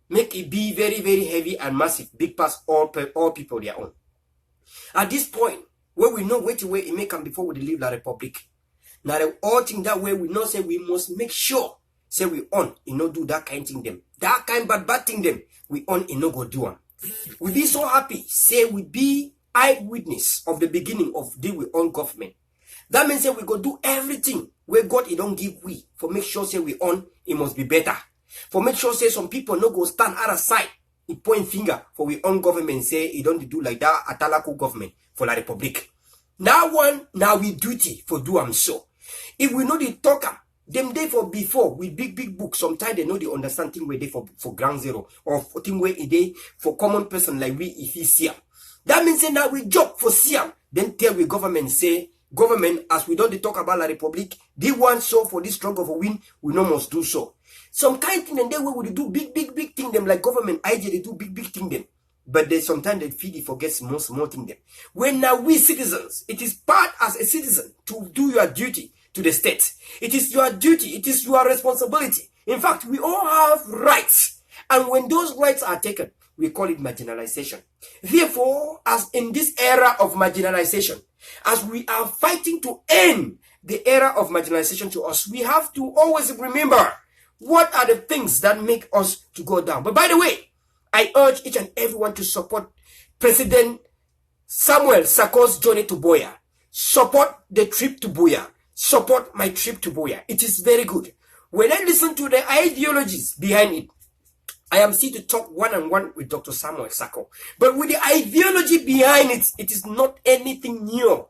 make it be very, very heavy and massive, big pass all people their own. At this point, where we know which way it may come before we leave the Republic. Now the all thing that way we know say we must make sure say we on do that kind thing them. That kind bad thing them we on go do them. We be so happy, say we be eyewitness of the beginning of deal with own government. That means say we go do everything where God don't give we for make sure say we on it must be better. For make sure say some people no go stand other side, he point finger for we own government say he don't do like that Atalaku government for la Republic. Now one, now we duty for do am so. If we know the talker, them day for before with big book, sometimes they know the understand thing where they for ground zero or thing where a day for common person like we if he see am. That means say now we job for see am, then tell we government say government as we don't talk about la Republic, they want so for this struggle for win, we no must do so. Some kind thing and they will do big thing them like government IG they do big thing them. But they sometimes they feel they forget small thing them. When now we citizens, it is part as a citizen to do your duty to the state. It is your duty, it is your responsibility. In fact, we all have rights. And when those rights are taken, we call it marginalization. Therefore, as in this era of marginalization, as we are fighting to end the era of marginalization to us, we have to always remember what are the things that make us to go down. But by the way, I urge each and everyone to support President Samuel Sarko's journey to Buea. Support the trip to Buea. Support my trip to Buea. It is very good. When I listen to the ideologies behind it, I am still to talk one-on-one with Dr. Samuel Sarko. But with the ideology behind it, it is not anything new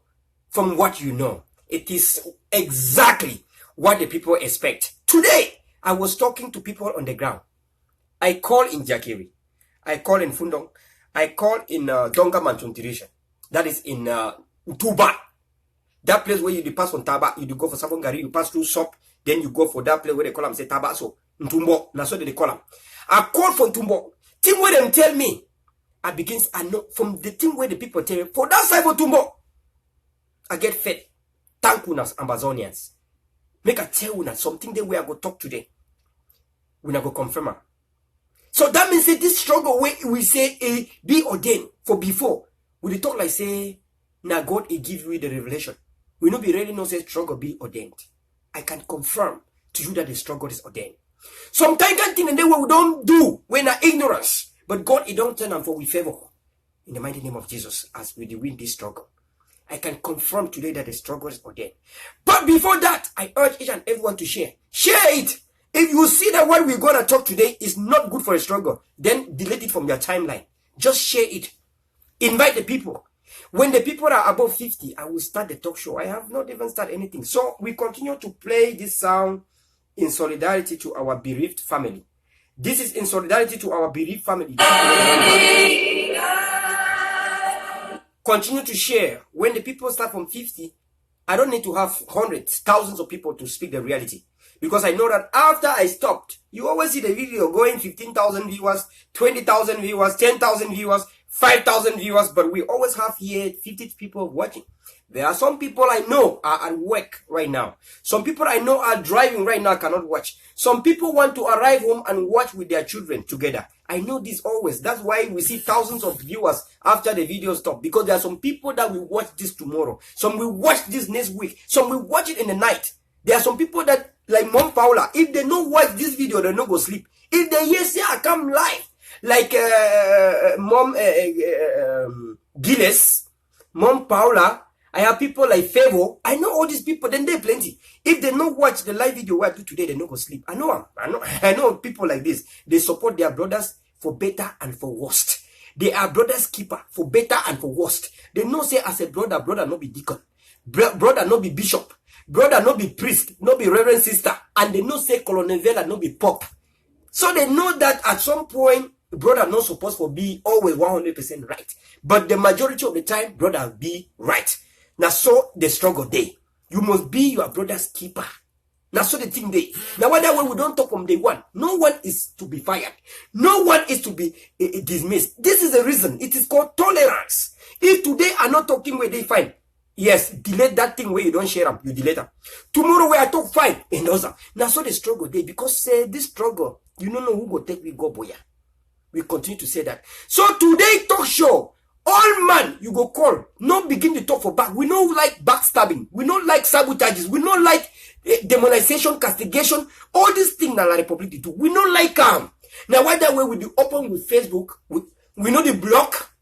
from what you know. It is exactly what the people expect. Today, I was talking to people on the ground. I call in Jakiri. I call in Fundong. I call in Donga Mantuntirisha. That is in Tuba. That place where you pass on Taba, you go for Savongari, you pass through Sop, then you go for that place where they call them, say Taba, so Ntumbo, that's what they call them. I call for Ntumbo. Thing where them tell me, I know from the thing where the people tell me, for that side of Tumbo, I get fed. Thank you, Amazonians. Make I tell you something that we are going to talk today. We are going to confirm it. So that means that this struggle where we say be ordained for before. We talk like say, now God will give you the revelation. We not be really know say struggle be ordained. I can confirm to you that the struggle is ordained. Sometimes that thing and then what we don't do when are ignorance. But God he don't turn and for we favor. In the mighty name of Jesus, as we win this struggle. I can confirm today that the struggle is ordained. But before that, I urge each and everyone to share. Share it. If you see that what we're going to talk today is not good for a struggle, then delete it from your timeline. Just share it. Invite the people. When the people are above 50, I will start the talk show. I have not even started anything. So we continue to play this sound in solidarity to our bereaved family. This is in solidarity to our bereaved family. Continue to share. When the people start from 50, I don't need to have hundreds, thousands of people to speak the reality. Because I know that after I stopped, you always see the video going 15,000 viewers, 20,000 viewers, 10,000 viewers, 5,000 viewers, but we always have here 50 people watching. There are some people I know are at work right now. Some people I know are driving right now, cannot watch. Some people want to arrive home and watch with their children together. I know this always. That's why we see thousands of viewers after the video stop. Because there are some people that will watch this tomorrow. Some will watch this next week. Some will watch it in the night. There are some people that, like Mom Paula, if they don't watch this video, they don't go sleep. If they hear say I come live, like Mom Gilles, Mom Paula, I have people like Favor. I know all these people, then they plenty. If they don't watch the live video I do today, they don't go sleep. I know them. I know people like this. They support their brothers for better and for worst. They are brothers keeper for better and for worst. They know say as a brother, brother no be deacon. Brother no be bishop. Brother no be priest, no be reverend sister. And they know say Colonel Verla no be pope. So they know that at some point, brother not supposed to be always 100% right. But the majority of the time, brother be right. Now so the struggle day. You must be your brother's keeper. Now so the thing day. Now whether when we don't talk from day one, no one is to be fired. No one is to be dismissed. This is the reason. It is called tolerance. If today are not talking where they find, yes, delete that thing where you don't share them. You delete them. Tomorrow where I talk fine, and also. Now so the struggle day, because this struggle, you don't know who go take we go boya. We continue to say that. So today talk show, all man you go call, not begin to talk for back. We don't like backstabbing. We don't like sabotages. We don't like demonization, castigation, all these things that La Republic do. We don't like them. Now why that way we do open with Facebook? We know the block.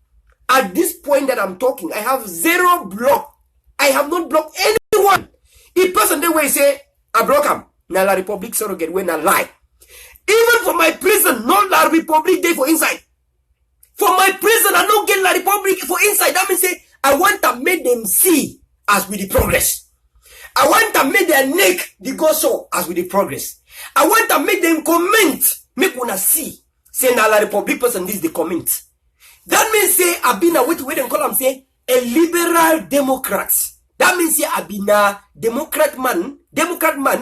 At this point that I'm talking, I have 0 block. I have not blocked anyone. If person they way say, I block him. Now La Republic surrogate when I lie. Even for my prison, not La Republic day for inside. For my prison, I don't get La Republic for inside. That means say, I want to make them see as with the progress. I want to make their neck the go so as with the progress. I want to make them comment. Make una see. Say na La Republic person this the comment. That means say I been a wait and call them say a liberal Democrat. That means say I been a Democrat man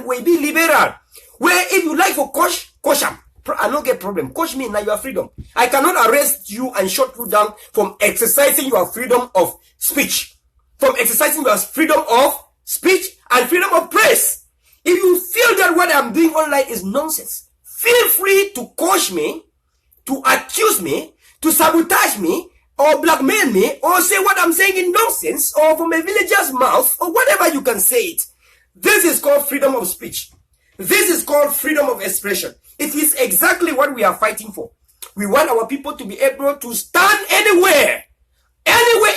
will be liberal. Where if you like for coach him. I don't get problem. Coach me now your freedom. I cannot arrest you and shut you down from exercising your freedom of speech. From exercising your freedom of speech and freedom of press. If you feel that what I'm doing online is nonsense, feel free to coach me, to accuse me, to sabotage me, or blackmail me, or say what I'm saying is nonsense, or from a villager's mouth, or whatever you can say it. This is called freedom of speech. This is called freedom of expression. It is exactly what we are fighting for. We want our people to be able to stand anywhere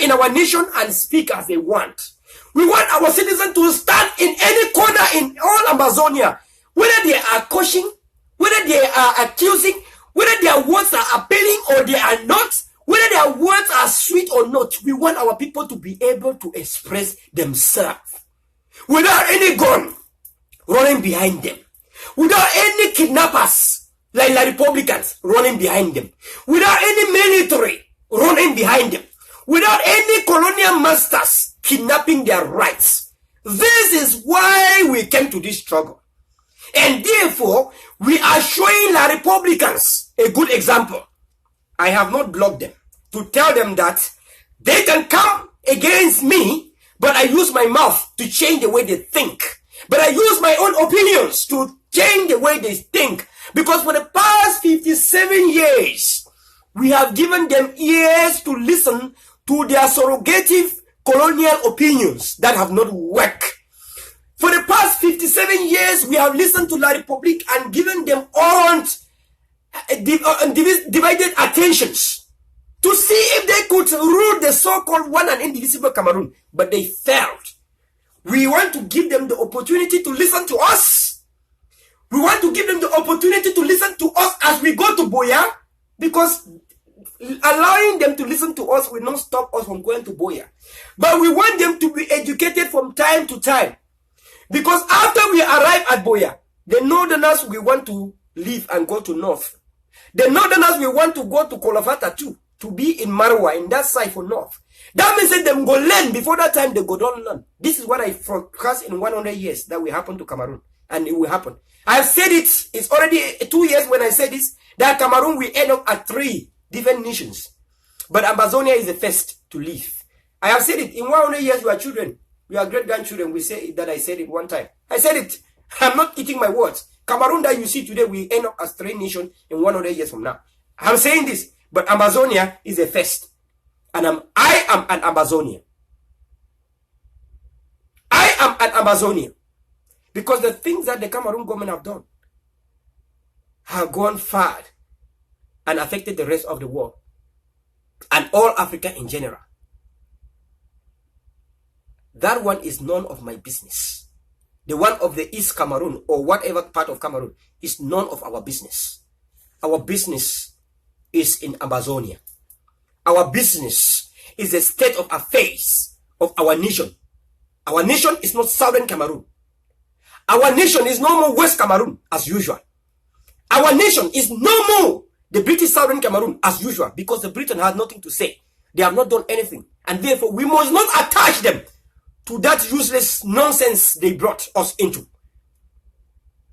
in our nation and speak as they want. We want our citizens to stand in any corner in all Amazonia, whether they are coaching, whether they are accusing, whether their words are appealing or they are not, whether their words are sweet or not. We want our people to be able to express themselves without any gun running behind them, without any kidnappers like the Republicans running behind them, without any military running behind them, without any colonial masters kidnapping their rights. This is why we came to this struggle. And therefore, we are showing the Republicans a good example. I have not blocked them to tell them that they can come against me, but I use my mouth to change the way they think. But I use my own opinions to change the way they think. Because for the past 57 years, we have given them ears to listen to their surrogative colonial opinions that have not worked. For the past 57 years, we have listened to La Republic and given them all divided attentions to see if they could rule the so-called one and indivisible Cameroon. But they failed. We want to give them the opportunity to listen to us. We want to give them the opportunity to listen to us as we go to Boya, because allowing them to listen to us will not stop us from going to Boya. But we want them to be educated from time to time. Because after we arrive at Boya, the northerners we want to leave and go to north. The northerners we want to go to Kolofata too, to be in Marwa, in that side for north. That means that them go learn before that time they go don't learn. This is what I forecast in 100 years that will happen to Cameroon. And it will happen. I have said it, it's already 2 years when I said this, that Cameroon will end up at 3 different nations. But Amazonia is the first to leave. I have said it, in 100 years we are children. We are great-grandchildren. We say that I said it one time. I said it. I'm not eating my words. Cameroon that you see today will end up as 3 nations in 100 years from now. I'm saying this, but Amazonia is the first. And I am an Amazonian. I am an Amazonian. Because the things that the Cameroon government have done have gone far and affected the rest of the world. And all Africa in general. That one is none of my business. The one of the East Cameroon or whatever part of Cameroon is none of our business. Our business is in Amazonia. Our business is the state of affairs of our nation. Our nation is not Southern Cameroon. Our nation is no more West Cameroon as usual. Our nation is no more the British Southern Cameroon as usual, because the Britain has nothing to say. They have not done anything. And therefore, we must not attach them to that useless nonsense they brought us into.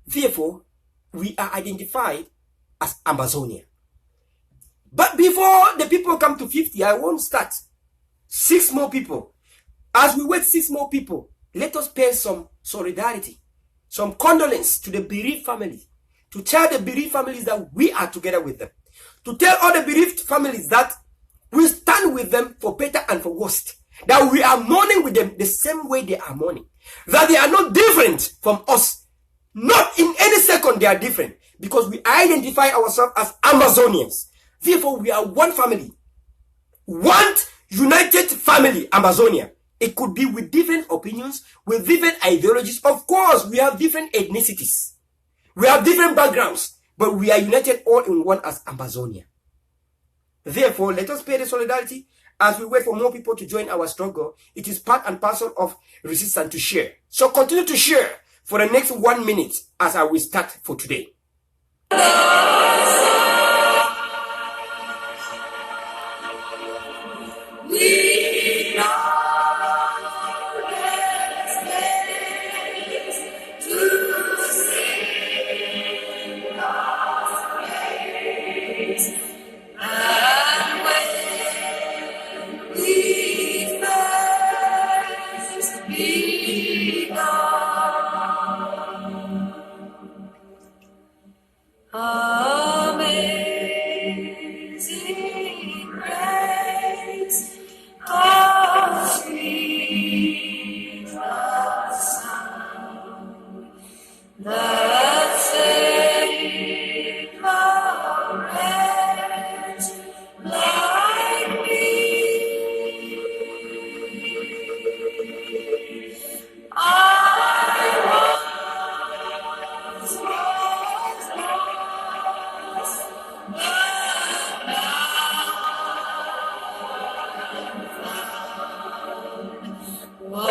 Therefore, we are identified as Amazonia. But before the people come to 50, I won't start. 6 more people. As we wait 6 more people, let us pay some solidarity, some condolence to the bereaved families, to tell the bereaved families that we are together with them. to tell all the bereaved families that we stand with them for better and for worst. That we are mourning with them the same way they are mourning. That they are not different from us. Not in any second they are different. Because we identify ourselves as Amazonians. Therefore, we are one family. One united family, Amazonia. It could be with different opinions, with different ideologies. Of course, we have different ethnicities. We have different backgrounds. But we are united all in one as Amazonia. Therefore, let us pay the solidarity as we wait for more people to join our struggle. It is part and parcel of resistance to share. So continue to share for the next 1 minute as I will start for today. Amazing grace, how sweet the sound that saved a wretch like me. I was lost, was blind, but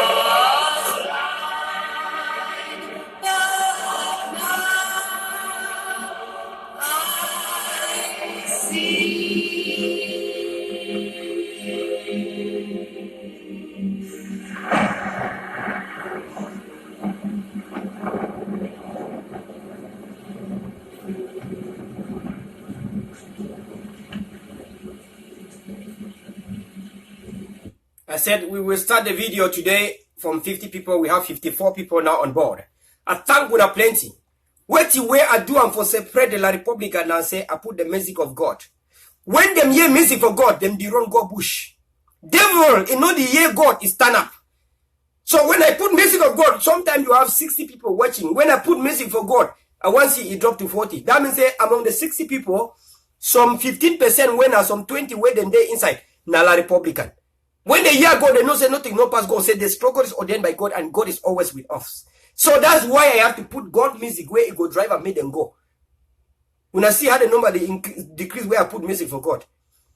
now I see. I said we will start the video today from 50 people. We have 54 people now on board. I thank you plenty. Wait where I do and for separate the La Republic and I say I put the music of God. When them hear music for God, them they run go bush. Devil, you know the year God is stand up. So when I put music of God, sometimes you have 60 people watching. When I put music for God, I want to see it drop to 40. That means say among the 60 people, some 15% winner, some 20 where them they inside. Na La Republican. When they hear God, they know say nothing, no past God. Say the struggle is ordained by God and God is always with us. So that's why I have to put God music where it go drive and make them go. When I see how the number they decrease where I put music for God.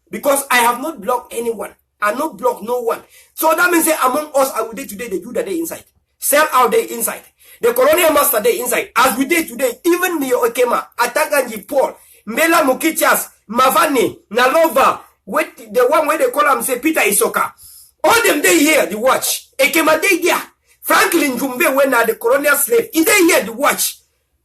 Because I have not blocked anyone. I not block no one. So that means say among us, I will day today, the Judah day inside. Sell out day inside. The colonial master day inside. As we did today, even me Okema, Ataganji Paul, Mela Mukichas, Mavani, Nalova, with the one where they call him say Peter Isoka. All them they here, the watch. Ekema they here. Franklin Jumbe when are the colonial slave. Is they here the watch.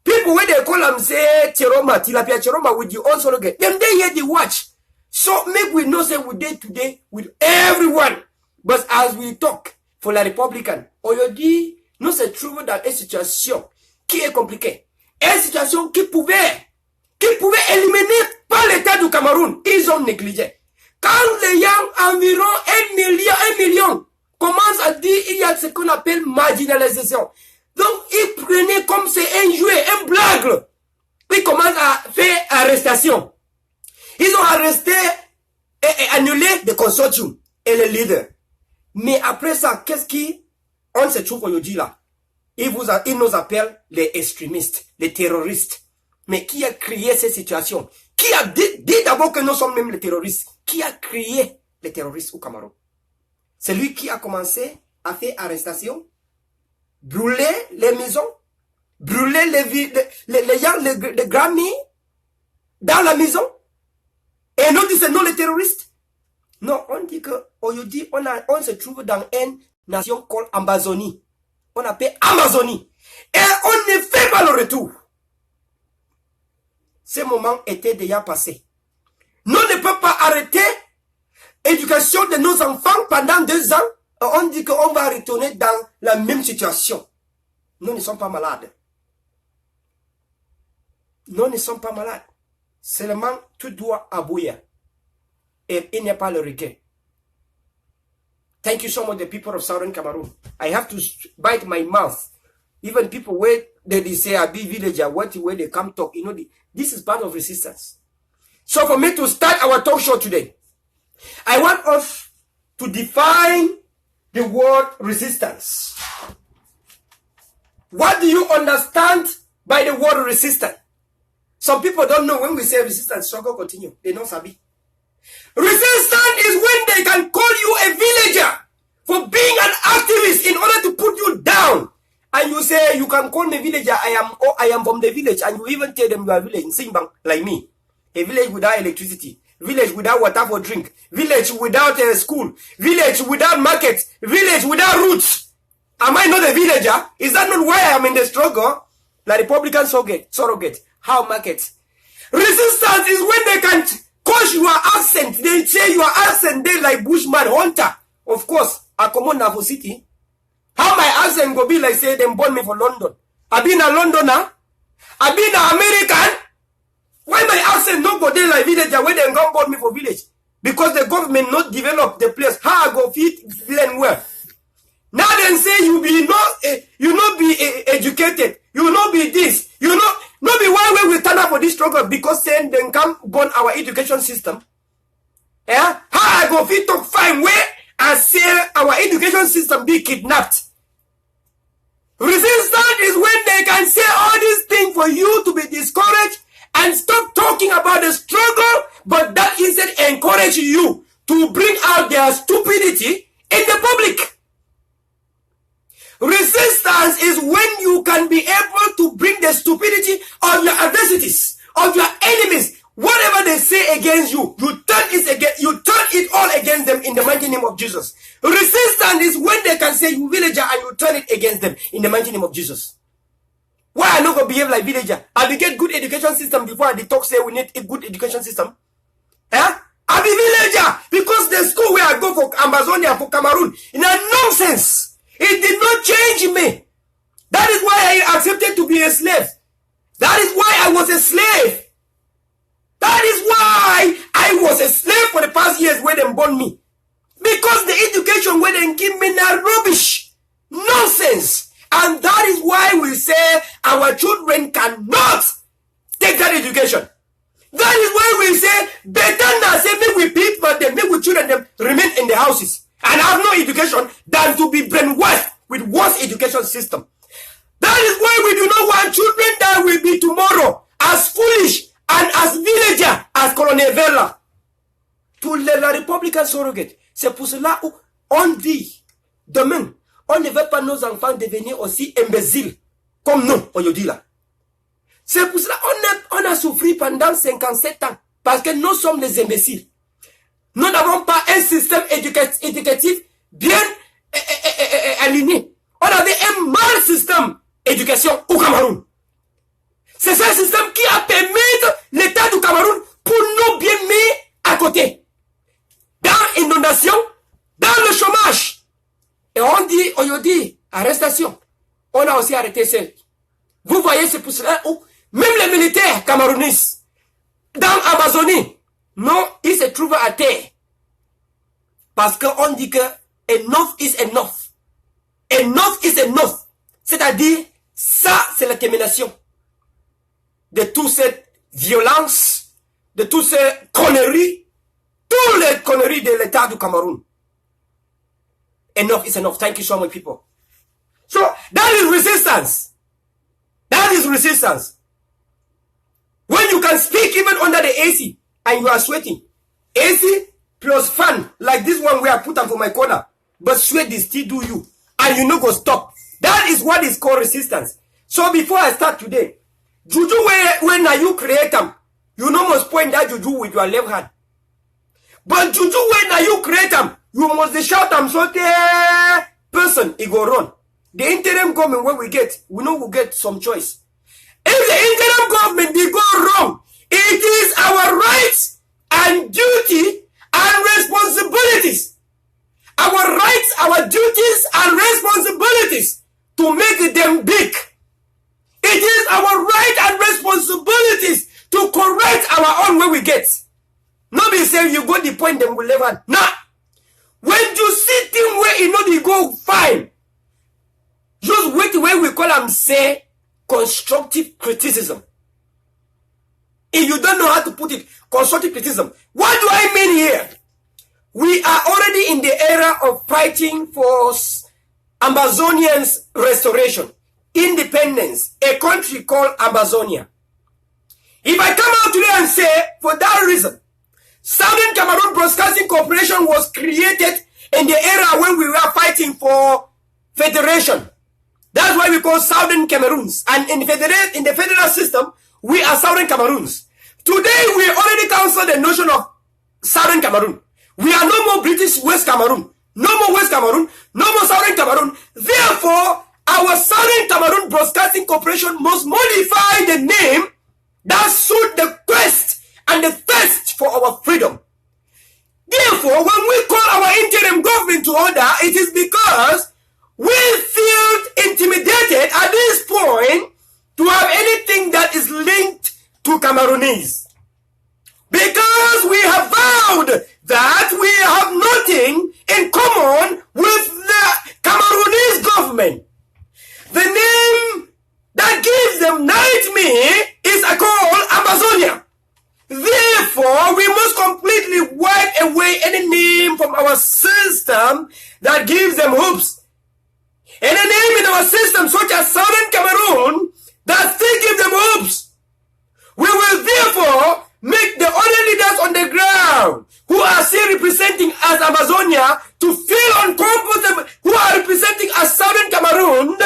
People where they call him say Cheroma, Tilapia Cheroma with the own surrogate. Them they here the watch. So make we know say we day today with everyone. But as we talk for la Republican, aujourd'hui, nous se trouvons dans une situation qui est compliquée. Une situation qui pouvait éliminer par l'État du Cameroun. Ils ont négligé. Quand les gens, environ 1 million, commencent à dire il y a ce qu'on appelle marginalisation. Donc, ils prenaient comme c'est un jouet, un blague. Ils commencent à faire arrestation. Ils ont arrêté et annulé le consortium et les leaders. Mais après ça, qu'est-ce qui, on se trouve aujourd'hui là? Ils nous appellent les extrémistes, les terroristes. Mais qui a créé cette situation? Qui a dit d'abord que nous sommes même les terroristes? Qui a créé les terroristes au Cameroun? C'est lui qui a commencé à faire arrestation, brûler les maisons, brûler les grands-mères dans la maison. Et nous disons non les terroristes. Non, on dit que aujourd'hui on se trouve dans une nation called Amazonie. On appelle Amazonie. Et on ne fait pas le retour. Ce moment était déjà passé. Nous ne pouvons pas arrêter l'éducation de nos enfants pendant 2 ans. On dit qu'on va retourner dans la même situation. Nous ne sommes pas malades. Nous ne sommes pas malades. Seulement, tu dois abouir. Et il n'est pas le regret. Thank you so much, the people of Southern Cameroon. I have to bite my mouth. Even people where they say, I be villager, where they come talk, this is part of resistance. So for me to start our talk show today, I want us to define the word resistance. What do you understand by the word resistance? Some people don't know when we say resistance, struggle, continue. They don't sabi. Resistance is when they can call you a villager for being an activist in order to put you down. And you say, you can call me villager, I am from the village, and you even tell them you are village in Simbang, like me. A village without electricity, village without water for drink, village without a school, village without market, village without roots. Am I not a villager? Is that not why I am in the struggle? Like Republican surrogate. How market? Resistance is when they can cause your accent. They say your accent, they like Bushman hunter. Of course, I come on Navo City. How my accent go be like say them born me for London? I been a Londoner. I been an American. Why my accent not go there like villager when they come born me for village? Because the government not develop the place. How I go fit learn well? Now then say you not be educated. You not be this. You not be why we turn up for this struggle because then they come burn our education system. Yeah? How I go fit to find where I say our education system be kidnapped. Resistance is when they can say all these things for you to be discouraged and stop talking about the struggle, but that instead encourage you to bring out their stupidity in the public. Resistance is when you can be able to bring the stupidity of your adversities, of your enemies, whatever they say against you, you turn it all against them in the mighty name of Jesus. Resistance is when they can say you villager and you turn it against them in the mighty name of Jesus. Why I not gonna behave like villager? I will get good education system before I talk say we need a good education system. I be villager because the school where I go for Amazonia, for Cameroon, in a nonsense. It did not change me. That is why I accepted to be a slave. That is why I was a slave. That is why I was a slave for the past years where they born me. Because the education where they give me now rubbish. Nonsense. And that is why we say our children cannot take that education. That is why we say, better not say, make we people, them, make we children them remain in the houses and have no education than to be brainwashed with worse education system. That is why we do not want children that will be tomorrow as foolish and as villager as Colonel Verla. Pour la Républicaine surrogate. C'est pour cela où on dit, demain, on ne veut pas nos enfants devenir aussi imbéciles comme nous, aujourd'hui là. C'est pour cela on a souffert pendant 57 ans parce que nous sommes des imbéciles. Nous n'avons pas un système éducatif bien aligné. On avait un mal système d'éducation au Cameroun. C'est ce système qui a permis l'État du Cameroun pour nous bien mis à côté. Dans l'inondation, dans le chômage. Et on dit aujourd'hui, arrestation. On a aussi arrêté seul. Vous voyez, c'est pour cela où même les militaires camerounais, dans l'Amazonie, non, ils se trouvent à terre. Parce qu'on dit que enough is enough. Enough is enough. C'est-à-dire, ça, c'est la termination de toute cette violence, de toutes ces conneries, toutes les conneries de l'État du Cameroun. Enough is enough. Thank you so much, people. So, that is resistance. That is resistance. When you can speak even under the AC and you are sweating. AC plus fan, like this one where I put on for my corner. But sweat is still do you. And you no go stop. That is what is called resistance. So before I start today, juju when you create them, you no must point that juju with your left hand. But juju when you create them, you must shout them so the person it go run. The interim government when we know we get some choice. If the interim government they go wrong, it is our rights and duty and responsibilities. Our rights, our duties and responsibilities to make them big. It is our right and responsibilities to correct our own way we get. Nobody say you go the point them will never. Nah. When you see thing where you know they go fine, just wait the way we call them say constructive criticism. If you don't know how to put it, constructive criticism. What do I mean here? We are already in the era of fighting for Amazonians restoration, independence, a country called Amazonia. If I come out today and say, for that reason, Southern Cameroon Broadcasting Corporation was created in the era when we were fighting for federation. That's why we call Southern Cameroons. And in the federal system, we are Southern Cameroons. Today, we already cancel the notion of Southern Cameroon. We are no more British West Cameroon. No more West Cameroon. No more Southern Cameroon. Therefore, our Southern Cameroon Broadcasting Corporation must modify the name that suit the quest and the thirst for our freedom. Therefore, when we call our interim government to order, it is because we feel intimidated at this point to have anything that is linked to Cameroonese. Because we have vowed that we have nothing in common with the Cameroonese government. The name that gives them nightmare is called Amazonia. Therefore, we must completely wipe away any name from our system that gives them hopes. Any name in our system, such as Southern Cameroon, that still gives them hopes. We will therefore make the other leaders on the ground who are still representing as Amazonia to feel uncomfortable, who are representing as Southern Cameroon,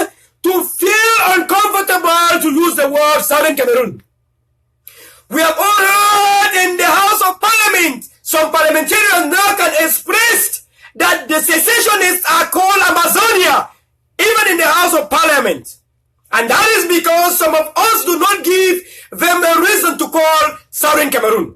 to feel uncomfortable to use the word Southern Cameroon. We have all heard in the House of Parliament, some parliamentarians now can express that the secessionists are called Amazonia, even in the House of Parliament. And that is because some of us do not give them a reason to call Southern Cameroon.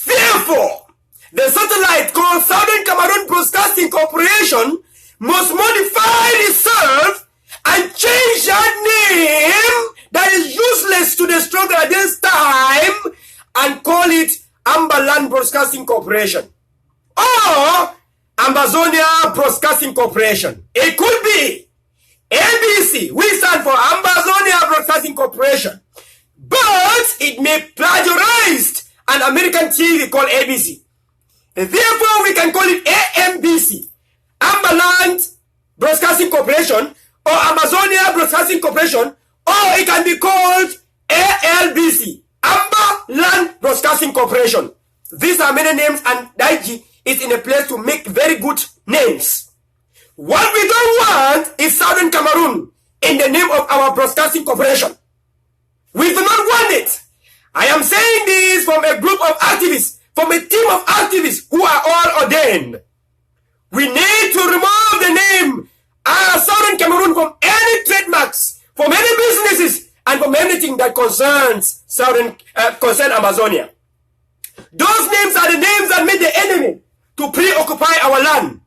Therefore, the satellite called Southern Cameroon Broadcasting Corporation must modify itself and change that name that is useless to the struggle against time and call it Amberland Broadcasting Corporation or Amazonia Broadcasting Corporation. It could be ABC. We stand for Amazonia Broadcasting Corporation, but it may plagiarize an American TV called ABC. Therefore, we can call it AMBC, Amberland Broadcasting Corporation, or Amazonia Broadcasting Corporation, or it can be called ALBC, Amberland Broadcasting Corporation. These are many names, and Daiji is in a place to make very good names. What we don't want is Southern Cameroon in the name of our broadcasting corporation. We do not want it. I am saying this from a group of activists, from a team of activists who are all ordained. We need to remove the name Southern Cameroon from any trademarks, from any businesses, and from anything that concerns concern Amazonia. Those names are the names that made the enemy to preoccupy our land.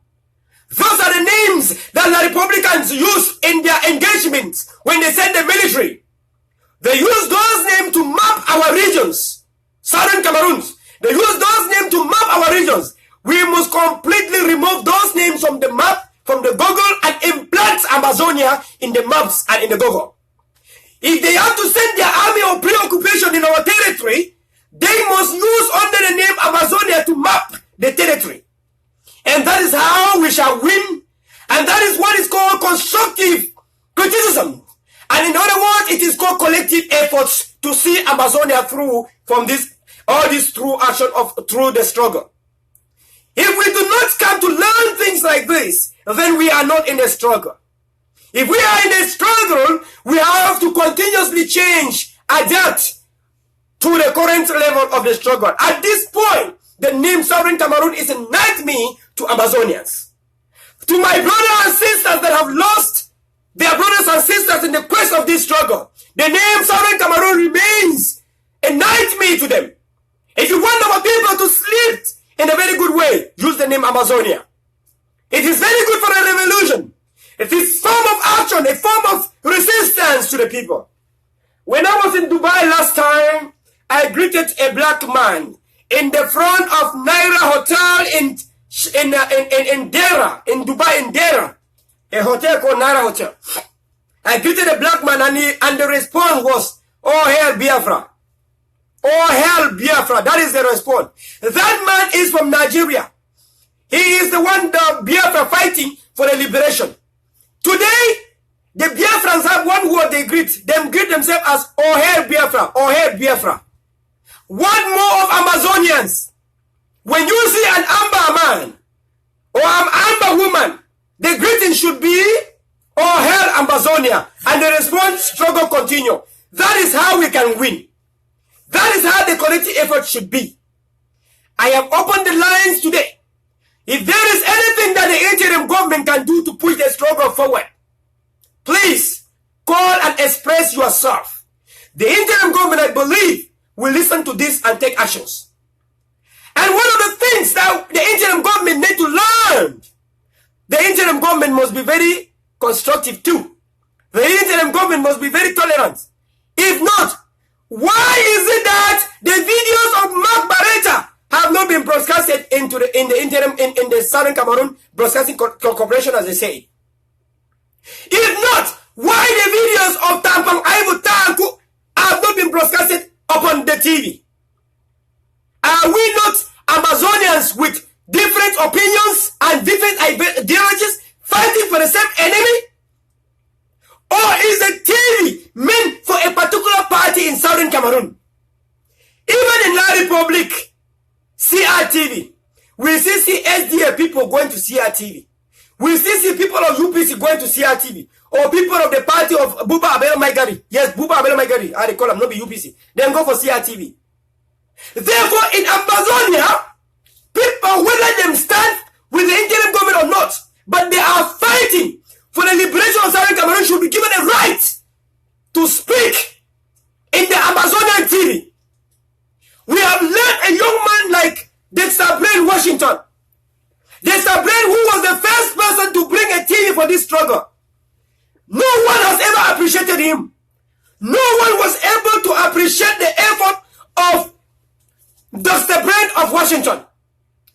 Those are the names that the Republicans use in their engagements when they send the military. They use those names to map our regions. Southern Cameroons. They use those names to map our regions. We must completely remove those names from the map, from the Google, and implant Amazonia in the maps and in the Google. If they have to send their army of preoccupation in our territory, they must use under the name Amazonia to map the territory. And that is how we shall win. And that is what is called constructive criticism. And in other words, it is called collective efforts to see Amazonia through from all this through action through the struggle. If we do not come to learn things like this, then we are not in a struggle. If we are in a struggle, we have to continuously change, adapt to the current level of the struggle. At this point, the name Southern Cameroon is a nightmare to Amazonians. To my brothers and sisters that have lost their brothers and sisters in the quest of this struggle, the name Southern Cameroon remains a nightmare to them. If you want our people to sleep in a very good way, use the name Amazonia. It is very good for a revolution. It is a form of action, a form of resistance to the people. When I was in Dubai last time, I greeted a black man in the front of Naira Hotel in Dera, in Dubai, in Dera, a hotel called Naira Hotel. I greeted a black man, and the response was, "Oh hell, Biafra! Oh hell, Biafra!" That is the response. That man is from Nigeria. He is the one, the Biafra, fighting for the liberation. Today, the Biafrans have one word they greet. Them greet themselves as "Oh hell, Biafra! Oh hell, Biafra!" What more of Amazonians? When you see an Amber man or an Amber woman, the greeting should be "Oh hell, Amazonia," and the response, "Struggle continue." That is how we can win. That is how the collective effort should be. I have opened the lines today. If there is anything that the interim government can do to push the struggle forward, please call and express yourself. The interim government, I believe, will listen to this and take actions. And one of the things that the interim government need to learn, the interim government must be very constructive too. The interim government must be very tolerant. If not, why is it that the videos of Mark Barretta have not been broadcasted in the Southern Cameroon Broadcasting Corporation, as they say? If not, why the videos of Tampang Ivo Tanku have not been broadcasted upon the TV? Are we not Amazonians with different opinions and different ideologies fighting for the same enemy? Or is the TV meant for a particular party in Southern Cameroon? Even in La Republic, CRTV, we still see SDA people going to CRTV. We still see people of UPC going to CRTV. Or people of the party of Buba Abel Maigari. Yes, Buba Abel Maigari, I call them, not be UPC. Then go for CRTV. Therefore, in Amazonia, people, whether them stand with the interim government or not, but they are fighting for the liberation of Southern Cameroon, should be given a right to speak in the Amazonian TV. We have let a young man like Dexter Brain Washington. Dexter Brain, who was the first person to bring a TV for this struggle. No one has ever appreciated him. No one was able to appreciate the effort of Dexter Brain of Washington.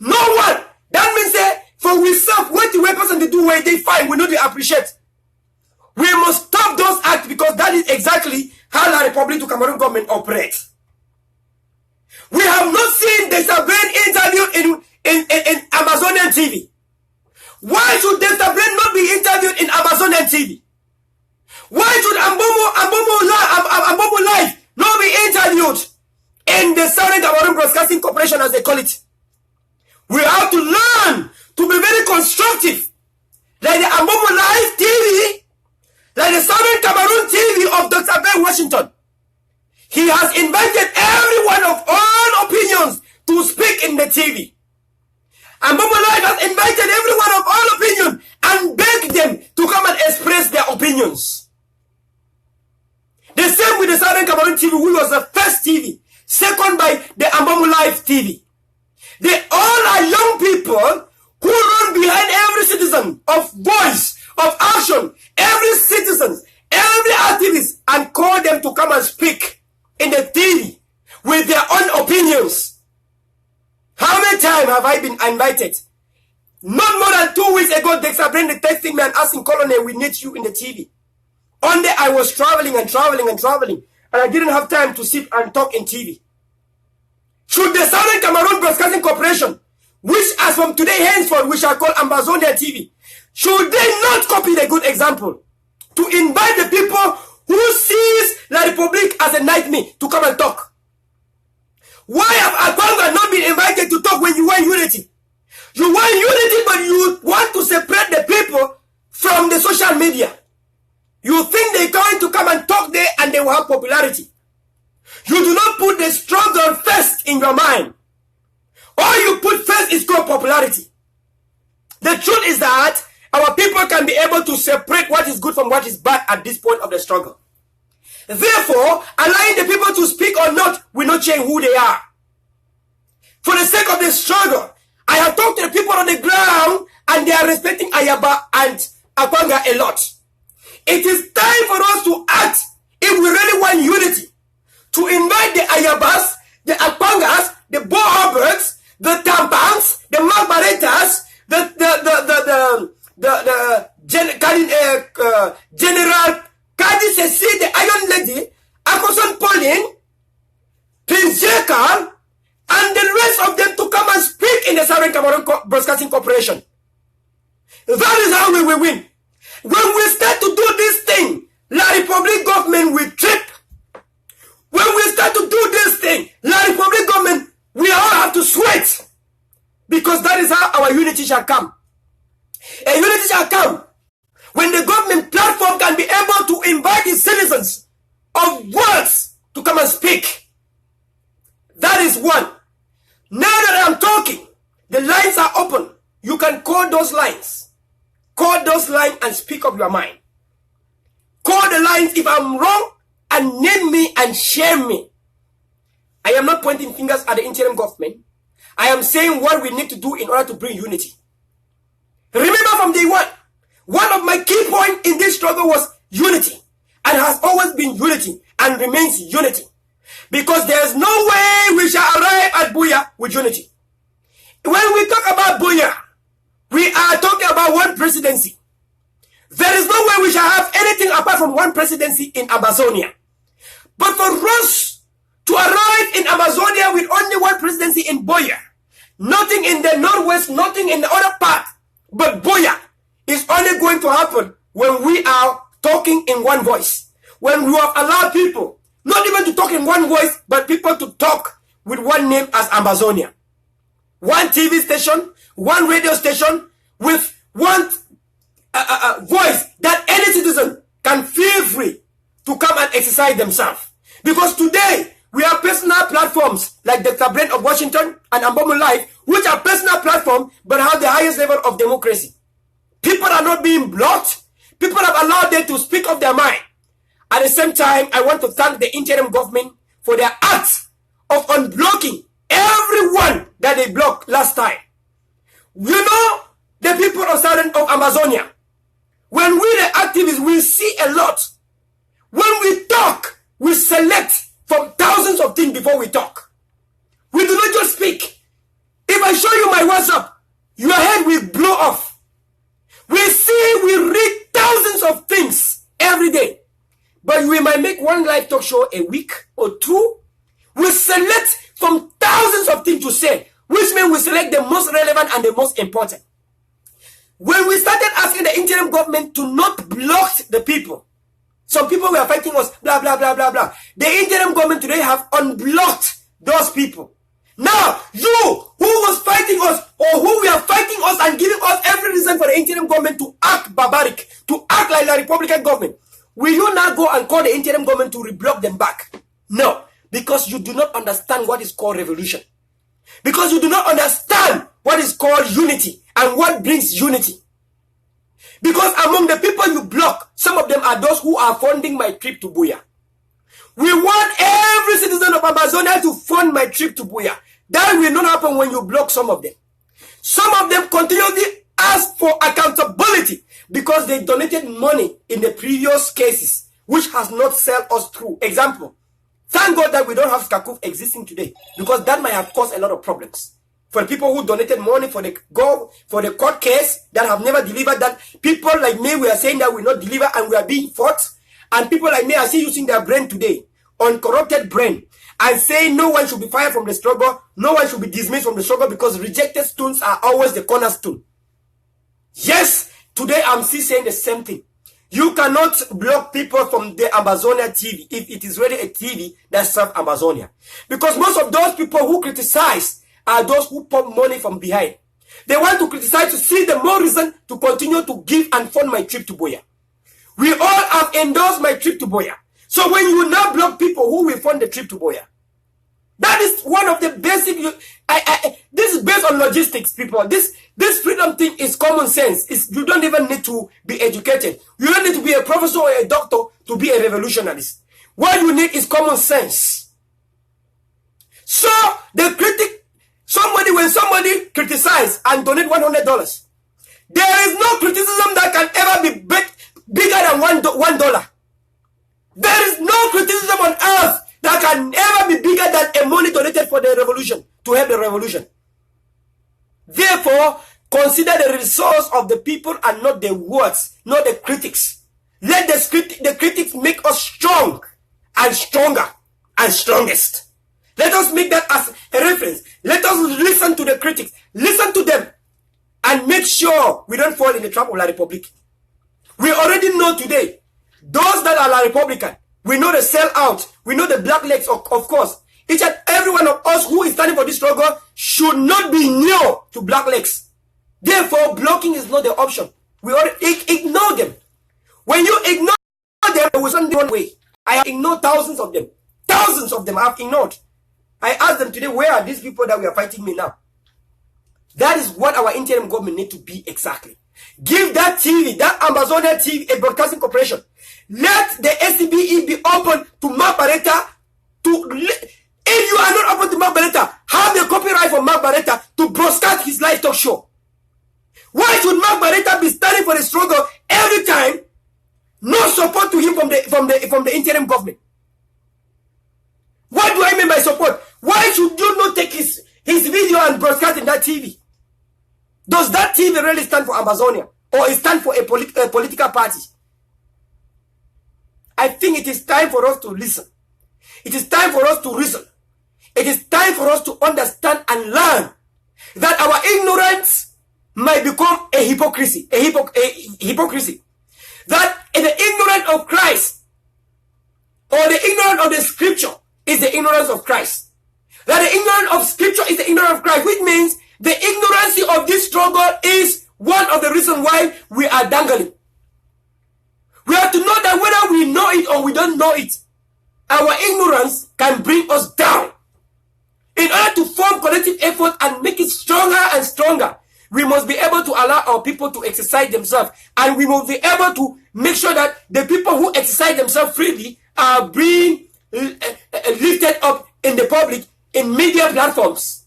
No one. That means that for we serve what the way person they do where they find, we know they appreciate. We must stop those acts, because that is exactly how the Republic of Cameroon government operates. We have not seen Dexter Brain interviewed in Amazonian TV. Why should Dexter Brain not be interviewed in Amazonian TV? Why should Ambomo Live not be interviewed in the Southern Cameroon Broadcasting Corporation, as they call it? We have to learn to be very constructive. Like the Ambomo Live TV, like the Southern Cameroon TV of Dr. Ben Washington. He has invited everyone of all opinions to speak in the TV. Ambomo Live has invited everyone of all opinions and begged them to come and express their opinions. The same with the Southern Cameroon TV, who was the first TV, second by the Ambomo Live TV. They all are young people who run behind every citizen of voice, of action, every citizen, every activist, and call them to come and speak in the TV with their own opinions. How many times have I been invited? Not more than 2 weeks ago, Dexter Brain texting me and asking, "Colonel, we need you in the TV." One day I was traveling, and I didn't have time to sit and talk in TV. Should the Southern Cameroon Broadcasting Corporation, which as from today henceforth we shall call Amazonia TV, should they not copy the good example to invite the people who sees La Republique as a nightmare to come and talk? Why have Akwanga not been invited to talk when you want unity? You want unity, but you want to separate the people from the social media. You think they're going to come and talk there and they will have popularity. You do not put the struggle first in your mind. All you put first is called popularity. The truth is that our people can be able to separate what is good from what is bad at this point of the struggle. Therefore, allowing the people to speak or not will not change who they are. For the sake of the struggle, I have talked to the people on the ground and they are respecting Ayaba and Akwanga a lot. It is time for us to act if we really want unity, to invite the Ayabas, the Akpangas, the Bohabers, the Tambangs, the Margaretas, General Kadi Sesi, the Iron Lady, Akoson Pauline, Prince Jekal, and the rest of them to come and speak in the Southern Cameroon Broadcasting Corporation. That is how we will win. When we start to do this thing, La Republic government will trip. When we start to do this thing, La Republic government, we all have to sweat. Because that is how our unity shall come. A unity shall come when the government platform can be able to invite its citizens of words to come and speak. That is one. Now that I'm talking, the lines are open. You can call those lines. Call those lines and speak up your mind. Call the lines if I'm wrong and name me and shame me. I am not pointing fingers at the interim government. I am saying what we need to do in order to bring unity. Remember from day one of my key points in this struggle was unity, and has always been unity and remains unity. Because there is no way we shall arrive at Buya with unity. When we talk about Buya, we are talking about one presidency. There is no way we shall have anything apart from one presidency in Amazonia. But for us to arrive in Amazonia with only one presidency in Buya, nothing in the northwest, nothing in the other part, but Buya is only going to happen when we are talking in one voice. When we have allowed people, not even to talk in one voice, but people to talk with one name as Amazonia. One TV station, one radio station, with one voice that any citizen can feel free to come and exercise themselves. Because today, we have personal platforms like Dr. Brent of Washington and Ambomu Live, which are personal platforms but have the highest level of democracy. People are not being blocked. People have allowed them to speak of their mind. At the same time, I want to thank the interim government for their act of unblocking everyone that they blocked last time. You know, the people of Southern of Amazonia, when we the activists, we see a lot. When we talk, we select from thousands of things before we talk. We do not just speak. If I show you my WhatsApp, your head will blow off. We read thousands of things every day. But we might make one live talk show a week or two. We select from thousands of things to say, which means we select the most relevant and the most important. When we started asking the interim government to not block the people, some people were fighting us, blah, blah, blah, blah, blah. The interim government today have unblocked those people. Now, you who was fighting us, or who were fighting us and giving us every reason for the interim government to act barbaric, to act like the Republican government, will you now go and call the interim government to reblock them back? No, because you do not understand what is called revolution. Because you do not understand what is called unity and what brings unity. Because among the people you block, some of them are those who are funding my trip to Buya. We want every citizen of Amazonia to fund my trip to Buya. That will not happen when you block some of them. Some of them continually ask for accountability because they donated money in the previous cases, which has not served us through. Example, thank God that we don't have Skakuf existing today, because that might have caused a lot of problems. For people who donated money for the court case that have never delivered, that people like me, we are saying that we not deliver and we are being fought. And people like me are still using their brain today, uncorrupted brain, and saying no one should be fired from the struggle, no one should be dismissed from the struggle because rejected stones are always the cornerstone. Yes, today I'm still saying the same thing. You cannot block people from the Amazonia TV if it is really a TV that serves Amazonia. Because most of those people who criticize are those who pump money from behind. They want to criticize to see the more reason to continue to give and fund my trip to Buya. We all have endorsed my trip to Buya. So when you now block people who will fund the trip to Buya, that is one of the basic. This is based on logistics, people. This freedom thing is common sense. You don't even need to be educated. You don't need to be a professor or a doctor to be a revolutionist. What you need is common sense. So when somebody criticizes and donate $100, there is no criticism that can ever be bigger than $1. There is no criticism on earth that can never be bigger than a money donated for the revolution, to help the revolution. Therefore, consider the resource of the people and not the words, not the critics. Let the critics make us strong and stronger and strongest. Let us make that as a reference. Let us listen to the critics. Listen to them and make sure we don't fall in the trap of La Republic. We already know today, those that are La Republican, we know the sellout, we know the black legs, of course. Each and every one of us who is standing for this struggle should not be near to black legs. Therefore, blocking is not the option. We already ignore them. When you ignore them, it was only one way. I have ignored thousands of them. Thousands of them I have ignored. I asked them today, where are these people that we are fighting me now? That is what our interim government need to be exactly. Give that TV, that Amazonia TV, a broadcasting corporation. Let the SCBE be open to Mark Barretta. If you are not open to Mark Barretta, have the copyright for Mark Barretta to broadcast his live talk show. Why should Mark Barretta be standing for the struggle every time? No support to him from the interim government. What do I mean by support? Why should you not take his video and broadcast in that TV? Does that TV really stand for Amazonia? Or it stand for a political party? I think it is time for us to listen. It is time for us to reason. It is time for us to understand and learn that our ignorance might become a hypocrisy. Hypocrisy. That the ignorance of Christ or the ignorance of the scripture is the ignorance of Christ. That the ignorance of scripture is the ignorance of Christ, which means the ignorance of this struggle is one of the reasons why we are dangling. We have to know that whether we know it or we don't know it, our ignorance can bring us down. In order to form collective effort and make it stronger and stronger, we must be able to allow our people to exercise themselves. And we must be able to make sure that the people who exercise themselves freely are being lifted up in the public, in media platforms.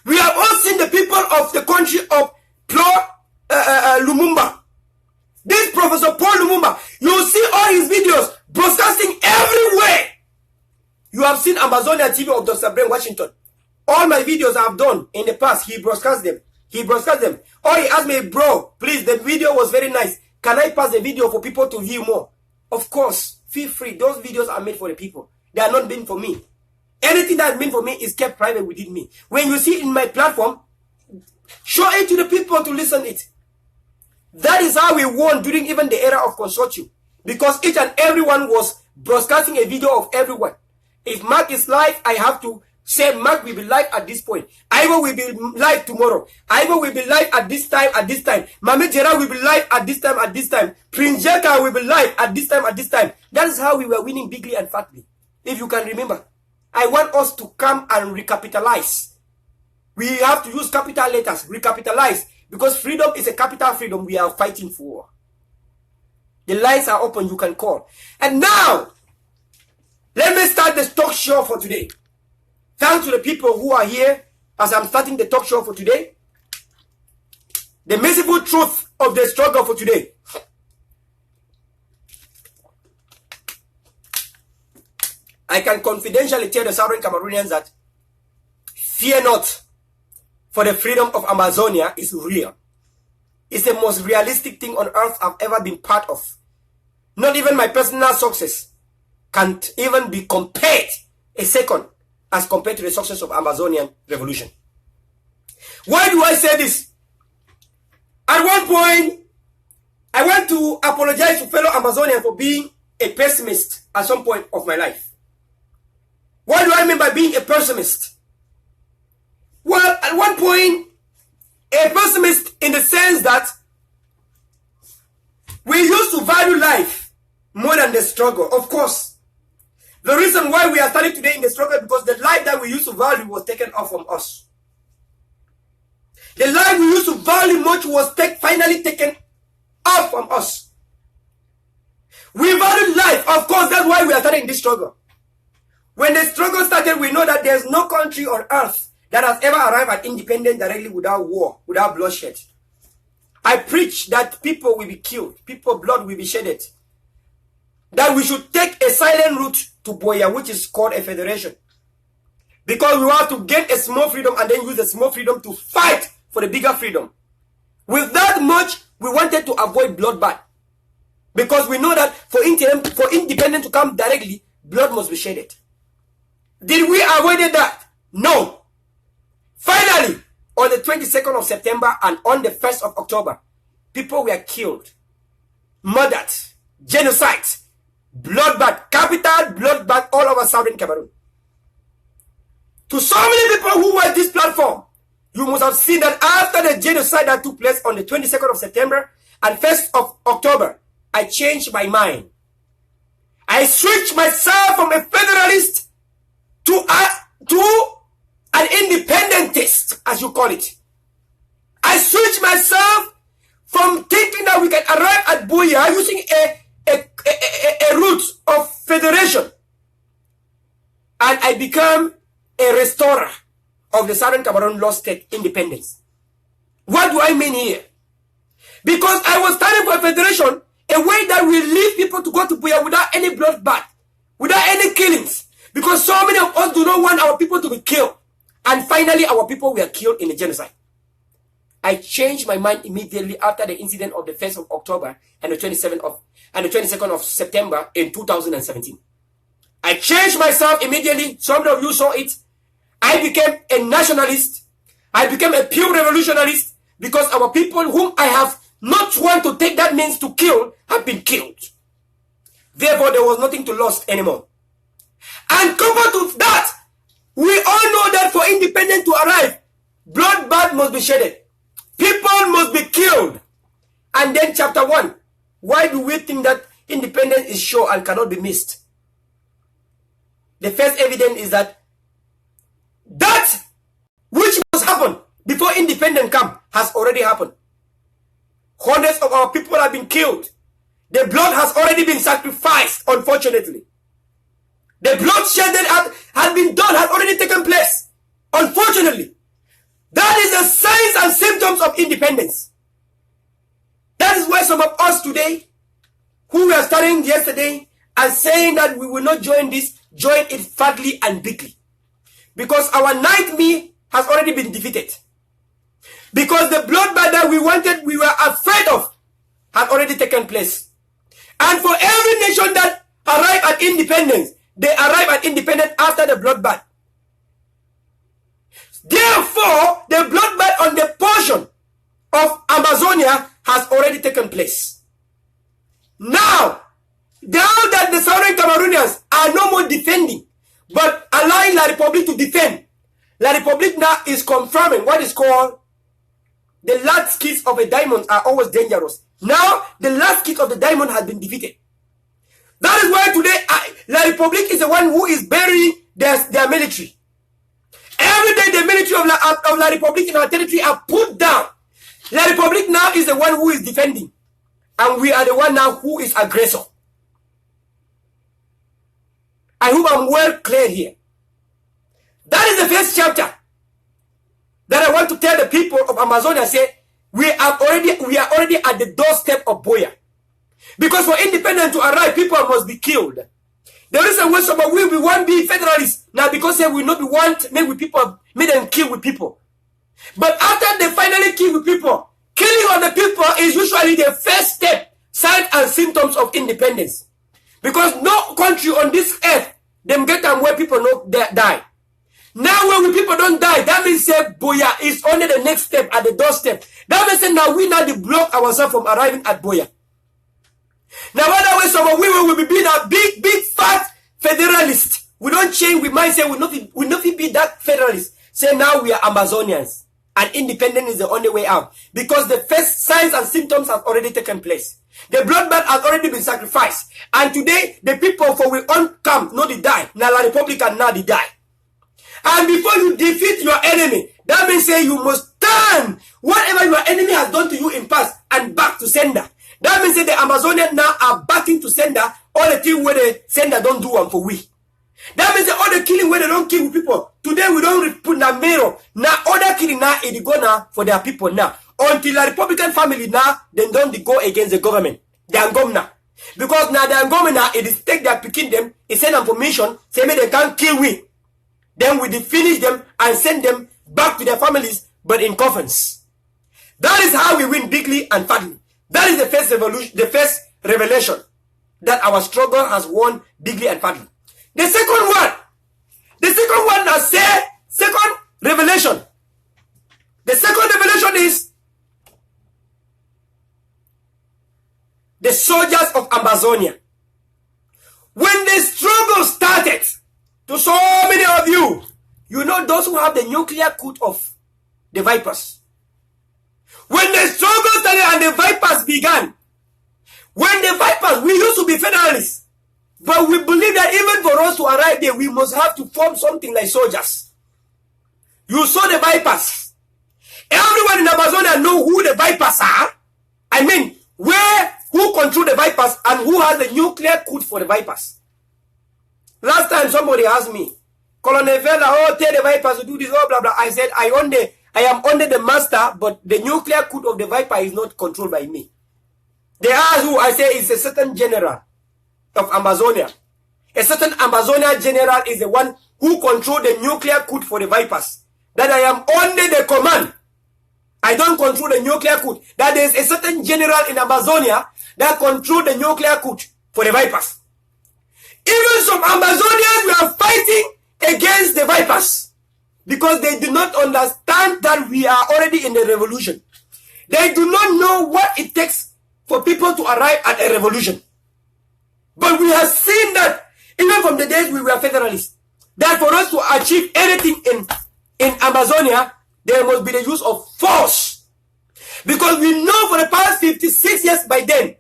We have all seen the people of the country of Lumumba. This Professor Paul Lumumba, you see all his videos broadcasting everywhere. You have seen Amazonia TV of Dr. Brain Washington. All my videos I have done in the past, he broadcasts them. Or he asked me, bro, please, the video was very nice. Can I pass the video for people to view more? Of course, feel free. Those videos are made for the people. They are not meant for me. Anything that is meant for me is kept private within me. When you see it in my platform, show it to the people to listen it. That is how we won during even the era of consortium. Because each and everyone was broadcasting a video of everyone. If Mark is live, I have to say Mark will be live at this point. Ivo will be live tomorrow. Ivo will be live at this time, at this time. Mame Gerard will be live at this time, at this time. Prince Jeka will be live at this time, at this time. That is how we were winning bigly and fatly. If you can remember. I want us to come and recapitalize. We have to use capital letters, recapitalize. Because freedom is a capital freedom we are fighting for. The lines are open, you can call. And now, let me start the talk show for today. Thanks to the people who are here as I'm starting the talk show for today. The merciful truth of the struggle for today. I can confidentially tell the Southern Cameroonians that fear not, for the freedom of Amazonia is real. It's the most realistic thing on earth I've ever been part of. Not even my personal success can't even be compared a second as compared to the success of Amazonian revolution. Why do I say this? At one point, I want to apologize to fellow Amazonians for being a pessimist at some point of my life. What do I mean by being a pessimist? Well, at one point, a pessimist in the sense that we used to value life more than the struggle. Of course, the reason why we are standing today in the struggle is because the life that we used to value was taken off from us. The life we used to value much was finally taken off from us. We value life. Of course, that's why we are starting this struggle. When the struggle started, we know that there's no country on earth that has ever arrived at independence directly without war, without bloodshed. I preach that people will be killed, people's blood will be shedded. that we should take a silent route to Boya, which is called a federation. Because we want to gain a small freedom and then use the small freedom to fight for the bigger freedom. With that much, we wanted to avoid bloodbath. Because we know that for independence to come directly, blood must be shedded. Did we avoid that? No. Finally, on the 22nd of September and on the 1st of October, people were killed, murdered, genocide, bloodbath, capital bloodbath all over southern Cameroon. To so many people who were this platform, you must have seen that after the genocide that took place on the 22nd of September and 1st of October, I changed my mind. I switched myself from a federalist to an independentist, as you call it. I switched myself from thinking that we can arrive at Buea using a route of federation. And I became a restorer of the Southern Cameroon lost state independence. What do I mean here? Because I was standing for a federation, a way that will leave people to go to Buea without any bloodbath, without any killings. Because so many of us do not want our people to be killed. And finally, our people were killed in a genocide. I changed my mind immediately after the incident of the 1st of October and the 22nd of September in 2017. I changed myself immediately. Some of you saw it. I became a nationalist. I became a pure revolutionist because our people whom I have not want to take that means to kill have been killed. Therefore, there was nothing to lose anymore. And compared to that, we all know that for independence to arrive, bloodbath must be shedded. People must be killed. And then chapter 1. Why do we think that independence is sure and cannot be missed? The first evidence is that which must happen before independence come has already happened. Hundreds of our people have been killed. The blood has already been sacrificed, unfortunately. The bloodshed that has been done has already taken place, unfortunately. That is the signs and symptoms of independence. That is why some of us today, who were studying yesterday and saying that we will not join this, join it fatly and bigly. Because our nightmare has already been defeated. Because the bloodbath that we wanted, we were afraid of, had already taken place. And for every nation that arrived at independence, they arrive at independence after the bloodbath. Therefore, the bloodbath on the portion of Amazonia has already taken place. Now that the Southern Cameroonians are no more defending, but allowing La Republique to defend, La Republique now is confirming what is called the last kiss of a diamond are always dangerous. Now, the last kiss of the diamond has been defeated. That is why today, La Republique is the one who is burying their military. Every day, the military of La Republique in our territory are put down. La Republique now is the one who is defending. And we are the one now who is aggressor. I hope I'm well clear here. That is the first chapter that I want to tell the people of Amazonia. Say, we are already at the doorstep of Buea. Because for independence to arrive, people must be killed. There is a way some of we want to be federalists. Now because they will not be want make with people, make them kill with people. But after they finally kill with people, killing of the people is usually the first step, signs and symptoms of independence. Because no country on this earth, them get them where people not die. Now when people don't die, that means say Buea is only the next step at the doorstep. That means say now we now block ourselves from arriving at Buea. Now other way some of we will be being a big fat federalist. We don't change, we might say we not be that federalist. Say now we are Amazonians. And independence is the only way out. Because the first signs and symptoms have already taken place. The bloodbath has already been sacrificed. And today, the people for will come, not they die. Now La Republican now they die. And before you defeat your enemy, that means say you must turn whatever your enemy has done to you in past and back to sender. That means that the Amazonians now are backing to sender all the things where the sender don't do one for we. That means that all the killing where they don't kill people. Today we don't put na mirror. Now other killing now is go now for their people now. Until the Republican family now, they don't go against the government. They are gone now. Because now the government it is take their picking them, it send them permission, say maybe they can't kill we. Then we finish them and send them back to their families, but in coffins. That is how we win bigly and fatly. That is the first revolution, the first revelation that our struggle has won bigly and fatly. The second one I say, second revelation. The second revelation is the soldiers of Amazonia. When the struggle started, to so many of you, you know those who have the nuclear code of the vipers. When the struggle started and the vipers began, when the vipers, we used to be federalists, but we believe that even for us to arrive there, we must have to form something like soldiers. You saw the vipers. Everyone in Amazonia know who the vipers are. I mean, who control the vipers and who has the nuclear code for the vipers. Last time somebody asked me, Colonel Verla, oh, tell the vipers to do this, oh, blah, blah. I said, I am under the master, but the nuclear code of the viper is not controlled by me. They asked who, I say, it's a certain general of Amazonia. A certain Amazonia general is the one who controls the nuclear code for the vipers. That I am under the command. I don't control the nuclear code. That there is a certain general in Amazonia that controls the nuclear code for the vipers. Even some Amazonians were fighting against the vipers because they do not understand that we are already in the revolution. They do not know what it takes for people to arrive at a revolution. But we have seen that even from the days we were federalists, that for us to achieve anything in Amazonia, there must be the use of force. Because we know for the past 56 years by then,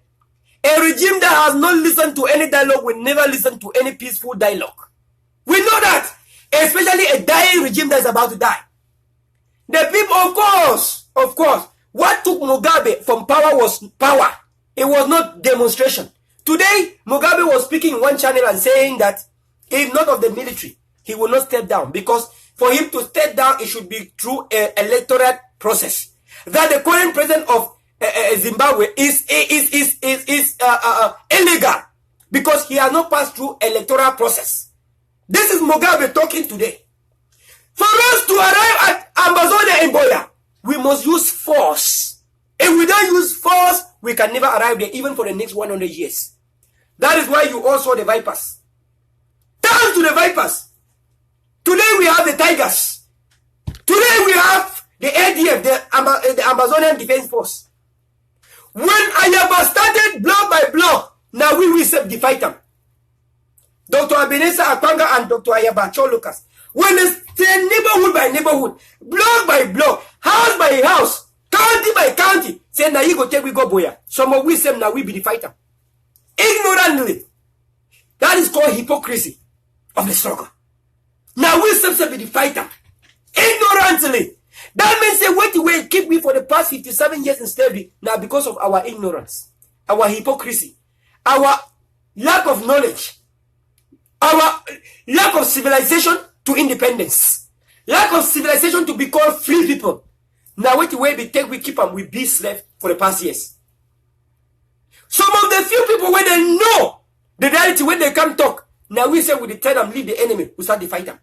a regime that has not listened to any dialogue will never listen to any peaceful dialogue. We know that. Especially a dying regime that is about to die. The people, of course, what took Mugabe from power was power. It was not demonstration. Today, Mugabe was speaking in one channel and saying that if not of the military, he will not step down. Because for him to step down, it should be through an electoral process. That the current president of Zimbabwe is illegal because he has not passed through electoral process. This is Mugabe talking today. For us to arrive at Amazonia in Boya, we must use force. If we don't use force, we can never arrive there, even for the next 100 years. That is why you all saw the vipers. Down to the vipers. Today we have the tigers. Today we have the ADF, the Amazonian Defense Force. When Ayaba started block by block, now we will self-defeat them. Dr. Abenesa Akpanga and Dr. Ayaba Cholukas. When they stay neighborhood by neighborhood, block by block, house by house, county by county, say now you go take we go boya. Some of we say now we be the fighter. Ignorantly. That is called hypocrisy of the struggle. Now we say be the fighter. Ignorantly. That means they wait away keep me for the past 57 years in slavery. Now because of our ignorance, our hypocrisy, our lack of knowledge, our lack of civilization to independence, lack of civilization to be called free people. Now wait away we take we keep them we be slave for the past years. Some of the few people when they know the reality when they come talk, now we say we tell them leave the enemy, we start to fight them.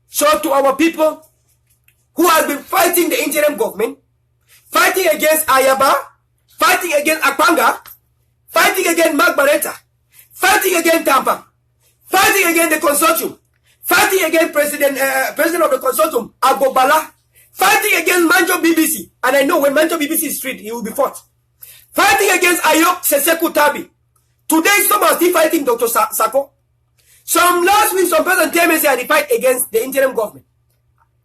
So to our people who has been fighting the interim government, fighting against Ayaba, fighting against Akpanga, fighting against Mark Barretta, fighting against Tampa, fighting against the consortium, fighting against president of the consortium, Agbobala, fighting against Manjo BBC, and I know when Manjo BBC is freed, he will be fought. Fighting against Ayok Seseku Tabi. Today, some are still fighting Dr. Sako. Some last week, some person tell me say they fight against the interim government.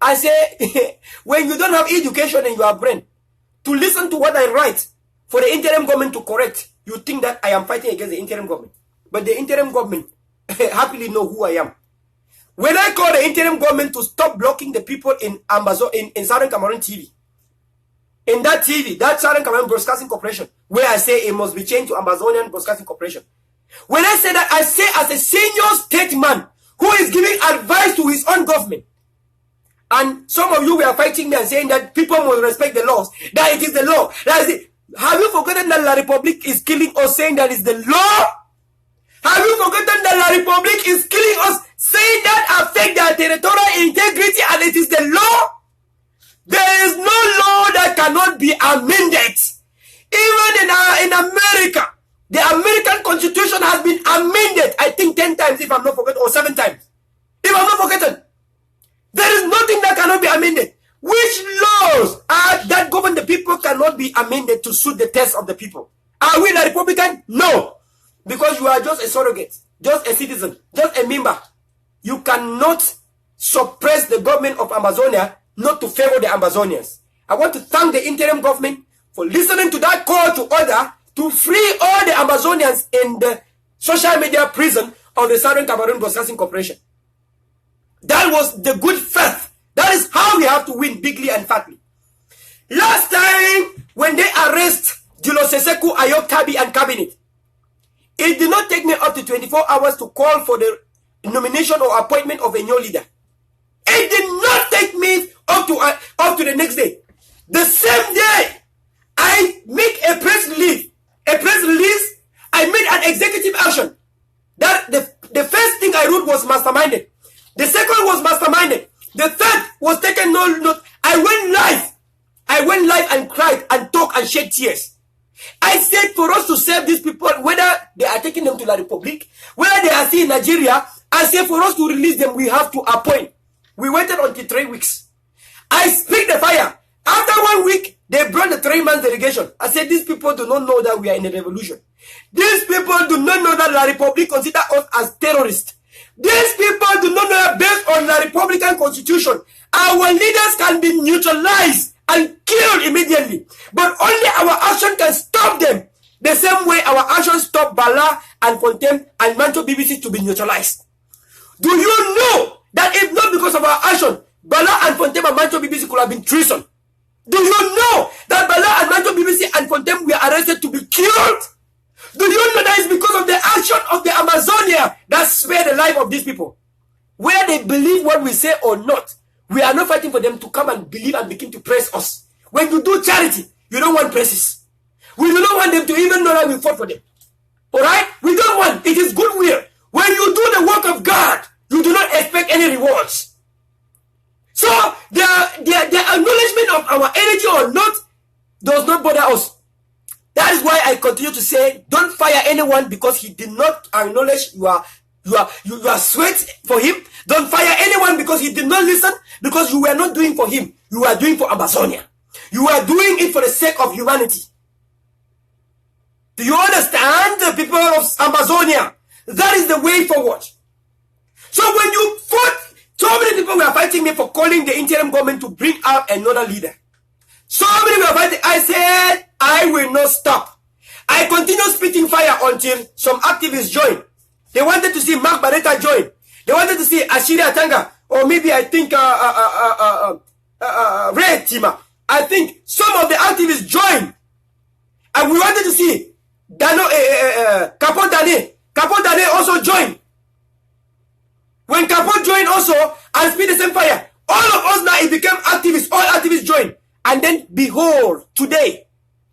I say, when you don't have education in your brain to listen to what I write for the interim government to correct, you think that I am fighting against the interim government. But the interim government happily know who I am. When I call the interim government to stop blocking the people in Amazon, in Southern Cameroon TV, in that TV, that Southern Cameroon Broadcasting Corporation, where I say it must be changed to Amazonian Broadcasting Corporation. When I say that, I say as a senior statesman who is giving advice to his own government. And some of you were fighting me and saying that people must respect the laws. That it is the law. That is it. Have you forgotten that La Republic is killing us, saying that is the law? Have you forgotten that La Republic is killing us, saying that affect their territorial integrity and it is the law? There is no law that cannot be amended. Even in America, the American Constitution has been amended, I think 10 times if I'm not forgotten, or 7 times. If I'm not forgotten. There is nothing that cannot be amended. Which laws that govern the people cannot be amended to suit the taste of the people? Are we the Republican? No. Because you are just a surrogate, just a citizen, just a member. You cannot suppress the government of Amazonia not to favor the Amazonians. I want to thank the interim government for listening to that call to order to free all the Amazonians in the social media prison of the Southern Cameroon Broadcasting Corporation. That was the good faith. That is how we have to win bigly and fatly. Last time, when they arrest Julo Seseku, Ayok Tabi, and cabinet, it did not take me up to 24 hours to call for the nomination or appointment of a new leader. It did not take me up to the next day. The same day, I make a press release. I made an executive action. That the first thing I wrote was masterminded. The second was masterminded. The third was taken note. I went live and cried and talked and shed tears. I said for us to save these people, whether they are taking them to La Republic, whether they are still in Nigeria, I said for us to release them, we have to appoint. We waited until 3 weeks. I speak the fire. After 1 week, they brought the 3-man delegation. I said, these people do not know that we are in a revolution. These people do not know that La Republic consider us as terrorists. These people do not know that based on the Republican Constitution, our leaders can be neutralized and killed immediately. But only our action can stop them. The same way our action stopped Verla and Fontem and Manto BBC to be neutralized. Do you know that if not because of our action, Verla and Fontem and Manto BBC could have been treason? Do you know that Verla and Manto BBC and Fontem were arrested to be killed? Do you know that it's because of the action of the Amazonia that spared the life of these people? Whether they believe what we say or not, we are not fighting for them to come and believe and begin to praise us. When you do charity, you don't want praises. We do not want them to even know that we fought for them. Alright? We don't want. It is goodwill. When you do the work of God, you do not expect any rewards. So, the acknowledgement of our energy or not does not bother us. That is why I continue to say, don't fire anyone because he did not acknowledge your sweat for him. Don't fire anyone because he did not listen, because you were not doing for him. You are doing for Amazonia. You are doing it for the sake of humanity. Do you understand, the people of Amazonia? That is the way forward. So when you fought, so many people were fighting me for calling the interim government to bring out another leader. So many were fighting. I said, I will not stop. I continue spitting fire until some activists join. They wanted to see Mark Barretta join. They wanted to see Ashiri Atanga, or maybe I think Red Tima. I think some of the activists joined. And we wanted to see Capon Dane. Capon Dane also joined. When Capon joined also, and spit the same fire, all of us now, it became activists. All activists joined. And then, behold, today,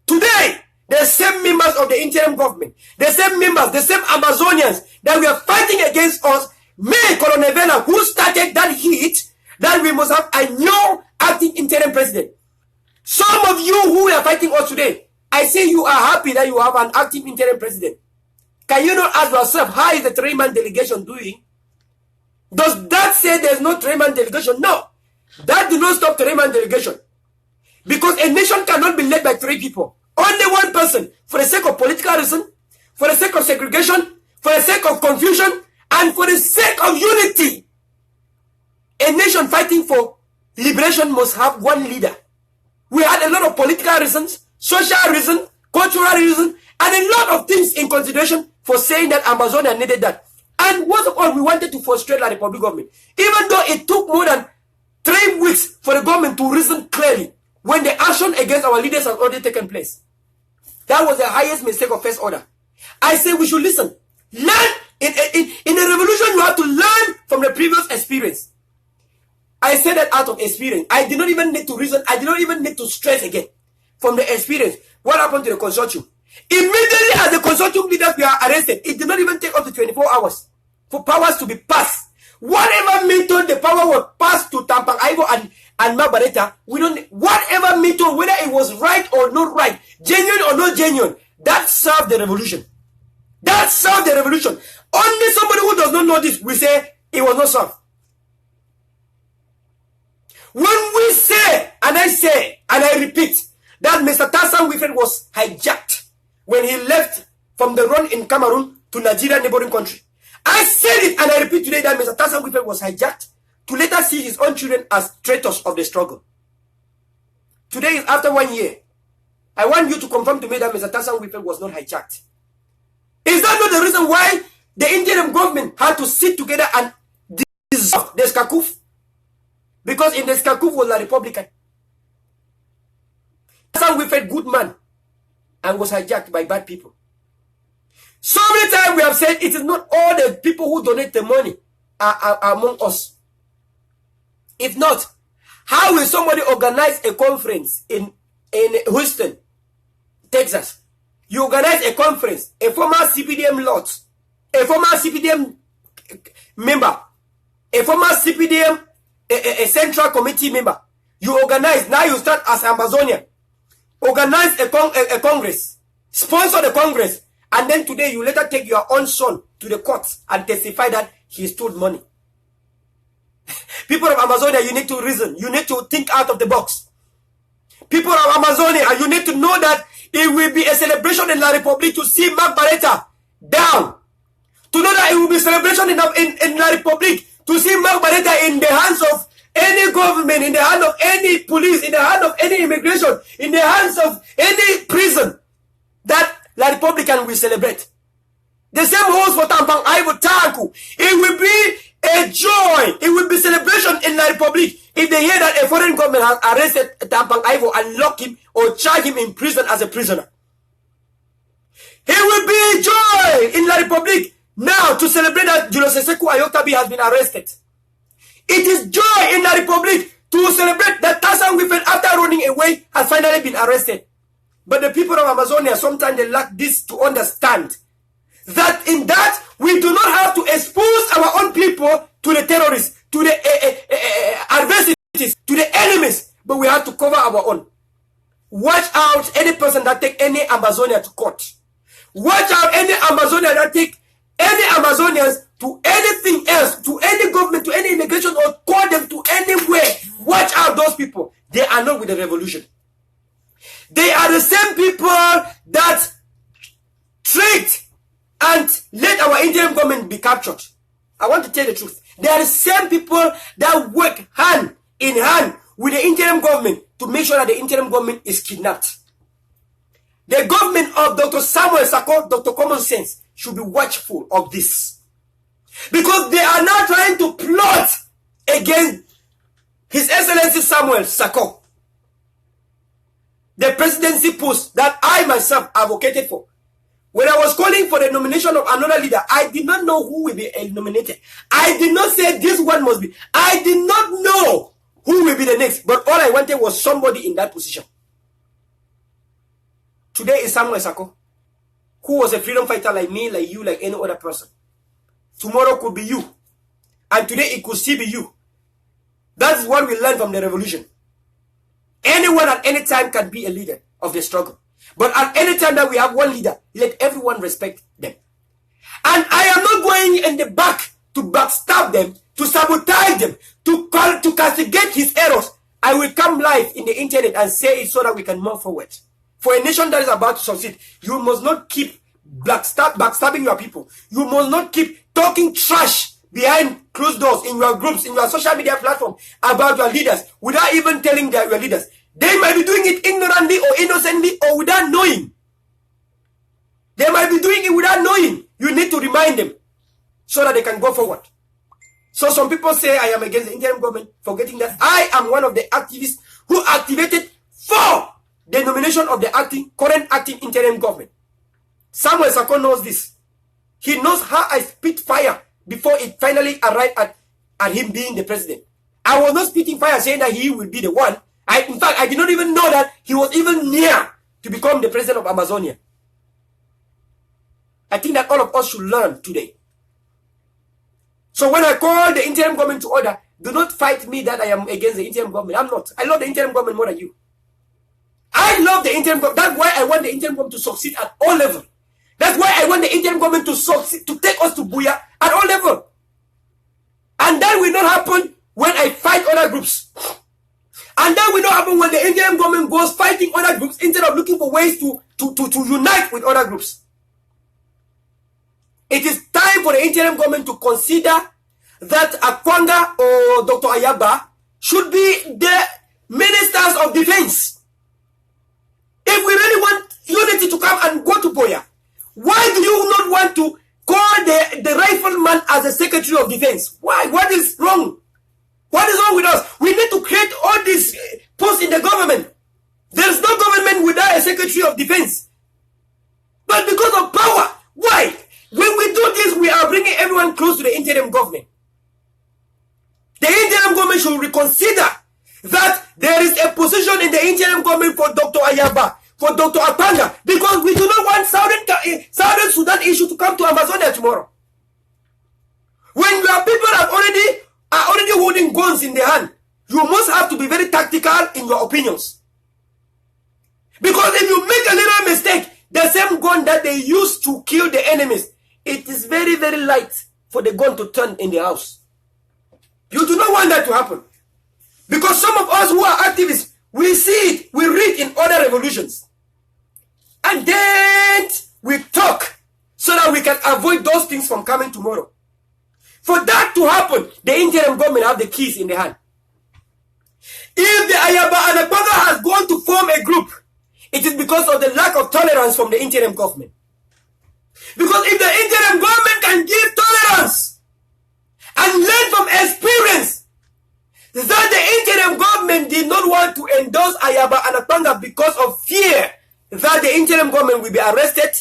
the same members of the interim government, the same members, the same Amazonians that we are fighting against us, made Colonel Verla, who started that heat, that we must have a new acting interim president. Some of you who are fighting us today, I say you are happy that you have an acting interim president. Can you not ask yourself, how is the 3-man delegation doing? Does that say there's no 3-man delegation? No. That do not stop 3-man delegation. Because a nation cannot be led by 3 people. Only one person. For the sake of political reason, for the sake of segregation, for the sake of confusion, and for the sake of unity. A nation fighting for liberation must have one leader. We had a lot of political reasons, social reasons, cultural reasons, and a lot of things in consideration for saying that Amazonia needed that. And most of all, we wanted to frustrate the Republic government. Even though it took more than 3 weeks for the government to reason clearly, when the action against our leaders has already taken place. That was the highest mistake of first order. I say we should listen. Learn. In a revolution, you have to learn from the previous experience. I said that out of experience. I did not even need to reason. I did not even need to stress again. from the experience. What happened to the consortium? Immediately as the consortium leaders were arrested, it did not even take up to 24 hours for powers to be passed. Whatever method the power was passed to Tampang Ivo and Margareta, we don't, whatever method, whether it was right or not right, genuine or not genuine, that served the revolution. That served the revolution. Only somebody who does not know this will say it was not served. When we say, and I repeat, that Mr. Tassan Wilfred was hijacked when he left from the run in Cameroon to Nigeria, neighboring country. I said it and I repeat today that Mr. Tassan Wilfred was hijacked to later see his own children as traitors of the struggle. Today is after 1 year. I want you to confirm to me that Mr. Tassan Wilfred was not hijacked. Is that not the reason why the interim government had to sit together and dissolve the Skakuf? Because in the Skakuf was a Republican. Tassan Wilfred, good man, and was hijacked by bad people. So many times we have said it is not all the people who donate the money are among us. If not, how will somebody organize a conference in Houston, Texas? You organize a conference, a former CPDM lot, a former CPDM member, a former CPDM a central committee member. You organize, now you start as Amazonian. Organize a congress, sponsor the congress, and then today you later take your own son to the courts and testify that he stole money. People of Amazonia, you need to reason. You need to think out of the box. People of Amazonia, you need to know that it will be a celebration in La Republique to see Mark Barretta down. To know that it will be a celebration in La Republique to see Mark Barretta in the hands of any government, in the hand of any police, in the hand of any immigration, in the hands of any prison, that La Republican will celebrate. The same holds for Tampang Ivo Tanku. It will be a joy. It will be celebration in La Republique if they hear that a foreign government has arrested Tampang Ivo and locked him or charged him in prison as a prisoner. It will be joy in La Republique now to celebrate that Julius Seseku Ayotabi has been arrested. It is joy in La Republique to celebrate that Tassan Wilfred, after running away, has finally been arrested. But the people of Amazonia, sometimes they lack this to understand. That in that, we do not have to expose our own people to the terrorists, to the adversities, to the enemies, but we have to cover our own. Watch out any person that take any Amazonia to court. Watch out any Amazonia that take any Amazonians to anything else, to any government, to any immigration, or call them to anywhere. Watch out those people. They are not with the revolution. They are the same people that tricked and let our interim government be captured. I want to tell the truth. They are the same people that work hand in hand with the interim government to make sure that the interim government is kidnapped. The government of Dr. Samuel Sako, Dr. Common Sense, should be watchful of this. Because they are now trying to plot against His Excellency Samuel Sako, the presidency post that I myself advocated for. When I was calling for the nomination of another leader, I did not know who will be nominated. I did not say this one must be. I did not know who will be the next. But all I wanted was somebody in that position. Today is Samuel Sako, who was a freedom fighter like me, like you, like any other person. Tomorrow could be you. And today it could still be you. That's what we learned from the revolution. Anyone at any time can be a leader of the struggle. But at any time that we have one leader, let everyone respect them. And I am not going in the back to backstab them, to sabotage them, to castigate his errors. I will come live in the internet and say it so that we can move forward. For a nation that is about to succeed, you must not keep backstabbing your people. You must not keep talking trash behind closed doors in your groups, in your social media platform about your leaders without even telling your leaders. They might be doing it ignorantly or innocently or without knowing. They might be doing it without knowing. You need to remind them so that they can go forward. So some people say I am against the interim government, forgetting that I am one of the activists who activated for the nomination of the current acting interim government. Samuel Sako knows this. He knows how I spit fire before it finally arrived at him being the president. I was not spitting fire saying that he will be the one In fact, I did not even know that he was even near to become the president of Amazonia. I think that all of us should learn today. So when I call the interim government to order, do not fight me that I am against the interim government. I'm not. I love the interim government more than you. I love the interim government. That's why I want the interim government to succeed at all levels. That's why I want the interim government to succeed, to take us to Buya at all levels. And that will not happen when I fight other groups. And that will not happen when the interim government goes fighting other groups instead of looking for ways to unite with other groups. It is time for the interim government to consider that Akwanga or Dr. Ayaba should be the ministers of defense. If we really want unity to come and go to Buya, why do you not want to call the rifleman as a secretary of defense? Why? What is wrong? What is wrong with us? We need to create all these posts in the government. There is no government without a secretary of defense. But because of power, why? When we do this, we are bringing everyone close to the interim government. The interim government should reconsider that there is a position in the interim government for Dr. Ayaba, for Dr. Akwanga, because we do not want Southern Sudan issue to come to Amazonia tomorrow. When your people are already holding guns in their hand, you must have to be very tactical in your opinions. Because if you make a little mistake, the same gun that they use to kill the enemies, it is very, very light for the gun to turn in the house. You do not want that to happen. Because some of us who are activists, we see it, we read in other revolutions. And then we talk so that we can avoid those things from coming tomorrow. For that to happen, the interim government have the keys in their hand. If the Ayaba and Akwanga has gone to form a group, it is because of the lack of tolerance from the interim government. Because if the interim government can give tolerance and learn from experience that the interim government did not want to endorse Ayaba and Akwanga because of fear that the interim government will be arrested.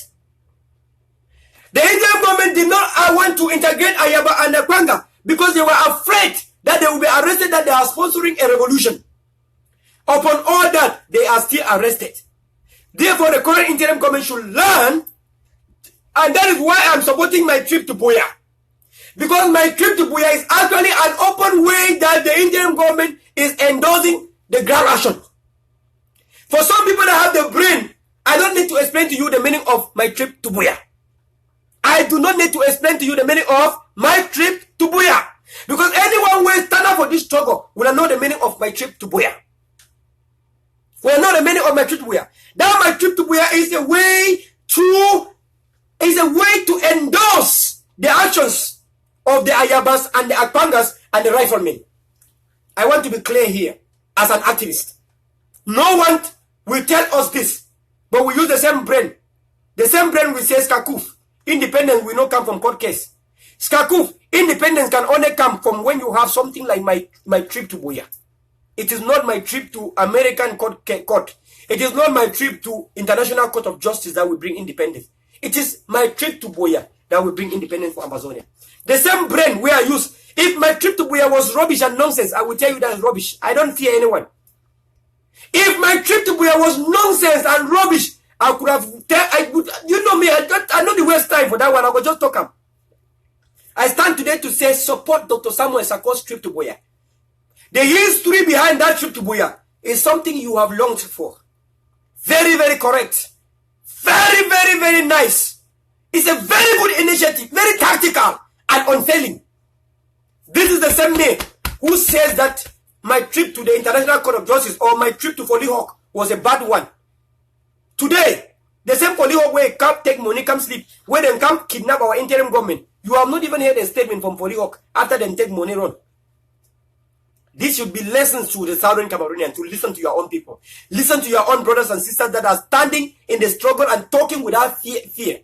The interim government did not want to integrate Ayaba and Akwanga because they were afraid that they will be arrested, that they are sponsoring a revolution. Upon all that, they are still arrested. Therefore, the current interim government should learn, and that is why I'm supporting my trip to Buya. Because my trip to Buya is actually an open way that the interim government is endorsing the ground ration. For some people that have the brain, I don't need to explain to you the meaning of my trip to Buya. I do not need to explain to you the meaning of my trip to Buya. Because anyone who will stand up for this struggle will know the meaning of my trip to Buya. Will know the meaning of my trip to Buya. That my trip to Buya is a way to endorse the actions of the Ayabas and the Akwangas and the riflemen. I want to be clear here as an activist. No one will tell us this, but we use the same brain. The same brain will say Skakuf. Independence will not come from court case. Skakuf, independence can only come from when you have something like my trip to Buya. It is not my trip to American court. It is not my trip to International Court of Justice that will bring independence. It is my trip to Buya that will bring independence for Amazonia. The same brain we are used. If my trip to Buya was rubbish and nonsense, I will tell you that is rubbish. I don't fear anyone. If my trip to Buya was nonsense and rubbish, I could have, you know me, I know the waste time for that one. I will just talk up. I stand today to say support Dr. Samuel Sako's trip to Buya. The history behind that trip to Buya is something you have longed for. Very, very correct. Very, very, very nice. It's a very good initiative, very tactical and unfailing. This is the same man who says that my trip to the International Court of Justice or my trip to Folihawk was a bad one. Today, the same Folihawk where come take money, come sleep, where they come kidnap our interim government. You have not even heard a statement from Folihawk after they take money run. This should be lessons to the Southern Cameroonians, to listen to your own people. Listen to your own brothers and sisters that are standing in the struggle and talking without fear.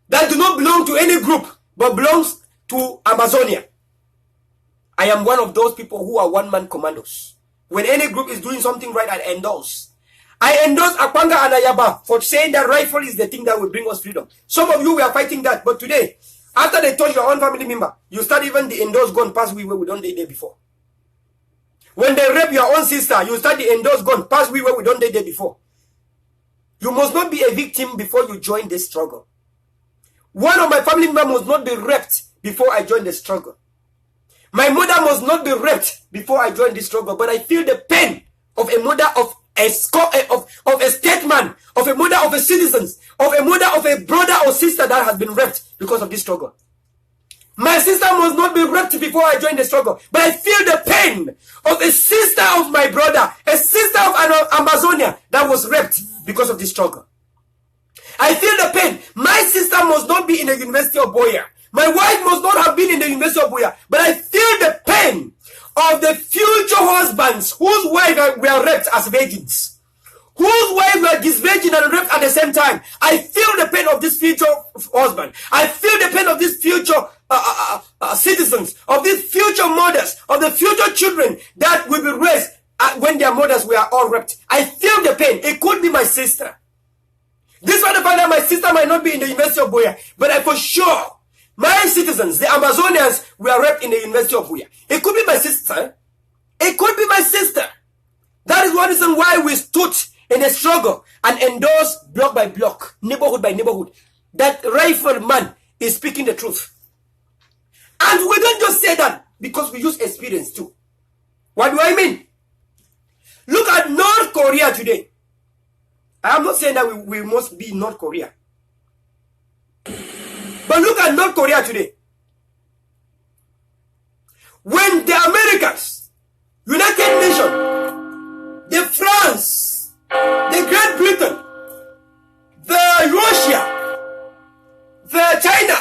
That do not belong to any group, but belongs to Amazonia. I am one of those people who are one-man commandos. When any group is doing something right, I endorse. I endorse Akwanga and Ayaba for saying that rifle is the thing that will bring us freedom. Some of you were fighting that, but today, after they touch your own family member, you start even the endorse gun past we don't did there before. When they rape your own sister, you start to endorse gun, pass we where we don't did there before. You must not be a victim before you join this struggle. One of my family members must not be raped before I join the struggle. My mother must not be raped before I join this struggle. But I feel the pain of a mother of a statesman, of a mother of a citizen, of a mother of a brother or sister that has been raped because of this struggle. My sister must not be raped before I join the struggle. But I feel the pain of a sister of my brother, a sister of Amazonia that was raped because of this struggle. I feel the pain. My sister must not be in the University of Boya. My wife must not have been in the University of Boya. But I feel the pain of the future husbands whose wives were raped as virgins, whose wives were disvirgin and raped at the same time. I feel the pain of this future husband. I feel the pain of this future citizens, of these future mothers, of the future children that will be raised when their mothers were all raped. I feel the pain. It could be my sister. This one, the fact that my sister might not be in the University of Boya, but I for sure, my citizens, the Amazonians, were raped in the University of Boya. It could be my sister. It could be my sister. That is one reason why we stood in a struggle and endorsed block by block, neighborhood by neighborhood, that rifleman is speaking the truth. And we don't just say that because we use experience too. What do I mean? Look at North Korea today. I am not saying that we must be North Korea. But look at North Korea today. When the Americans, United Nations, the France, the Great Britain, the Russia, the China,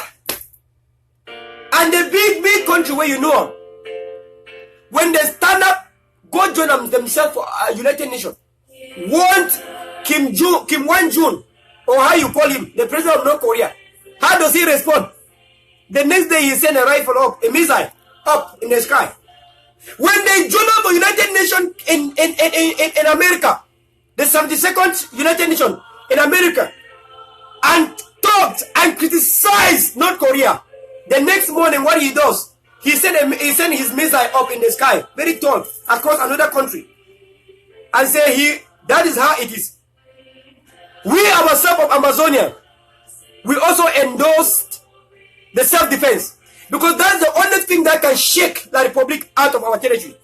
and the big country where you know them, when they stand up, go join themselves for United Nations, want Kim Jong-un, or how you call him, the president of North Korea, how does he respond? The next day he send a rifle up, a missile up in the sky. When they join up the United Nations in America, the 72nd United Nations in America, and talked and criticized North Korea, the next morning what he does, he sent his missile up in the sky, very tall, across another country, and say that is how it is. We ourselves of Amazonia, we also endorsed the self-defense, because that's the only thing that can shake the Republic out of our territory.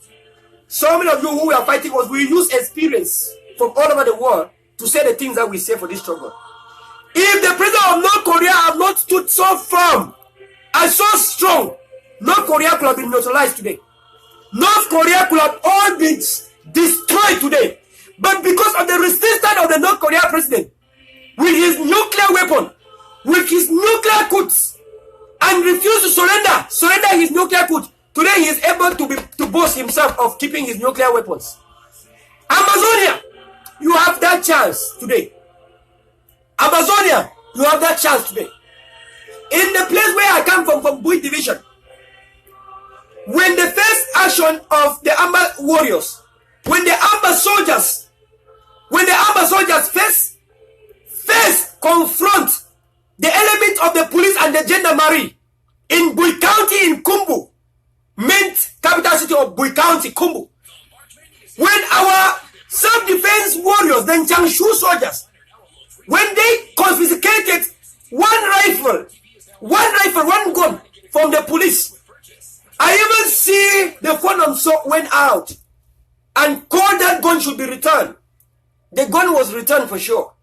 So many of you who are fighting us, we use experience from all over the world to say the things that we say for this struggle. If the president of North Korea have not stood so firm and so strong, North Korea could have been neutralized today. North Korea could have all been destroyed today. But because of the resistance of the North Korean president, with his nuclear weapon, with his nuclear codes, and refused to surrender his nuclear code, today he is able to boast himself of keeping his nuclear weapons. Amazonia, you have that chance today. Amazonia, you have that chance today. In the place where I come from Bui Division, when the first action of the Amba warriors, when the Amba soldiers first confront the elements of the police and the gendarmerie in Bui County in Kumbu, meant capital city of Bui County, Kumbu, when our self-defense warriors, the Changshu soldiers, when they confiscated one gun from the police, I even see the phone went out and called that gun should be returned. The gun was returned for sure.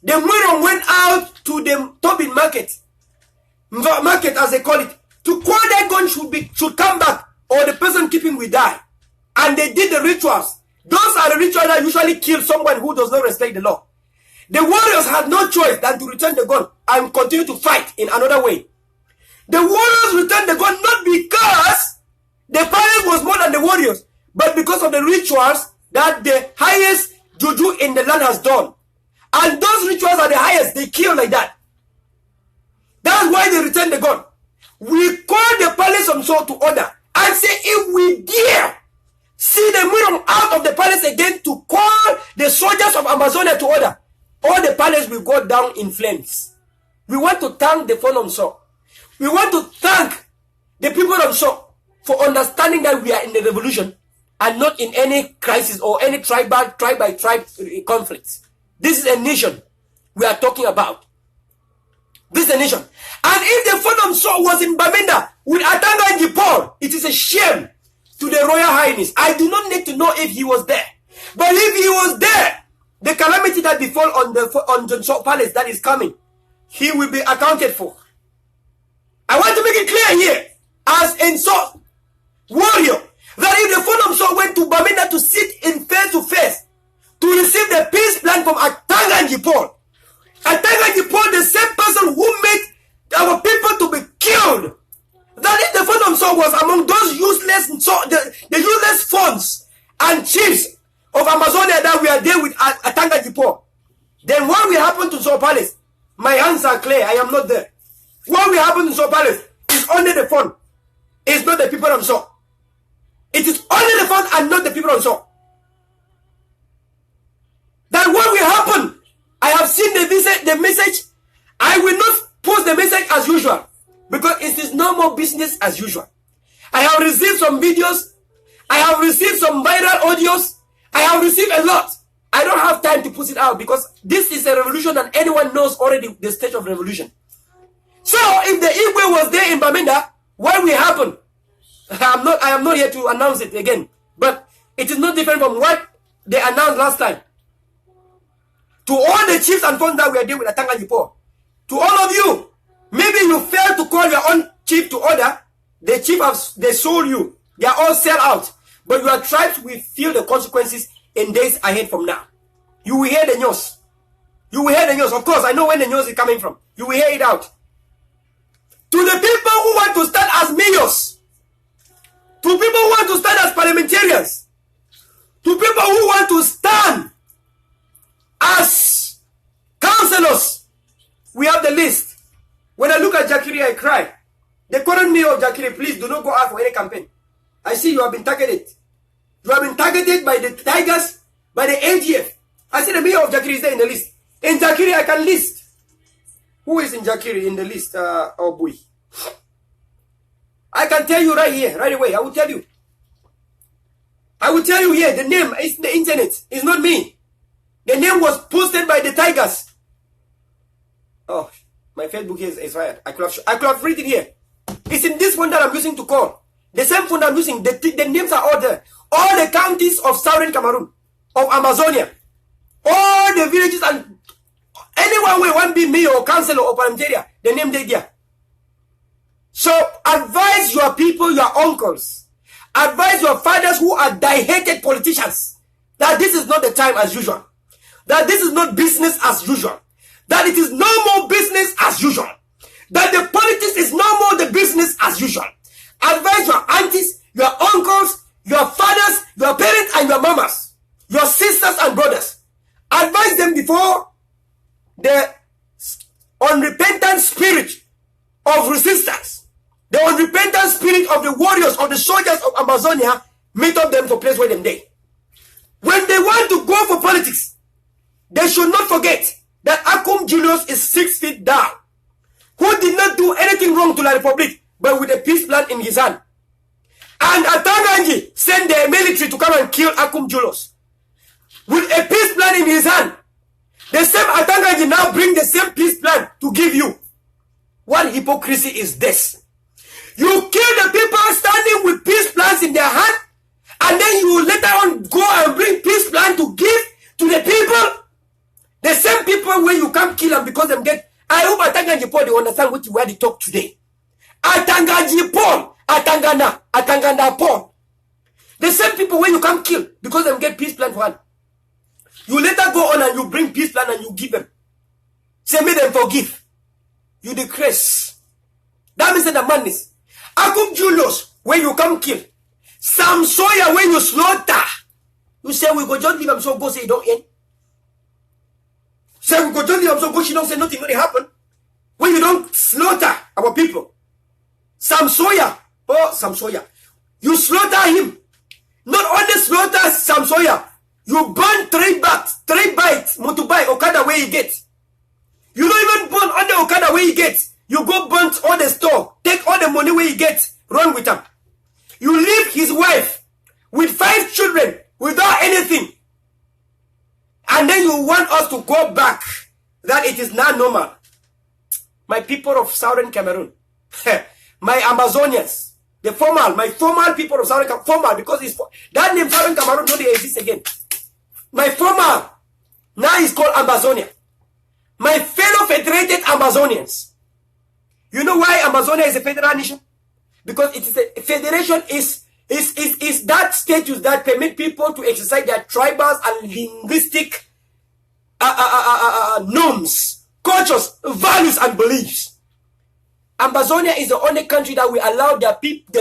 The Muron went out to the Tobin market as they call it, to call that gun should come back or the person keeping will die. And they did the rituals. Those are the rituals that usually kill someone who does not respect the law. The warriors had no choice than to return the gun and continue to fight in another way. The warriors returned the gun not because the parents was more than the warriors, but because of the rituals that the highest juju in the land has done. And those rituals are the highest. They kill like that. That's why they returned the gun. We call the palace to order and say, if we dare see the Muron out of the palace again to call the soldiers of Amazonia to order, all the palace will go down in flames. We want to thank the Forum So. We want to thank the people of So for understanding that we are in the revolution and not in any crisis or any tribe by tribe conflicts. This is a nation we are talking about. This is a nation. And if the Phantom Soul was in Bamenda with Atanga and Jipol, it is a shame to the Royal Highness. I do not need to know if he was there. But if he was there, the calamity that befall on the John Palace that is coming, he will be accounted for. I want to make it clear here, as in so warrior, that if the Phantom Soul went to Bamenda to sit in face to face to receive the peace plan from Atanga and Jipol, Atanga and Jipol, the same person who made our people to be killed, that if the Phantom Soul was among those useless, the useless funds and chiefs of Amazonia that we are there with Atanga Jipol, then what will happen to Sao Palace? My hands are clear. I am not there. What will happen to Sao Palace is only the fund. It's not the people of Sao. It is only the fund and not the people of Sao. That what will happen? I have seen the message. I will not post the message as usual because it is no more business as usual. I have received some videos. I have received some viral audios. I have received a lot. I don't have time to put it out because this is a revolution and anyone knows already the stage of revolution. So if the Igwe was there in Bamenda, what will happen? I am not here to announce it again. But it is not different from what they announced last time. To all the chiefs and funds that we are dealing with Atanga Jipol, to all of you, maybe you failed to call your own chief to order. The chief they sold you. They are all sell out. But your tribes will feel the consequences in days ahead from now. You will hear the news. You will hear the news. Of course, I know when the news is coming from. You will hear it out. To the people who want to stand as mayors, to people who want to stand as parliamentarians, to people who want to stand as councillors, we have the list. When I look at Jakiri, I cry. The current mayor of Jakiri, please do not go out for any campaign. I see you have been targeted. You have been targeted by the Tigers, by the AGF. I see the mayor of Jakiri is there in the list. In Jakiri, I can list. Who is in Jakiri in the list? Oh boy. I can tell you right here, right away. I will tell you. I will tell you here. The name is the internet. It's not me. The name was posted by the Tigers. Oh, my Facebook here is expired. I could have written here. It's in this one that I'm using to call. The same phone I'm using. The names are all there. All the counties of Southern Cameroon, of Amazonia, all the villages and anyone who want to be mayor or councillor or parliamentarian, the name they there. So advise your people, your uncles, advise your fathers who are die-hated politicians that this is not the time as usual. That this is not business as usual. That it is no more business as usual. That the politics is no more the business as usual. Advise your aunties, your uncles, your fathers, your parents and your mamas, your sisters and brothers. Advise them before the unrepentant spirit of resistance, the unrepentant spirit of the warriors, of the soldiers of Amazonia, meet up them to place where them they. When they want to go for politics, they should not forget that Akum Julius is 6 feet down, who did not do anything wrong to the Republic, but with a peace plan in his hand. And Atanganji sent the military to come and kill Akum Julius with a peace plan in his hand. The same Atanganji now bring the same peace plan to give you. What hypocrisy is this? You kill the people standing with peace plans in their hand, and then you later on go and bring peace plan to give to the people. The same people when you come kill them because them get. I hope Atanga Paul they understand what where they talk today. Atanga Paul, Atangana Paul. The same people when you come kill because them get peace plan for one. You later go on and you bring peace plan and you give them. Say make them forgive. You decrease. That means that the madness. Akum Julius when you come kill. Sam Sawyer when you slaughter. You say we go just leave them so go say it don't end. Say we go just leave them so go she don't say nothing really happen. When you don't slaughter our people. Sam Sawyer. Oh Sam Sawyer. You slaughter him. Not only slaughter Sam Sawyer. You burn 3 bites, motorbike, Okada where he gets. You don't even burn on the Okada where he gets. You go burn all the store. Take all the money where he gets. Run with him. You leave his wife with 5 children, without anything. And then you want us to go back, that it is not normal. My people of Southern Cameroon, my Amazonians, my formal people of Southern Cameroon, formal, because it's that name Southern Cameroon don't exist again. My formal, now is called Amazonia. My fellow federated Amazonians. You know why Amazonia is a federal nation? Because it is a federation is that status that permit people to exercise their tribal and linguistic norms, cultures, values, and beliefs. Amazonia is the only country that will allow the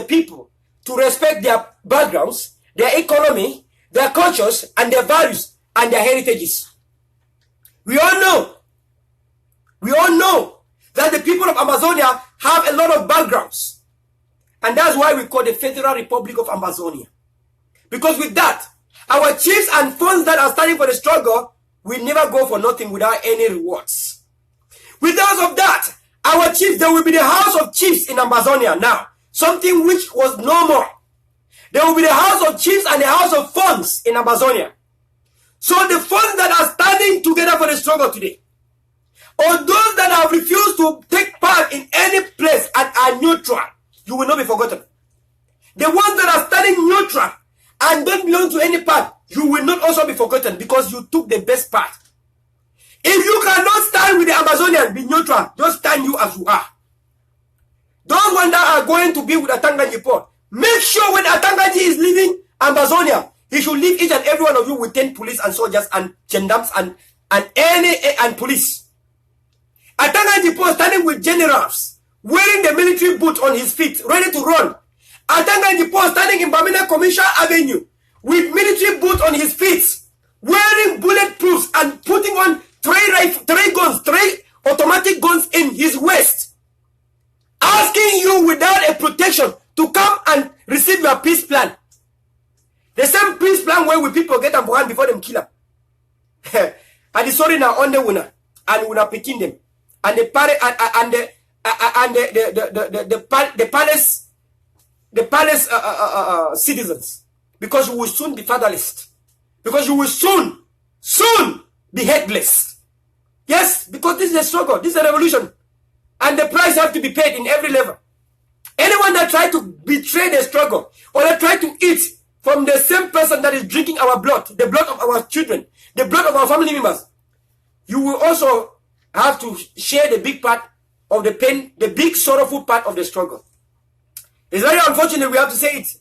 people to respect their backgrounds, their economy, their cultures, and their values, and their heritages. We all know that the people of Amazonia have a lot of backgrounds. And that's why we call the Federal Republic of Amazonia. Because with that, our chiefs and funds that are standing for the struggle will never go for nothing without any rewards. Because of that, our chiefs, there will be the House of Chiefs in Amazonia now. Something which was no more. There will be the House of Chiefs and the House of Funds in Amazonia. So the funds that are standing together for the struggle today, or those that have refused to take part in any place and are neutral, you will not be forgotten. The ones that are standing neutral and don't belong to any part, you will not also be forgotten because you took the best part. If you cannot stand with the Amazonian, be neutral. Just stand you as you are. Those ones that are going to be with Atanganji Port, make sure when Atanganji is leaving Amazonia, he should leave each and every one of you with 10 police and soldiers and gendarmes and police. Atanganji Port standing with generals, wearing the military boot on his feet, ready to run. Atanganji Port standing in Bamina Commercial Avenue with military boot on his feet, wearing bulletproofs and putting on three automatic guns in his waist, asking you without a protection to come and receive your peace plan. The same peace plan where we people get them before them kill them. And the sorry now on the winner and we are picking them. And the palace citizens, because you will soon be fatherless, because you will soon be headless. Yes, because this is a struggle, this is a revolution, and the price have to be paid in every level. Anyone that try to betray the struggle or that try to eat from the same person that is drinking our blood, the blood of our children, the blood of our family members, you will also have to share the big part of the pain, the big sorrowful part of the struggle. It's very unfortunate we have to say it. It's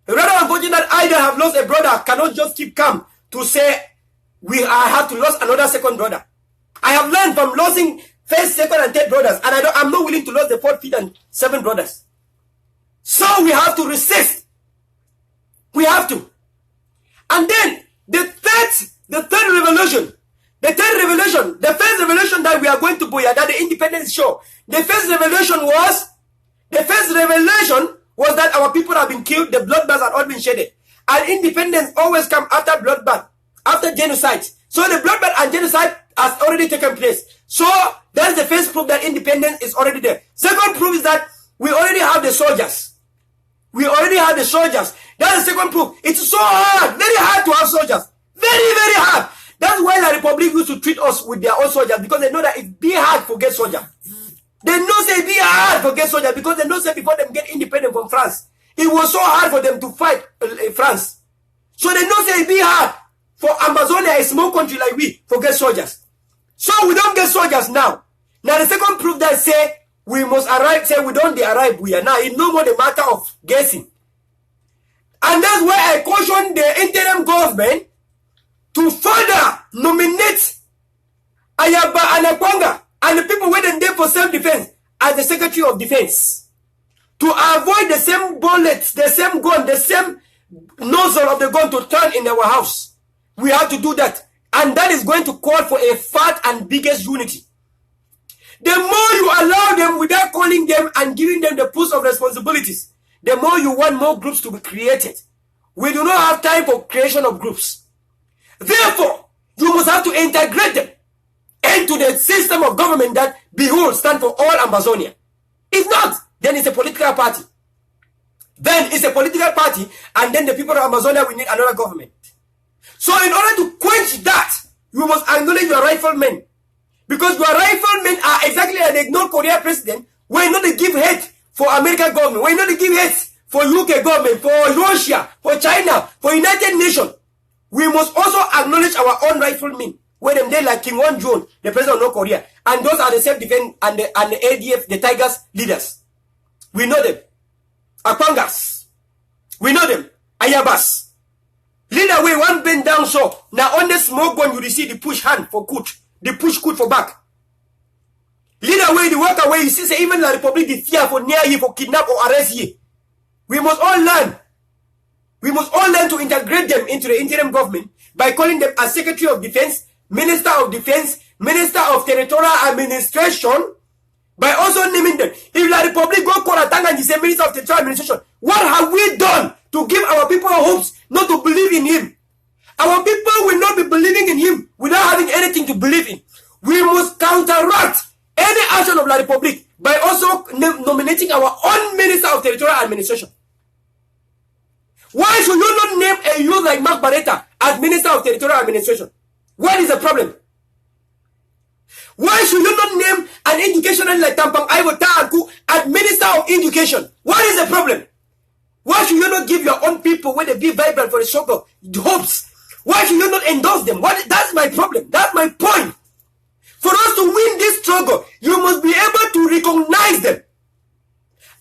rather unfortunate that I that have lost a brother cannot just keep calm to say I have to lose another second brother. I have learned from losing first, second, and third brothers, and I'm not willing to lose the fourth, fifth, and seventh brothers. So we have to resist. We have to. And then the third revolution. The first revelation that we are going to Boya, that the independence show. The first revelation was that our people have been killed, the bloodbaths have all been shedded. And independence always come after bloodbath, after genocide. So the bloodbath and genocide has already taken place. So that's the first proof that independence is already there. Second proof is that we already have the soldiers. That's the second proof. It's so hard, very hard to have soldiers. Very, very hard. That's why the Republic used to treat us with their own soldiers, because they know that it's be hard to get soldiers. They know say it be hard to get soldiers, because they know say before them get independent from France, it was so hard for them to fight France. So they know say it be hard for Amazonia, a small country like we, to get soldiers. So we don't get soldiers now. Now the second proof that say we must arrive, say we don't arrive, we are now. It's no more the matter of guessing. And that's why I caution the interim government to further nominate Ayaba and Akwanga and the people waiting there for self-defense as the Secretary of Defense, to avoid the same bullets, the same gun, the same nozzle of the gun to turn in our house. We have to do that. And that is going to call for a fat and biggest unity. The more you allow them without calling them and giving them the push of responsibilities, the more you want more groups to be created. We do not have time for creation of groups. Therefore, you must have to integrate them into the system of government that, behold, stand for all Amazonia. If not, then it's a political party. Then it's a political party, and then the people of Amazonia will need another government. So in order to quench that, you must acknowledge your riflemen. Because your riflemen are exactly like the North Korea president, where not to give hate for American government, where not to give hate for UK government, for Russia, for China, for United Nations. We must also acknowledge our own riflemen, where them there like Kim Won-jun, the president of North Korea, and those are the self-defense and the ADF, the Tigers leaders. We know them. Apangas. We know them. Ayabas. Leader way one bend down so. Now on the smoke gun you receive the push hand for kut. The push kut for back. Leader way the walk away you see say even the Republic the fear for near you for kidnap or arrest you. We must all learn. We must all learn to integrate them into the interim government by calling them as Secretary of Defense, Minister of Defense, Minister of Territorial Administration, by also naming them. If the Republic go Koratanga and say Minister of Territorial Administration, what have we done to give our people hopes not to believe in him? Our people will not be believing in him without having anything to believe in. We must counteract any action of the Republic by also nominating our own Minister of Territorial Administration. Why should you not name a youth like Mark Barretta as Minister of Territorial Administration? What is the problem? Why should you not name an educational like Tampang Ivo Ta'aku as Minister of Education? What is the problem? Why should you not give your own people when they be vibrant for the struggle hopes? Why should you not endorse them? That's my problem. That's my point. For us to win this struggle, you must be able to recognize them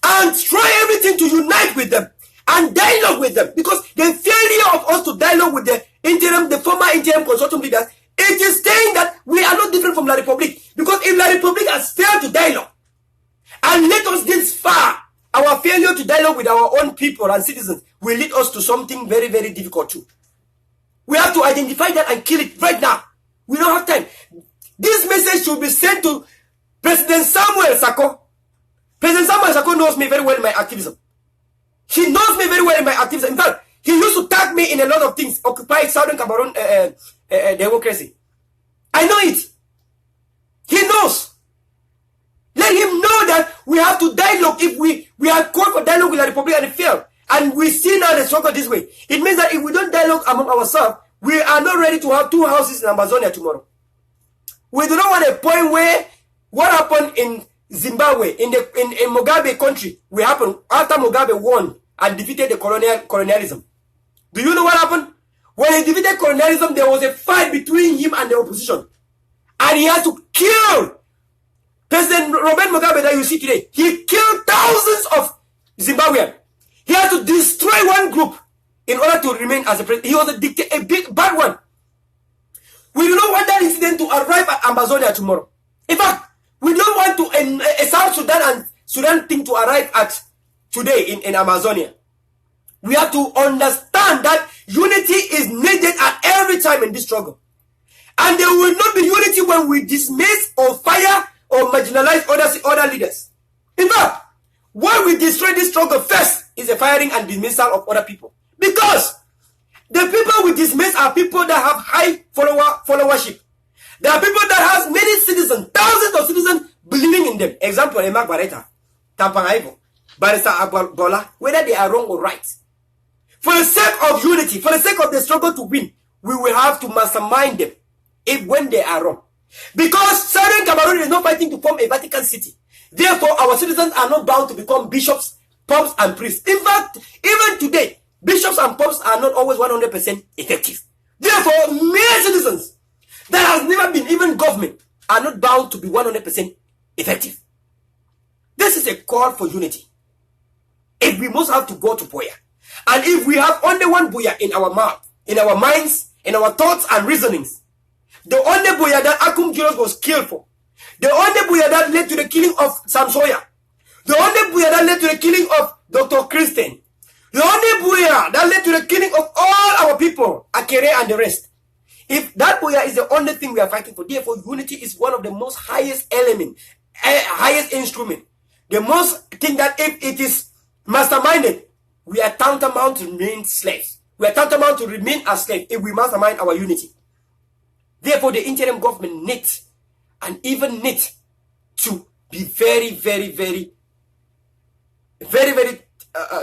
and try everything to unite with them and dialogue with them. Because the failure of us to dialogue with the former interim consortium leaders, it is saying that we are not different from La Republic. Because if La Republic has failed to dialogue and led us this far, our failure to dialogue with our own people and citizens will lead us to something very, very difficult too. We have to identify that and kill it right now. We don't have time. This message should be sent to President Samuel Sako. President Samuel Sako knows me very well in my activism. He knows me very well in my activism. In fact, he used to tag me in a lot of things, occupy Southern Cameroon democracy. I know it. He knows. Let him know that we have to dialogue. If we are called for dialogue with the Republic and it failed, and we see now the struggle this way, it means that if we don't dialogue among ourselves, we are not ready to have 2 houses in Amazonia tomorrow. We do not want a point where what happened in Zimbabwe, in Mugabe country, we happened after Mugabe won and defeated the colonialism. Do you know what happened? When he defeated colonialism, there was a fight between him and the opposition. And he had to kill President Robert Mugabe that you see today. He killed thousands of Zimbabweans. He had to destroy one group in order to remain as a president. He was a big bad one. We do not want that incident to arrive at Amazonia tomorrow. In fact, we don't want to a South Sudan and Sudan thing to arrive at today in Amazonia. We have to understand that unity is needed at every time in this struggle. And there will not be unity when we dismiss or fire or marginalize other leaders. In fact, why we destroy this struggle first is the firing and dismissal of other people. Because the people we dismiss are people that have high followership. There are people that have many citizens, thousands of citizens believing in them. Example, Mark Barretta, Tampang Ivo, Barrister Verla, whether they are wrong or right. For the sake of unity, for the sake of the struggle to win, we will have to mastermind them when they are wrong. Because Southern Cameroon is not fighting to form a Vatican City. Therefore, our citizens are not bound to become bishops, popes, and priests. In fact, even today, bishops and popes are not always 100% effective. Therefore, mere citizens that has never been even government are not bound to be 100% effective. This is a call for unity. If we must have to go to Boya, and if we have only one Boya in our mouth, in our minds, in our thoughts and reasonings, the only Boya that Akum Juros was killed for, the only Boya that led to the killing of Sam Sawyer, the only Boya that led to the killing of Dr. Christian, the only Boya that led to the killing of all our people, Akere and the rest. If that Boya is the only thing we are fighting for, therefore unity is one of the most highest element, highest instrument. The most thing that if it is masterminded, we are tantamount to remain slaves. We are tantamount to remain as slaves if we mastermind our unity. Therefore, the interim government needs and even needs to be very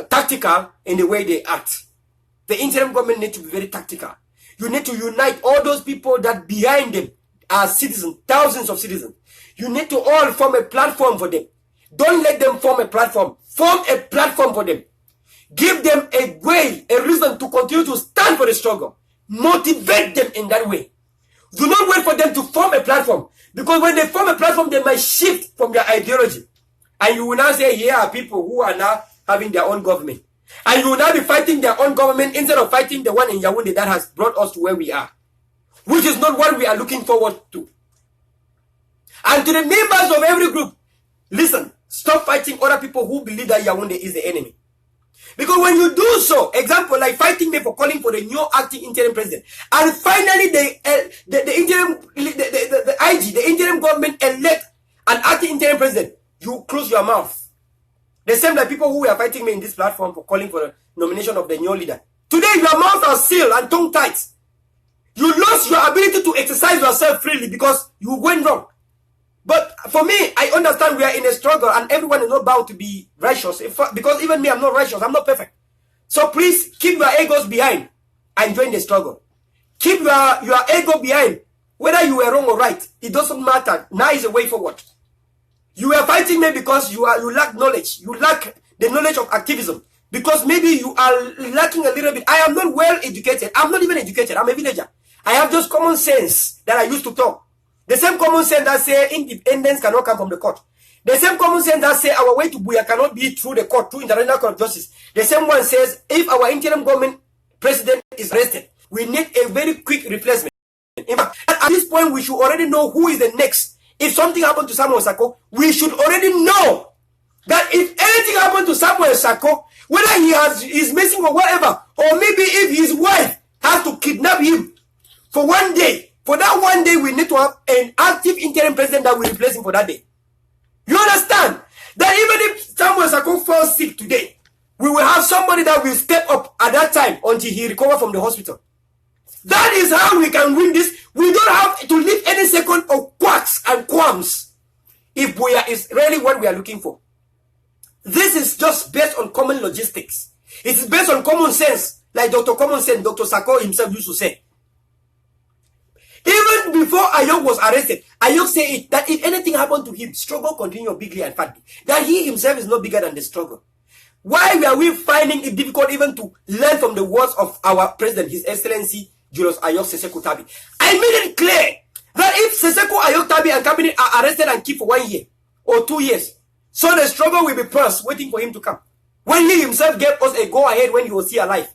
tactical in the way they act. The interim government need to be very tactical. You need to unite all those people that behind them are citizens, thousands of citizens. You need to all form a platform for them. Don't let them form a platform. Form a platform for them. Give them a way, a reason to continue to stand for the struggle. Motivate them in that way. Do not wait for them to form a platform. Because when they form a platform, they might shift from their ideology. And you will now say, here are people who are now having their own government. And you will now be fighting their own government instead of fighting the one in Yaoundé that has brought us to where we are. Which is not what we are looking forward to. And to the members of every group, listen, stop fighting other people who believe that Yaoundé is the enemy. Because when you do so, example like fighting me for calling for the new acting interim president, and finally the IG, the interim government elect an acting interim president, you close your mouth. The same like people who were fighting me in this platform for calling for the nomination of the new leader. Today your mouth are sealed and tongue tight. You lost your ability to exercise yourself freely because you went wrong. But for me, I understand we are in a struggle and everyone is not bound to be righteous. Because even me, I'm not righteous. I'm not perfect. So please keep your egos behind and join the struggle. Keep your ego behind. Whether you were wrong or right, it doesn't matter. Now is a way forward. You are fighting me because you lack knowledge. You lack the knowledge of activism. Because maybe you are lacking a little bit. I am not well educated. I'm not even educated. I'm a villager. I have just common sense that I used to talk. The same common sense that say independence cannot come from the court. The same common sense that say our way to Buya cannot be through the court, through International Court of Justice. The same one says if our interim government president is arrested, we need a very quick replacement. In fact, at this point, we should already know who is the next. If something happened to Samuel Sako, we should already know that if anything happened to Samuel Sako, whether he's missing or whatever, or maybe if his wife has to kidnap him for one day, for that one day, we need to have an active interim president that will replace him for that day. You understand? That even if Samuel Sako falls sick today, we will have somebody that will step up at that time until he recovers from the hospital. That is how we can win this. We don't have to leave any second of quacks and qualms if we are is really what we are looking for. This is just based on common logistics. It is based on common sense, like Dr. Common Sense, Dr. Sako himself used to say. Even before Ayok was arrested, Ayok said it, that if anything happened to him, struggle continue bigly and fatly. That he himself is not bigger than the struggle. Why are we finding it difficult even to learn from the words of our president, His Excellency Julius Ayok Seseko Tabi? I made it clear that if Seseko Ayok Tabi and cabinet are arrested and kept for 1 year or 2 years, so the struggle will be pressed, waiting for him to come. When he himself gave us a go-ahead when he was still alive,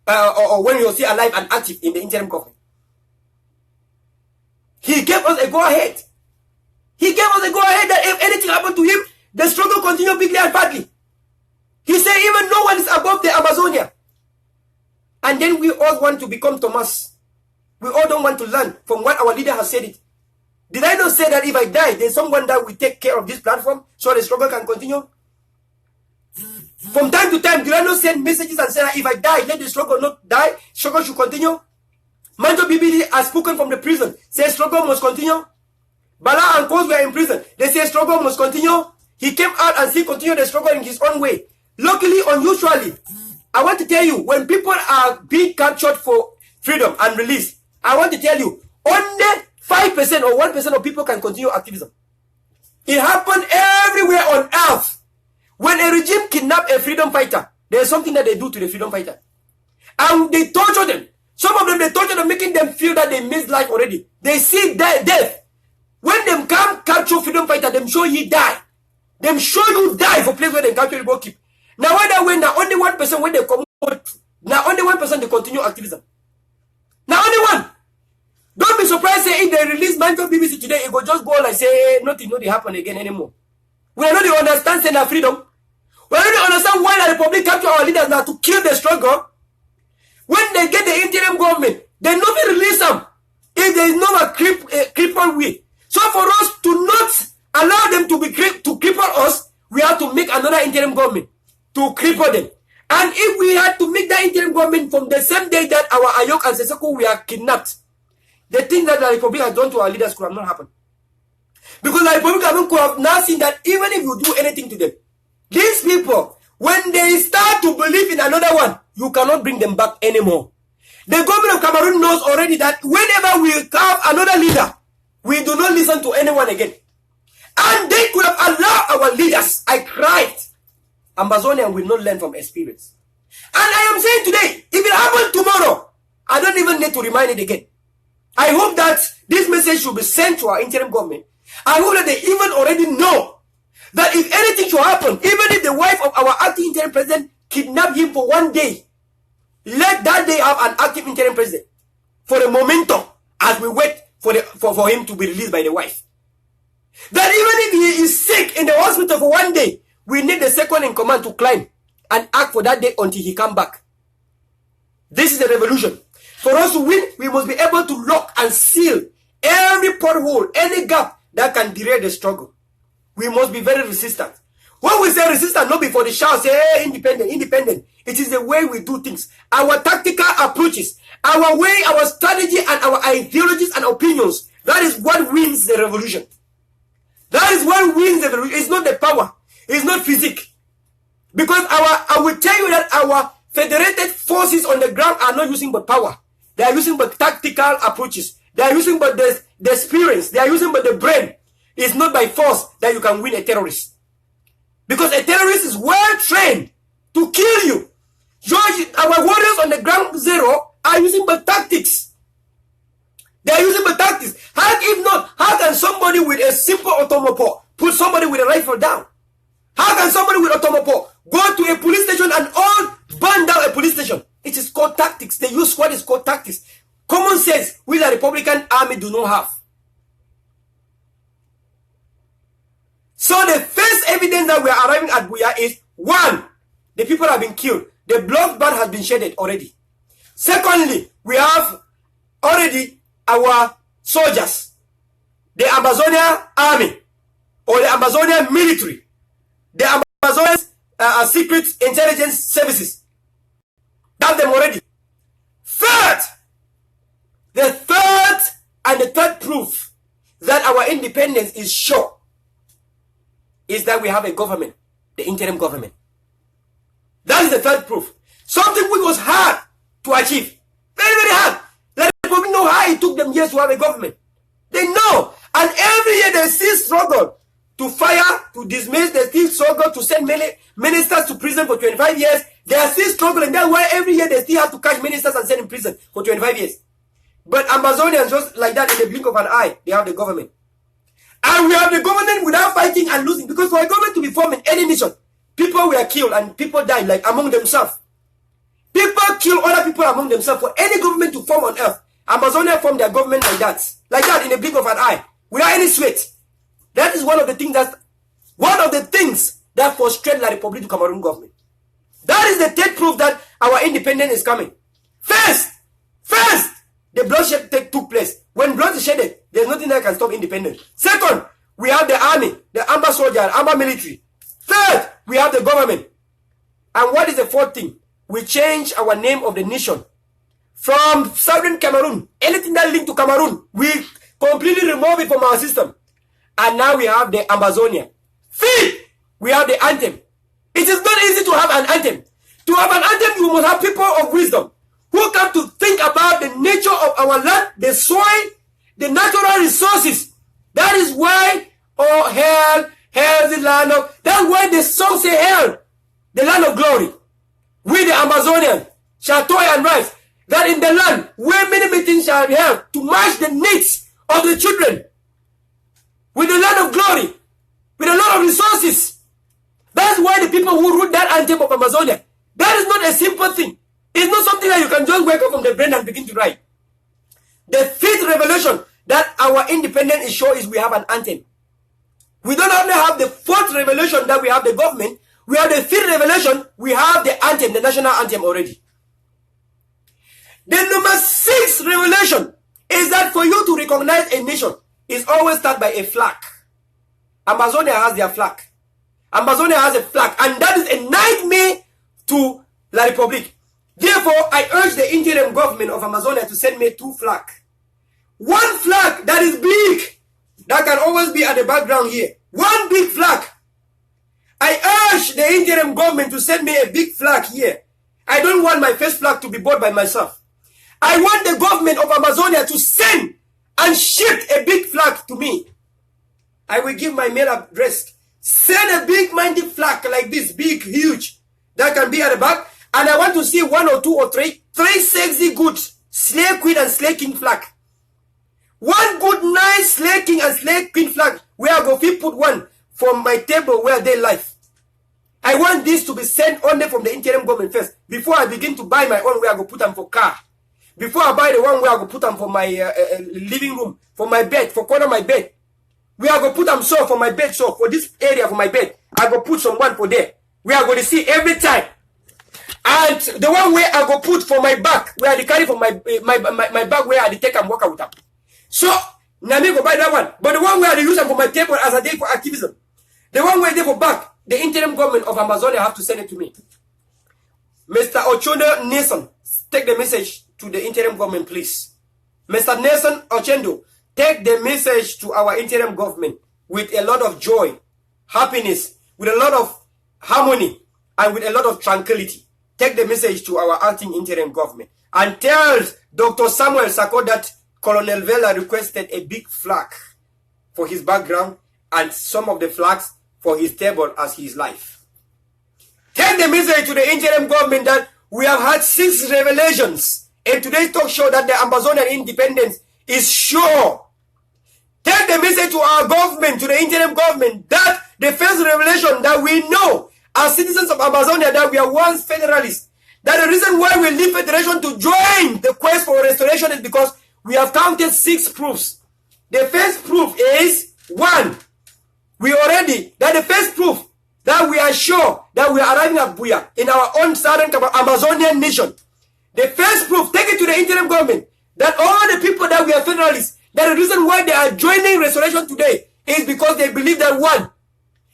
or when he was still alive and active in the interim government. He gave us a go-ahead. He gave us a go-ahead that if anything happened to him, the struggle continued bigly and badly. He said even no one is above the Amazonia. And then we all want to become Thomas. We all don't want to learn from what our leader has said it. Did I not say that if I die, there's someone that will take care of this platform so the struggle can continue? From time to time, did I not send messages and say that if I die, let the struggle not die, struggle should continue? Manjo BBD has spoken from the prison, says struggle must continue. Bala and Kos were in prison, they say struggle must continue. He came out and still continued the struggle in his own way. Luckily, unusually, I want to tell you, when people are being captured for freedom and release, I want to tell you, only 5% or 1% of people can continue activism. It happened everywhere on earth. When a regime kidnaps a freedom fighter, there's something that they do to the freedom fighter. And they torture them. Some of them, they torture them, making them feel that they missed life already. They see death. When them come capture freedom fighter, them show you die. Them show you die for place where they capture you go keep. Now when that way, now only 1% when they come out, now only 1% they continue activism. Now only one. Don't be surprised say if they release Manjo BBC today, it will just go like say nothing happen again anymore. We don't understand saying freedom. We don't understand why the Republic capture our leaders now to kill the struggle. When they get the interim government, they never release them if there is no crippled way. So for us to not allow them to cripple us, we have to make another interim government to cripple them. And if we had to make that interim government from the same day that our Ayok and Seseko were kidnapped, the thing that the Republic has done to our leaders could have not happened. Because the Republic could have now seen that even if you do anything to them, these people, When they start to believe in another one, you cannot bring them back anymore. The government of Cameroon knows already that whenever we have another leader, we do not listen to anyone again. And they could have allowed our leaders. I cried. Amazonian will not learn from experience. And I am saying today, if it happens tomorrow, I don't even need to remind it again. I hope that this message should be sent to our interim government. I hope that they even already know that if anything should happen, even if the wife of our acting interim president kidnapped him for one day, let that day have an active interim president for the momentum as we wait for him to be released by the wife. That even if he is sick in the hospital for one day, we need the second in command to climb and act for that day until he come back. This is the revolution. For us to win, we must be able to lock and seal every pothole, any gap that can derail the struggle. We must be very resistant. When we say resistant, not before the shout, say, hey, independent, independent. It is the way we do things. Our tactical approaches, our way, our strategy, and our ideologies and opinions. That is what wins the revolution. That is what wins the revolution. It's not the power. It's not physics. Because I will tell you that our federated forces on the ground are not using but power. They are using but tactical approaches. They are using but the experience. They are using but the brain. It's not by force that you can win a terrorist. Because a terrorist is well trained to kill you. Our warriors on the ground zero are using but tactics. They are using but tactics. If not, how can somebody with a simple automobile put somebody with a rifle down? How can somebody with automobile go to a police station and all burn down a police station? It is called tactics. They use what is called tactics. Common sense, which the Republican Army do not have. So the first evidence that we are arriving at Buya is, one, the people have been killed. The bloodbath has been shedded already. Secondly, we have already our soldiers, the Amazonian Army, or the Amazonian military, the Amazonian secret intelligence services. Have them already. Third, the third proof that our independence is sure is that we have a government, the interim government. That is the third proof. Something which was hard to achieve. Very, very hard. Let the people know how it took them years to have a government. They know. And every year they still struggle to fire, to dismiss, they still struggle to send ministers to prison for 25 years. They are still struggling. That's why every year they still have to catch ministers and send in prison for 25 years. But Amazonians, just like that, in the blink of an eye, they have the government. And we have the government without fighting and losing. Because for a government to be formed in any nation, people were killed and people died like among themselves. People kill other people among themselves. For any government to form on earth, Amazonia formed their government like that in the blink of an eye, without any sweat. That is one of the things that frustrate La République du Cameroon government. That is the third proof that our independence is coming. First, the bloodshed took place. When blood is shedded, there's nothing that can stop independence. Second, we have the army, the armed soldier, armed military. Third, we have the government. And what is the fourth thing? We change our name of the nation from Southern Cameroon. Anything that linked to Cameroon, we completely remove it from our system. And now we have the Amazonia. Fifth, we have the anthem. It is not easy to have an anthem. To have an anthem, you must have people of wisdom who come to think about the nature of our land, the soil, the natural resources. That is why, oh, hell is the land of, that's why the song say hell, the land of glory. We the Amazonian shall toil and rise, that in the land where many things shall be held, to match the needs of the children, with the land of glory, with a lot of resources. That's why the people who wrote that anthem of Amazonia, that is not a simple thing. It's not something that you can just wake up from the brain and begin to write. The fifth revelation that our independence is sure is we have an anthem. We don't only have the fourth revelation that we have the government, we have the fifth revelation, we have the anthem, the national anthem already. The number 6 revelation is that for you to recognize a nation, is always start by a flag. Amazonia has their flag. Amazonia has a flag, and that is a nightmare to La République. Therefore, I urge the interim government of Amazonia to send me 2 flags. One flag that is big, that can always be at the background here. One big flag. I urge the interim government to send me a big flag here. I don't want my first flag to be bought by myself. I want the government of Amazonia to send and ship a big flag to me. I will give my mail address. Send a big mighty flag like this, big, huge, that can be at the back. And I want to see 1 or 2 or 3 sexy good slave queen and slave king flag. One good nice slave king and slave queen flag where I go fit put one from my table where they live. I want this to be sent only from the interim government first before I begin to buy my own where I go put them for car. Before I buy the one where I go put them for my living room, for my bed, for corner of my bed. Where I go put them so for my bed, so for this area for my bed. I go put some one for there. Where I go to see every time. And the one where I go put for my back, where I carry for my back where I take and walk out with them. So, now me go buy that one. But the one where I use them for my table as a day for activism. The one where they for back, the interim government of Amazonia have to send it to me. Mr. Ochondo Nelson, take the message to the interim government, please. Mr. Nelson Ochendo, take the message to our interim government with a lot of joy, happiness, with a lot of harmony, and with a lot of tranquility. Take the message to our acting interim government and tell Dr. Samuel Sako that Colonel Verla requested a big flag for his background and some of the flags for his table as his life. Take the message to the interim government that we have had 6 revelations in today's talk show that the Amazonian independence is sure. Take the message to our government, to the interim government, that the first revelation that we know as citizens of Amazonia that we are once federalists, that the reason why we leave federation to join the quest for restoration is because we have counted 6 proofs. The first proof is 1. The first proof that we are sure that we are arriving at Buya in our own southern Amazonian nation. The first proof, take it to the interim government, that all the people that we are federalists, that the reason why they are joining restoration today is because they believe that 1,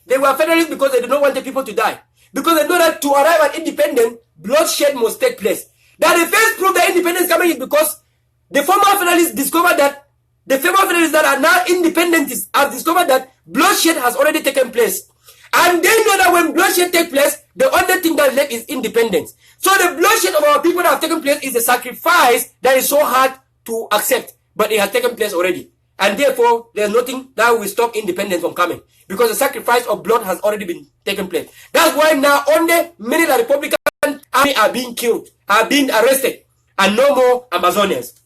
they were federalists because they did not want the people to die. Because they know that to arrive at independence, bloodshed must take place. That the first proof that independence is coming is because the former federalists discovered that, the former federalists that are now independentists have discovered that bloodshed has already taken place. And they know that when bloodshed takes place, the only thing that is left is independence. So the bloodshed of our people that have taken place is a sacrifice that is so hard to accept. But it has taken place already. And therefore, there's nothing that will stop independence from coming. Because the sacrifice of blood has already been taken place. That's why now only many Republican army are being killed, are being arrested. And no more Amazonians.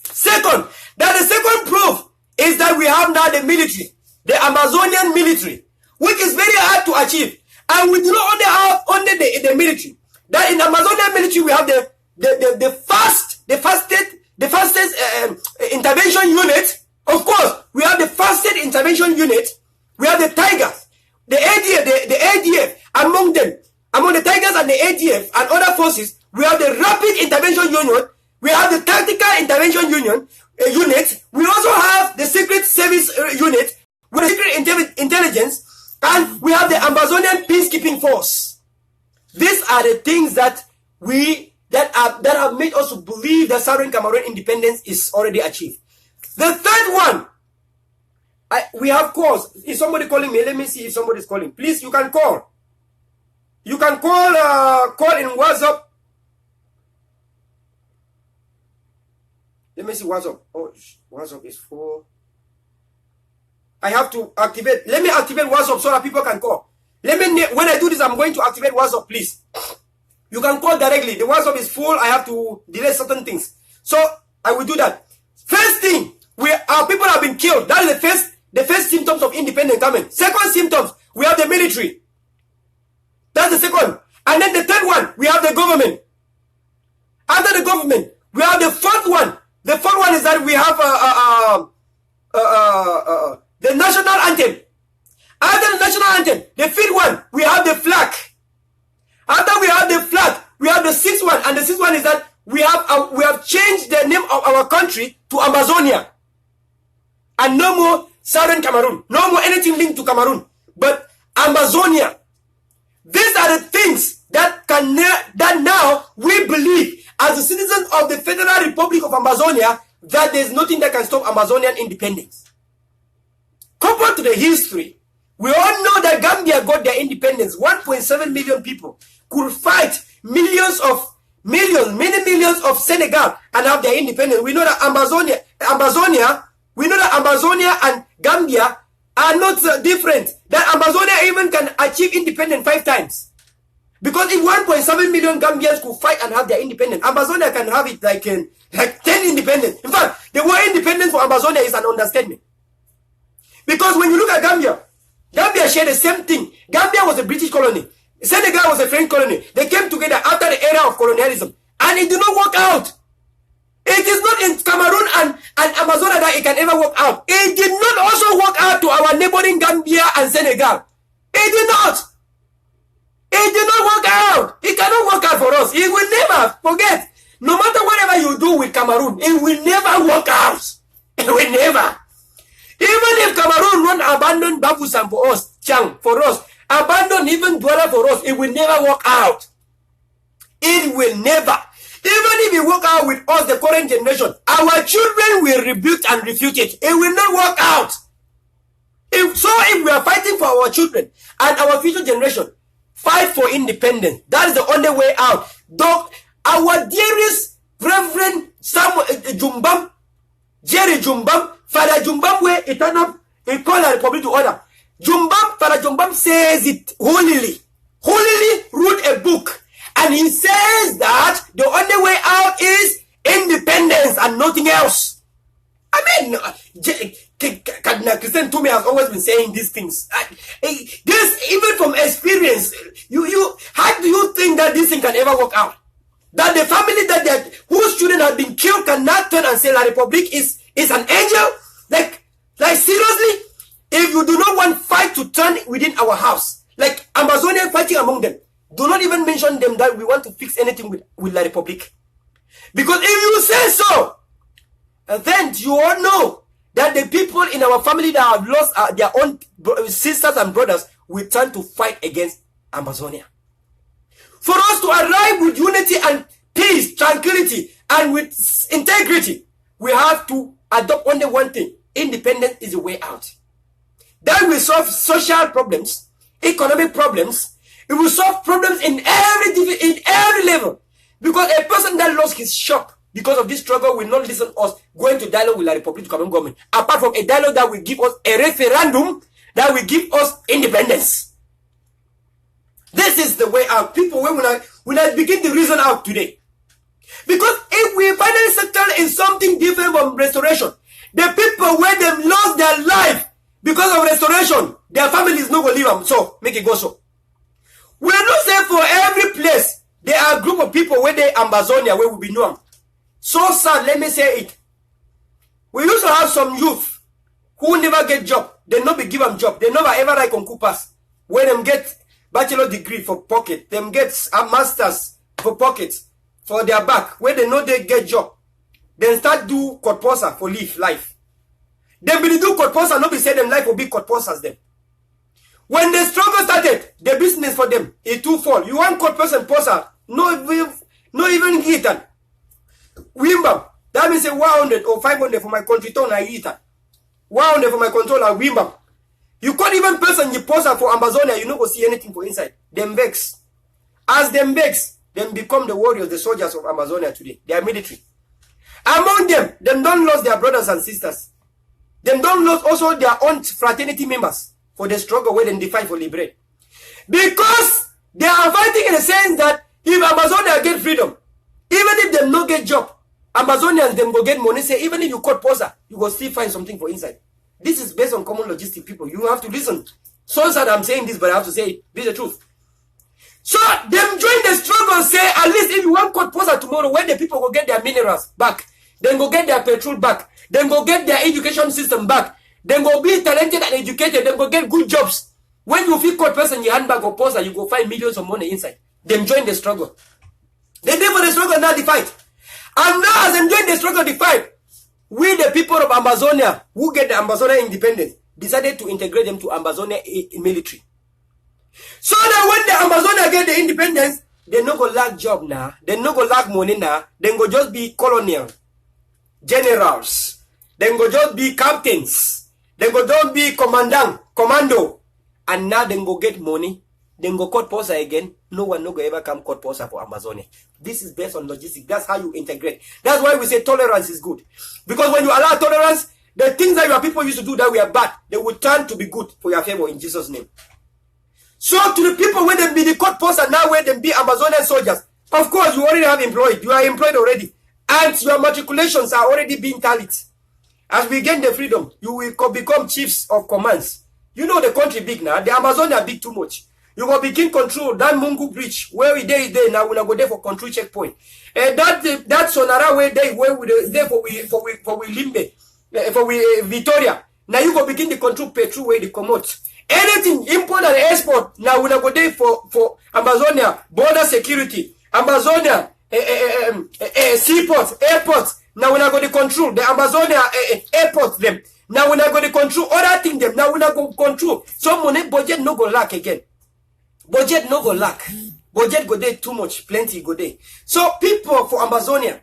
Second, that the second proof is that we have now the military. The Amazonian military. Which is very hard to achieve. And we do not only have the military. That in Amazonian military we have the fastest intervention unit. Of course, we have the fastest intervention unit. We have the Tigers, the ADF, among them. Among the Tigers and the ADF and other forces, we have the rapid intervention unit. We have the tactical intervention unit. We also have the secret service unit with secret intelligence. And we have the Amazonian peacekeeping force. These are the things that have made us believe that Southern Cameroon independence is already achieved. The third one, we have calls. Is somebody calling me? Let me see if somebody is calling. Please, you can call. You can call in WhatsApp. Let me see WhatsApp. Oh, WhatsApp is full. I have to activate. Let me activate WhatsApp so that people can call. When I do this, I'm going to activate WhatsApp, please. You can call directly. The WhatsApp is full. I have to delete certain things. So I will do that. First thing, our people have been killed. That is the first symptoms of independence coming. Second symptoms, we have the military. That's the second. And then the third one, we have the government. After the government, we have the fourth one. The fourth one is that we have the national anthem. After the national anthem, the fifth one, we have the flag. After we have the flag, we have the sixth one. And the sixth one is that we have changed the name of our country to Amazonia. And no more Southern Cameroon. No more anything linked to Cameroon. But Amazonia. These are the things that now we believe as the citizens of the Federal Republic of Amazonia that there's nothing that can stop Amazonian independence. Coupled to the history, we all know that Gambia got their independence 1.7 100 million people could fight many millions of Senegal and have their independence. We know that Amazonia, and Gambia are not different. That Amazonia even can achieve independence 5 times. Because if 1.7 million Gambians could fight and have their independence, Amazonia can have it like 10 independence. In fact, the word independence for Amazonia is an understatement. Because when you look at Gambia shared the same thing. Gambia was a British colony. Senegal was a French colony. They came together after the era of colonialism. And it did not work out. It is not in Cameroon and Amazonia that it can ever work out. It did not also work out to our neighboring Gambia and Senegal. It did not. It did not work out. It cannot work out for us. It will never. Forget. No matter whatever you do with Cameroon, it will never work out. It will never. Even if Cameroon won't abandon Bafoussam for us, abandon even Douala for us, it will never work out. It will never. Even if it work out with us, the current generation, our children will rebuke and refute it. It will not work out. If we are fighting for our children and our future generation, fight for independence. That is the only way out. Though our dearest Reverend Samuel Jumbam, Jerry Jumbam, Father Jumbam, where it turned up, he called the Republic to order. Father Jumbam says it holily wrote a book, and he says that the only way out is independence and nothing else. I mean, Cardinal Christian Toomey has always been saying these things. This, even from experience, how do you think that this thing can ever work out? That the family whose children have been killed cannot turn and say La Republic is an angel? Like seriously? If you do not want fight to turn within our house, like Amazonian fighting among them, do not even mention them that we want to fix anything with La Republic. Because if you say so, then you all know that the people in our family that have lost their own sisters and brothers will turn to fight against Amazonia. For us to arrive with unity and peace, tranquility, and with integrity, we have to adopt only one thing. Independence is the way out. That will solve social problems, economic problems. It will solve problems in every level. Because a person that lost his shop because of this struggle will not listen to us going to dialogue with the Republic Cameroon government. Apart from a dialogue that will give us a referendum that will give us independence. This is the way out. People, when I begin to reason out today. Because if we finally settle in something different from restoration, the people where they lost their life because of restoration, their families no go leave them. So, make it go so. We are not saying for every place, there are a group of people where they Amazonia, where we be known. So sad, let me say it. We used to have some youth who never get job. They not be give them job. They never ever write on pass. Where them get bachelor degree for pocket. Them get a master's for pockets. For their back. Where they know they get job. Then start do corposa for life. Then be do corposa, not be say them life will be corposas them. When the struggle started, the business for them, it too fall. You want corposa posa, no even hit that. Wimbam, that means a 100 or 500 for my country town I eat that. 100 for my controller, Wimbam. You can't even person you post for Amazonia, you not go see anything for inside. Them vex. As them vex, them become the warriors, the soldiers of Amazonia today. They are military. Among them don't lose their brothers and sisters. Them don't lose also their own fraternity members for the struggle where they fight for liberate. Because they are fighting in the sense that if Amazonia get freedom, even if them no get job, Amazonians them go get money. Say even if you cut posa, you will still find something for inside. This is based on common logistic, people. You have to listen. So sad I'm saying this, but I have to say it. This is the truth. So them join the struggle. Say at least if you want cut posa tomorrow, when the people will get their minerals back, then go get their petrol back, then go get their education system back, then go be talented and educated, then go get good jobs. When you feel cut person in your handbag or posa, you go find millions of money inside. Them join the struggle. They did for the struggle, now the fight. And now as them join the struggle, the fight, we the people of Amazonia, who get the Amazonia independence, decided to integrate them to Amazonia military. So that when the Amazonia get the independence, they no go lack job now, they no go lack money now, they go just be colonial, generals, they go just be captains, they go just be commando, and now they go get money, then go court posa again. No one no go ever come court posa for Amazonia. This is based on logistics. That's how you integrate. That's why we say tolerance is good. Because when you allow tolerance, the things that your people used to do that were bad, they will turn to be good for your favor in Jesus' name. So to the people where they be the court posa now, where they be Amazonian soldiers, of course you already have employed. You are employed already. And your matriculations are already being tallied. As we gain the freedom, you will become chiefs of commands. You know the country big now. The Amazonia big too much. You will begin control that Mungu Bridge where we there now. We go there for control checkpoint. And that Sonara where we there for we Limbe, for we Victoria. Now you go begin to control petrol where they come out. Anything import and export now we go there for Amazonia border security, Amazonia seaports, airports. Now we're not going to control the Amazonia airports them. Now we're not going to control other things them. Now we're not going to control. So money budget no go lack again. Budget no go lack. Budget go there too much. Plenty go there. So people for Amazonia.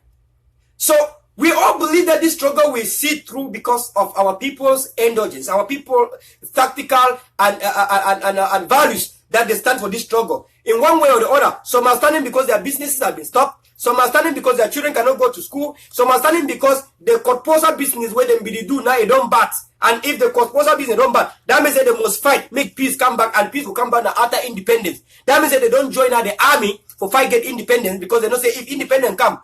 So we all believe that this struggle will see through because of our people's endurance, our people tactical and values that they stand for this struggle. In one way or the other, some are standing because their businesses have been stopped. Some are standing because their children cannot go to school. Some are standing because the corporal business where them be do now it don't bat. And if the corporal business don't bat, that means that they must fight, make peace come back, and peace will come back after independence. That means that they don't join the army for fight get independence because they don't say if independence come,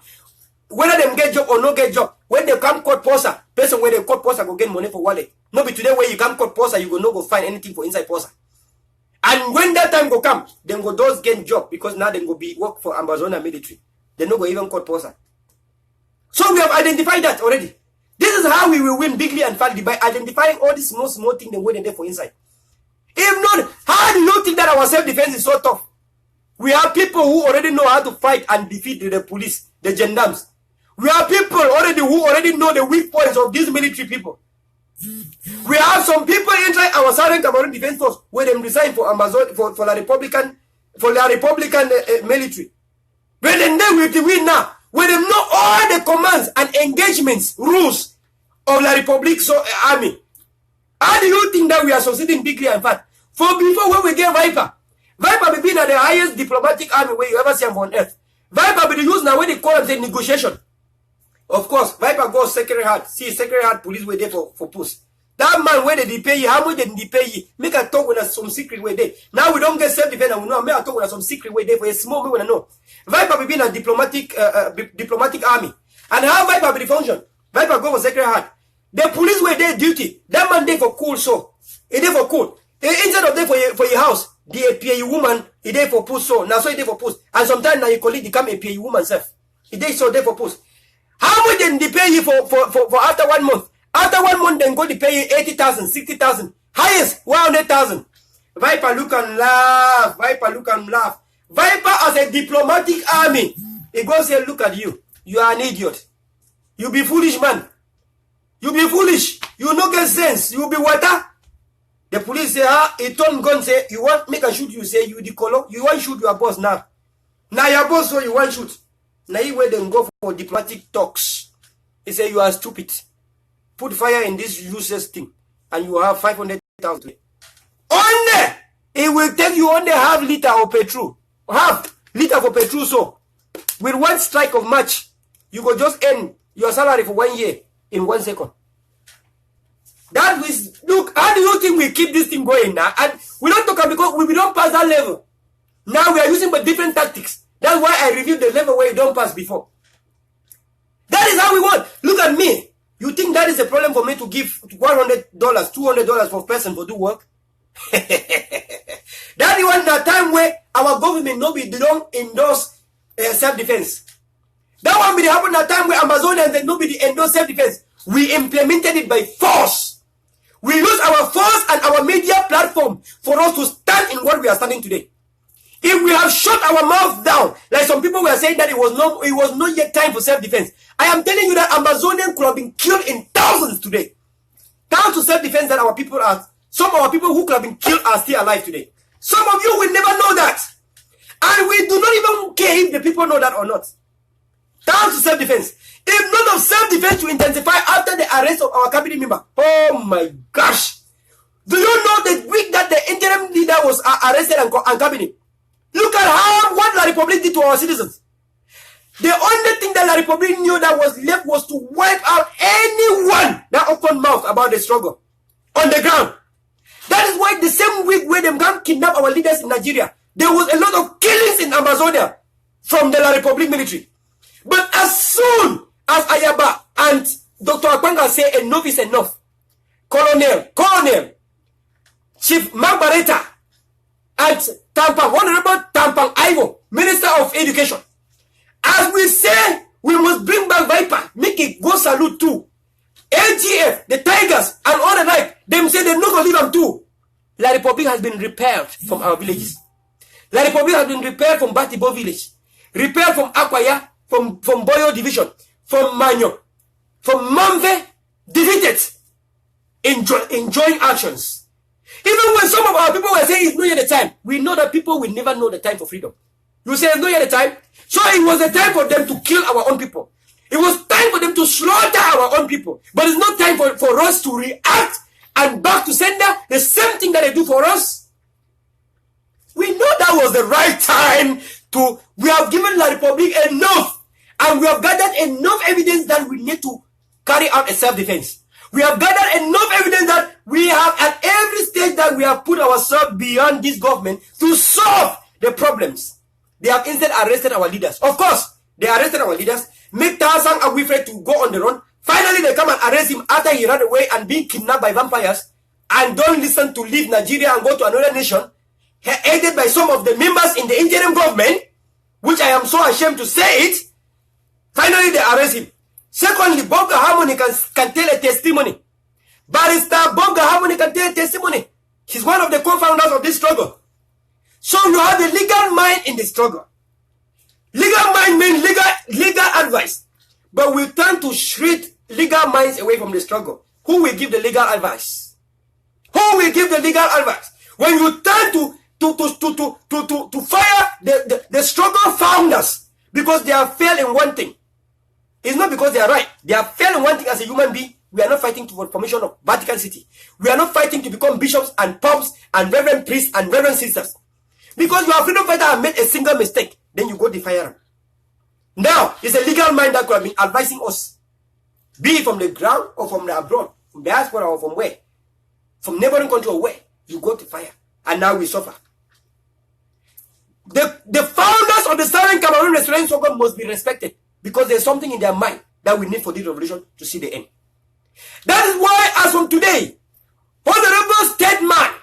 whether them get job or no get job, when they come court posa, person where the court posa go get money for wallet. No be today where you come court posa, you go no go find anything for inside posa. And when that time go come, then go those get job because now they go be work for Amazonia military. They no go even court posa. So we have identified that already. This is how we will win bigly and fatly, by identifying all these small things they wait there for inside. If not, how do you think that our self-defense is so tough? We have people who already know how to fight and defeat the police, the gendarmes. We have people already who already know the weak points of these military people. We have some people inside our Southern Cameroon Defense Force where they resign for Amazon for the Republican military. When they will win now, when they know all the commands and engagements, rules of the Republic army. How do you think that we are succeeding bigly and fast? For before when we get Viper will be the highest diplomatic army where you ever see on earth. Viper will be used now when they call them say negotiation. Of course, Viper goes Sacred Heart. See, Sacred Heart police were there for puss. That man where they pay you, how much did they pay you? Make a talk with us some secret way there. Now we don't get self-defense and we know, make a talk with us some secret way there for a small we wanna know. Viper will be in a diplomatic army. And how Viper will function? Viper go for Sacred Heart. The police were there duty. That man there for cool so. He there for cool. Instead of there for your house, the PA woman, he there for puss so. Now so he there for puss. And sometimes now your colleague become a PA woman self. He there so there for puss. How much then they pay you for after 1 month? After 1 month, then go to pay you 80,000, 60,000. Highest, 100,000. Viper look and laugh. Viper look and laugh. Viper as a diplomatic army. He goes say, look at you. You are an idiot. You be foolish, man. You be foolish. You no get sense. You be water. The police say, he turn gun say, you want make a shoot you say, you the color. You want shoot your boss now. Now your boss so you want shoot. Now you where them go for diplomatic talks. He say, you are stupid. Put fire in this useless thing, and you have 500,000. Only it will take you only half liter of petrol, half liter for petrol. So, with one strike of match, you go just earn your salary for 1 year in 1 second. That is, look, how do you think we keep this thing going now? And we don't talk about because we don't pass that level. Now we are using but different tactics. That's why I reviewed the level where you don't pass before. That is how we want. Look at me. You think that is a problem for me to give $100, $200 for a person for do work? That is one the time where our government they don't endorse self-defense. That one be happen at time where Amazonians and nobody endorse self-defense. We implemented it by force. We use our force and our media platform for us to stand in what we are standing today. If we have shut our mouth down, like some people were saying that it was not yet time for self-defense. I am telling you that Amazonians could have been killed in thousands today. Down to self-defense that our people are, some of our people who could have been killed are still alive today. Some of you will never know that. And we do not even care if the people know that or not. Down to self-defense. If none of self-defense to intensify after the arrest of our cabinet member, oh my gosh. Do you know the week that the interim leader was arrested and cabinet? Look at what La Republic did to our citizens. The only thing that La Republic knew that was left was to wipe out anyone that opened mouth about the struggle on the ground. That is why the same week where them come kidnap our leaders in Nigeria, there was a lot of killings in Amazonia from the La Republic military. But as soon as Ayaba and Dr. Akwanga say enough is enough, Colonel, Chief Magbareta, and Honorable Tampang Ivo, Minister of Education, as we say, we must bring back Viper, make it go salute too. AGF, the Tigers, and all the like, them say they're not going to leave them too. La Republic has been repaired from our villages. La Republic has been repaired from Batibo village, repaired from Akwaya, from Boyo division, from Manyo, from Mamve, defeated, enjoying actions. Even when some of our people were saying it's not yet the time, we know that people will never know the time for freedom. You say it's not yet the time, so it was the time for them to kill our own people. It was time for them to slaughter our own people. But it's not time for us to react and back to sender the same thing that they do for us. We know that was the right time to, we have given La Republic enough, and we have gathered enough evidence that we need to carry out a self-defense. We have gathered enough evidence that we have at every stage that we have put ourselves beyond this government to solve the problems. They have instead arrested our leaders. Of course, they arrested our leaders, make Tarzan and Wilfred to go on the run. Finally, they come and arrest him after he ran away and being kidnapped by vampires, and don't listen to leave Nigeria and go to another nation, aided by some of the members in the interim government, which I am so ashamed to say it. Finally, they arrest him. Secondly, Bob Harmony can tell a testimony. Barrister Bob Harmony can tell a testimony. He's one of the co-founders of this struggle. So you have the legal mind in the struggle. Legal mind means legal advice. But we tend to shred legal minds away from the struggle. Who will give the legal advice? Who will give the legal advice? When you turn to fire the struggle founders because they have failed in one thing. It's not because they are right. They have failed in one thing as a human being. We are not fighting for the formation of Vatican City. We are not fighting to become bishops and popes and reverend priests and reverend sisters. Because you are freedom fighter and made a single mistake, then you go to fire them. Now, it's a legal mind that could have been advising us. Be it from the ground or from the abroad, from diaspora or from where. From neighboring country or where. You go to fire. And now we suffer. The founders of the Southern Cameroon Restoration Struggle must be respected. Because there's something in their mind that we need for this revolution to see the end. That is why, as from today, Honorable Statesman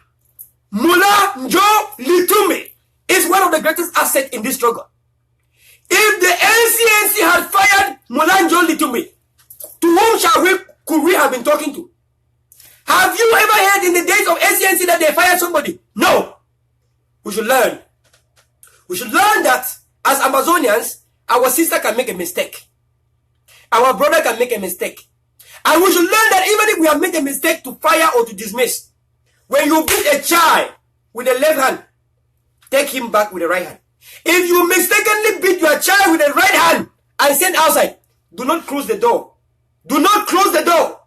Mula Njo Litume is one of the greatest assets in this struggle. If the NCNC had fired Mula Njo Litume, to whom could we have been talking to? Have you ever heard in the days of NCNC that they fired somebody? No. We should learn. We should learn that as Amazonians, our sister can make a mistake. Our brother can make a mistake. And we should learn that even if we have made a mistake to fire or to dismiss, when you beat a child with the left hand, take him back with the right hand. If you mistakenly beat your child with the right hand and send outside, do not close the door. Do not close the door.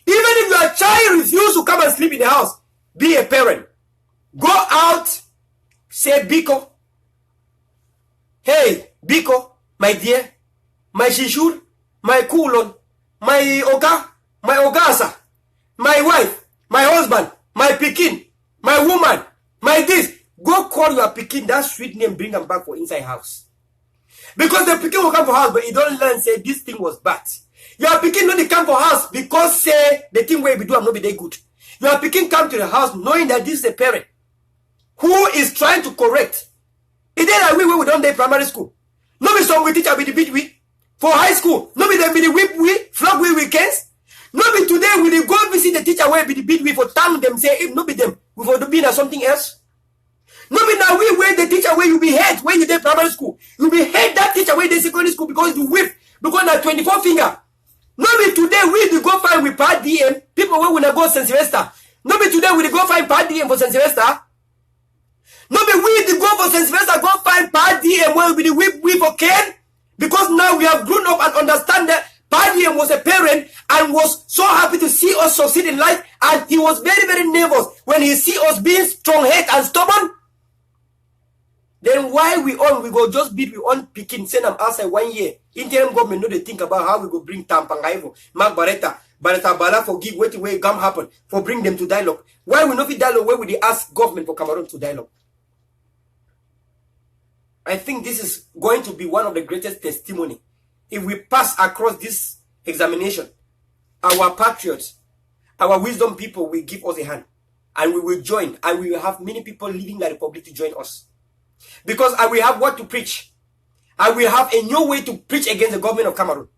Even if your child refuses to come and sleep in the house, be a parent. Go out, say, Biko. Hey, Biko, my dear, my shishur, my kulon, my oga, my ogasa, my wife, my husband, my pikin, my woman, my this. Go call your pikin that sweet name, bring them back for inside house. Because the pikin will come for house, but he don't learn, say, this thing was bad. Your pikin not come for house because, say, the thing where we do am not be that good. Your pikin come to the house knowing that this is a parent who is trying to correct. It is like we don't do primary school. No be some we teacher be the beat we. For high school, no be them be the whip we, flog we weekends. No be today we dey go visit the teacher where be the beat we for time them say if no be them, we for be na something else. No be now we where the teacher where you be hate when you dey primary school. You be hate that teacher where they secondary school because you whip, because na 24 finger. No be today we dey go find with Pat DM, people where we na go St. Sylvester. No be today we dey go find Pat DM for St. Sylvester. No be we dey go for St. Sylvester go find Pat DM where we be the whip for Ken. Because now we have grown up and understand that Padiem was a parent and was so happy to see us succeed in life, and he was very, very nervous when he see us being strong-headed and stubborn. Then why we go just beat we on picking, send them outside 1 year. Interim government know they think about how we go bring Tampangaivo, Mark Barretta Bala for give wait way gum happen for bring them to dialogue. Why we not be dialogue where we they ask government for Cameroon to dialogue? I think this is going to be one of the greatest testimony. If we pass across this examination, our patriots, our wisdom people will give us a hand, and we will join, and we will have many people leaving the republic to join us. Because I will have what to preach. I will have a new way to preach against the government of Cameroon.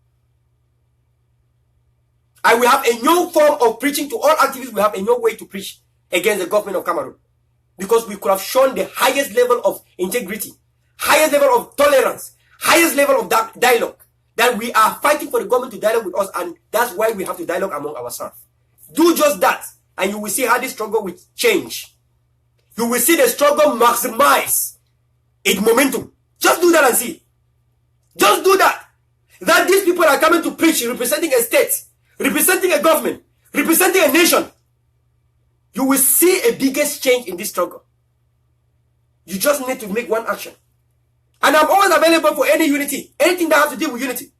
I will have a new form of preaching to all activists. We have a new way to preach against the government of Cameroon. Because we could have shown the highest level of integrity, highest level of tolerance, highest level of dialogue. That we are fighting for the government to dialogue with us, and that's why we have to dialogue among ourselves. Do just that, and you will see how this struggle will change. You will see the struggle maximize its momentum. Just do that and see. Just do that. That these people are coming to preach, representing a state, representing a government, representing a nation. You will see a biggest change in this struggle. You just need to make one action. And I'm always available for any unity, anything that has to do with unity.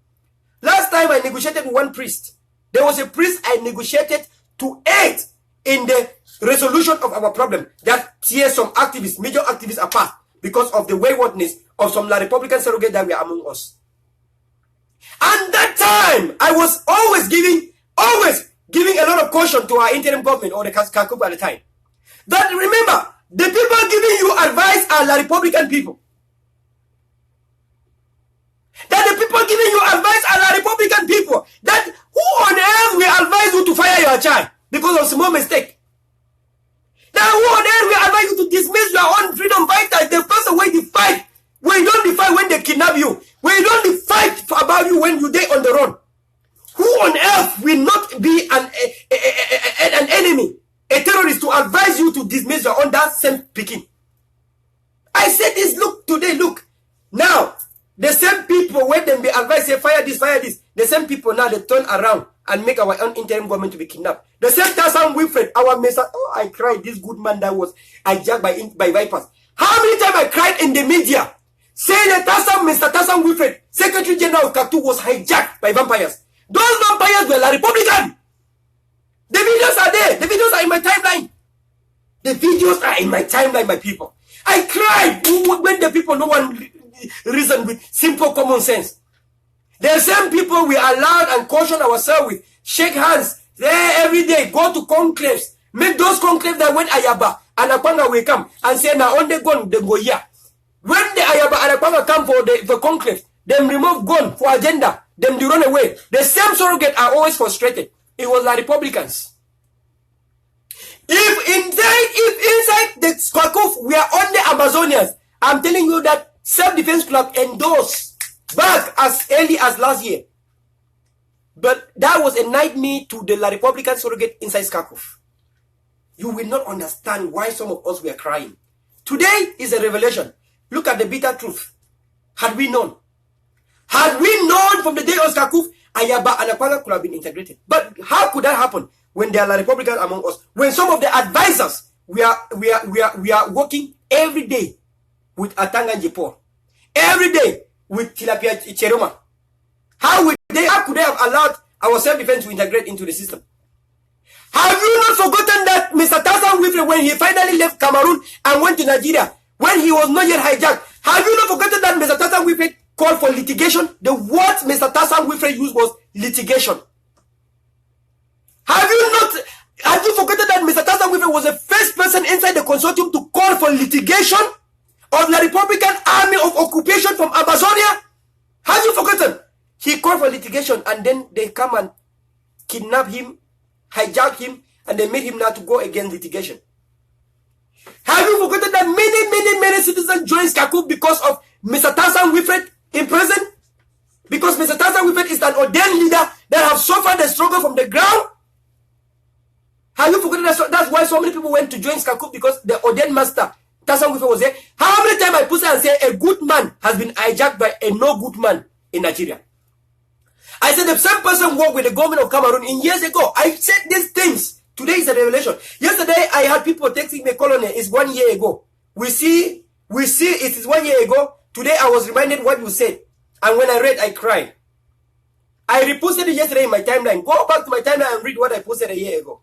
Last time I negotiated with one priest. There was a priest I negotiated to aid in the resolution of our problem that tears some activists, major activists apart because of the waywardness of some La Republican surrogates that were among us. And that time, I was always giving a lot of caution to our interim government or the Kakubu at the time. That remember, the people giving you advice are La Republican people. That the people giving you advice are the Republican people. That who on earth will advise you to fire your child because of small mistake? That who on earth will advise you to dismiss your own freedom fighters? The person when they fight, when you don't fight when they kidnap you, when you don't fight about you when you day on the run. Who on earth will not be an enemy, a terrorist to advise you to dismiss your own that same picking? I said this, look, today, look. Now, the same people when they be advised, say fire this, the same people now they turn around and make our own interim government to be kidnapped. The same Tassan Wilfred, our minister, oh, I cried, this good man that was hijacked by vipers. How many times I cried in the media, saying that Mr. Tassan Wilfred, Secretary General of Katu, was hijacked by vampires. Those vampires were La Republican. The videos are there. The videos are in my timeline. The videos are in my timeline, my people. I cried when the people, no one reason with simple common sense. The same people we allowed and caution ourselves with, shake hands there every day, go to conclaves, make those conclaves that when Ayaba and Akpanga will come and say now on the gun they go here. When the Ayaba and Akpanga come for the conclave, them remove gun for agenda, them they run away. The same surrogate are always frustrated. It was like Republicans. If inside the Skakuf we are on the Amazonians, I'm telling you that Self-Defense Club endorsed back as early as last year. But that was a nightmare to the La Republican surrogate inside Skakuf. You will not understand why some of us were crying. Today is a revelation. Look at the bitter truth. Had we known from the day of Skakuf, Ayaba and Akpanga could have been integrated. But how could that happen when there are La Republicans among us? When some of the advisors we are working every day with Atanga Jipo, every day with Tilapia Cheroma. How could they have allowed our self-defense to integrate into the system? Have you not forgotten that Mr. Tassan Wilfred, when he finally left Cameroon and went to Nigeria, when he was not yet hijacked, have you not forgotten that Mr. Tassan Wilfred called for litigation? The word Mr. Tassan Wilfred used was litigation. Have you forgotten that Mr. Tassan Wilfred was the first person inside the consortium to call for litigation of the Republican Army of Occupation from Amazonia? Have you forgotten? He called for litigation and then they come and kidnap him, hijack him, and they made him now to go against litigation. Have you forgotten that many citizens joined Skakuf because of Mr. Tassan Wilfred in prison? Because Mr. Tassan Wilfred is an ordained leader that have suffered the struggle from the ground? Have you forgotten that's why so many people went to join Skakuf, because the ordained master Tassan Wilfred was there? How many times I put and say a good man has been hijacked by a no good man in Nigeria? I said the same person worked with the government of Cameroon in years ago. I said these things. Today is a revelation. Yesterday, I had people texting me, Colonel, it's 1 year ago. We see it is 1 year ago. Today, I was reminded what you said. And when I read, I cried. I reposted it yesterday in my timeline. Go back to my timeline and read what I posted a year ago.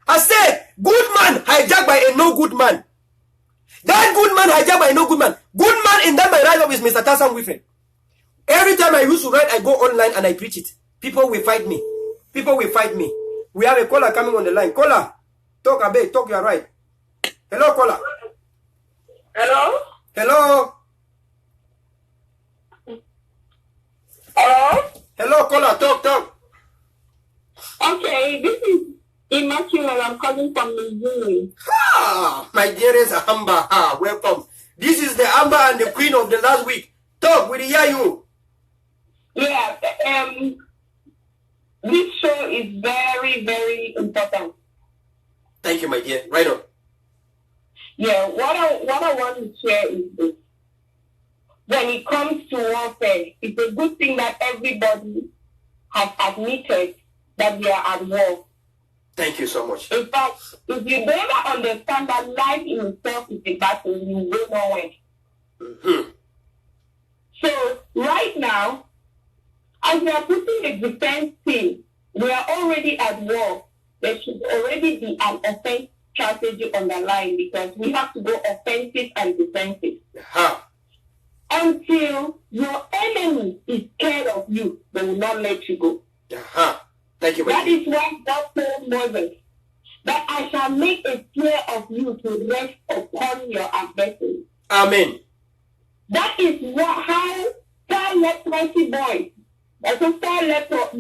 I said, good man hijacked by a no good man. That good man hijacked by a no good man. Good man in that my write-up is Mr. Tassan Wiffen. Every time I used to write, I go online and I preach it. People will fight me. People will fight me. We have a caller coming on the line. Caller, talk a bit. Talk, you are right. Hello, caller. Hello? Hello. Hello? Hello, caller. Talk. Okay, this is Immaculate. I'm calling from Missouri. Ah, my dearest Amber. Ah, welcome. This is the Amber and the Queen of the last week. Talk, we hear you. Yeah, this show is very, very important. Thank you, my dear. Right on. Yeah, what I want to share is this. When it comes to warfare, it's a good thing that everybody has admitted that we are at war. Thank you so much. In fact, if you never understand that life in itself is a battle, you will not win. Mm-hmm. So right now, as we are putting a defense team, we are already at war. There should already be an offense strategy on the line because we have to go offensive and defensive. Uh-huh. Until your enemy is scared of you, they will not let you go. Uh-huh. Thank you, my That dear. is why God told Moses that I shall make a fear of you to rest upon your adversary. Amen. That is how 4 leprosy boys, also 4 lepers,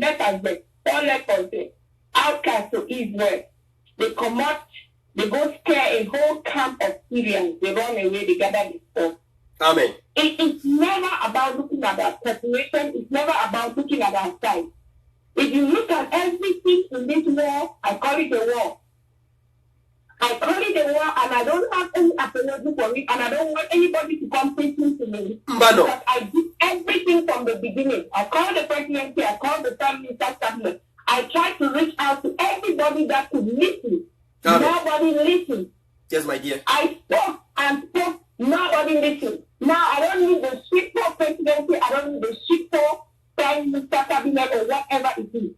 outcast to Israel. They come out, they go scare a whole camp of Syrians. They run away, they gather the stuff. Amen. It is never about looking at our preparation. It's never about looking at our side. If you look at everything in this war, I call it a war. I call it a war, and I don't have any apology for it, and I don't want anybody to come preaching to me. Mbano. Because I did everything from the beginning. I called the presidency, I called the prime minister's cabinet. I tried to reach out to everybody that could listen. Amen. Nobody listened. Yes, my dear. I spoke and spoke. Nobody listened. Now I don't need the strict presidency. I don't need the strict prime minister cabinet or whatever it is.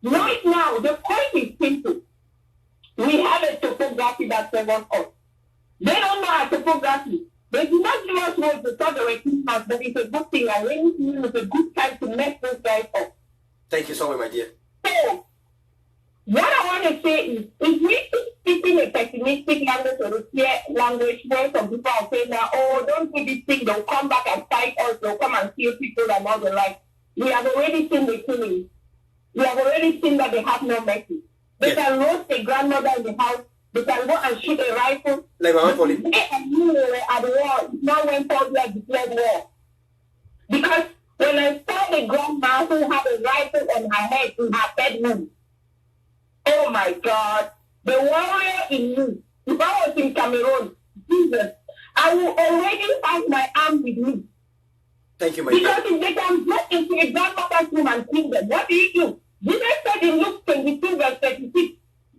Right now, the point is simple. We have a topography that favors us. They don't know our topography. They do not give us words to thought they were Christmas, but it's a good thing. And rainy season is a good time to mess those guys up. Thank you so much, my dear. So, what I want to say is, if we keep speaking a pessimistic language or a fear language, where some people are saying now, oh, don't do this thing, they'll come back and fight us, they'll come and kill people and all the like. We have already seen the killing. We have already seen that they have no mercy. They can roast a grandmother in the house. They can go and shoot a rifle. Like my uncle. And you were at war. It's not when Paul declared war. Because when I saw the grandma who had a rifle on her head in her bedroom, oh my God, the warrior in me. If I was in Cameroon, Jesus, I will already have my arm with me. Thank you, my dear. Because if they can go into a grandmother's room and kill them, what do you do? Jesus said in Luke 22, verse 36,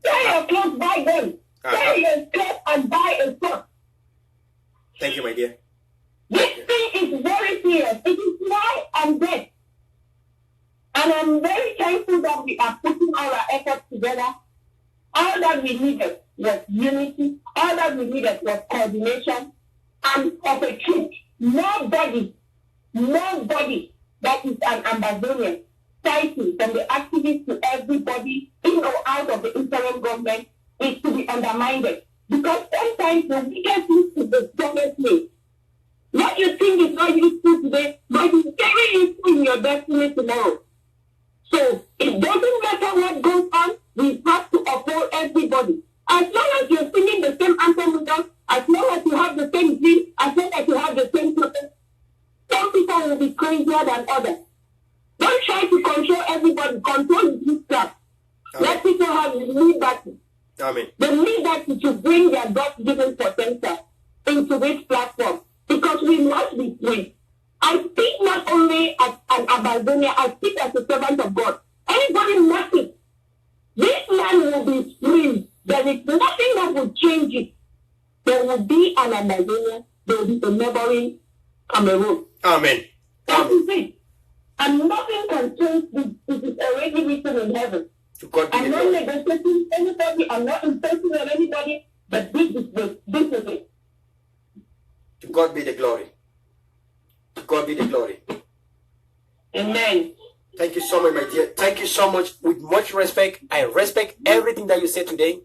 tear your clothes, buy them. Tear your clothes and buy a sword. Thank you, my dear. This thing is very serious. It is life and death. And I'm very thankful that we are putting all our efforts together. All that we needed was unity. All that we needed was coordination and of a truth. Nobody that is an Ambazonian fighting from the activists to everybody in or out of the interim government is to be undermined. Because sometimes the weakest is the strongest way. What you think is not useful today might be very useful in your destiny tomorrow. So it doesn't matter what goes on, we have to uphold everybody. As long as you're singing the same anthem with us, as long as you have the same dream, as long as you have the same purpose, some people will be crazier than others. Don't try to control everybody. Control is witchcraft. Let people have liberty. Amen. The liberty to bring their God-given potential into this platform. Because we must be free. I speak not only as an Ambazonia, I speak as a servant of in a neighboring Cameroon. Amen. That Amen. is it. And nothing can change this. It is already written in heaven. To God be I'm the not glory. negotiating anybody. I'm not insulting on anybody. But this is it. To God be the glory. To God be the glory. Amen. Thank you so much, my dear. Thank you so much. With much respect, I respect everything that you said today.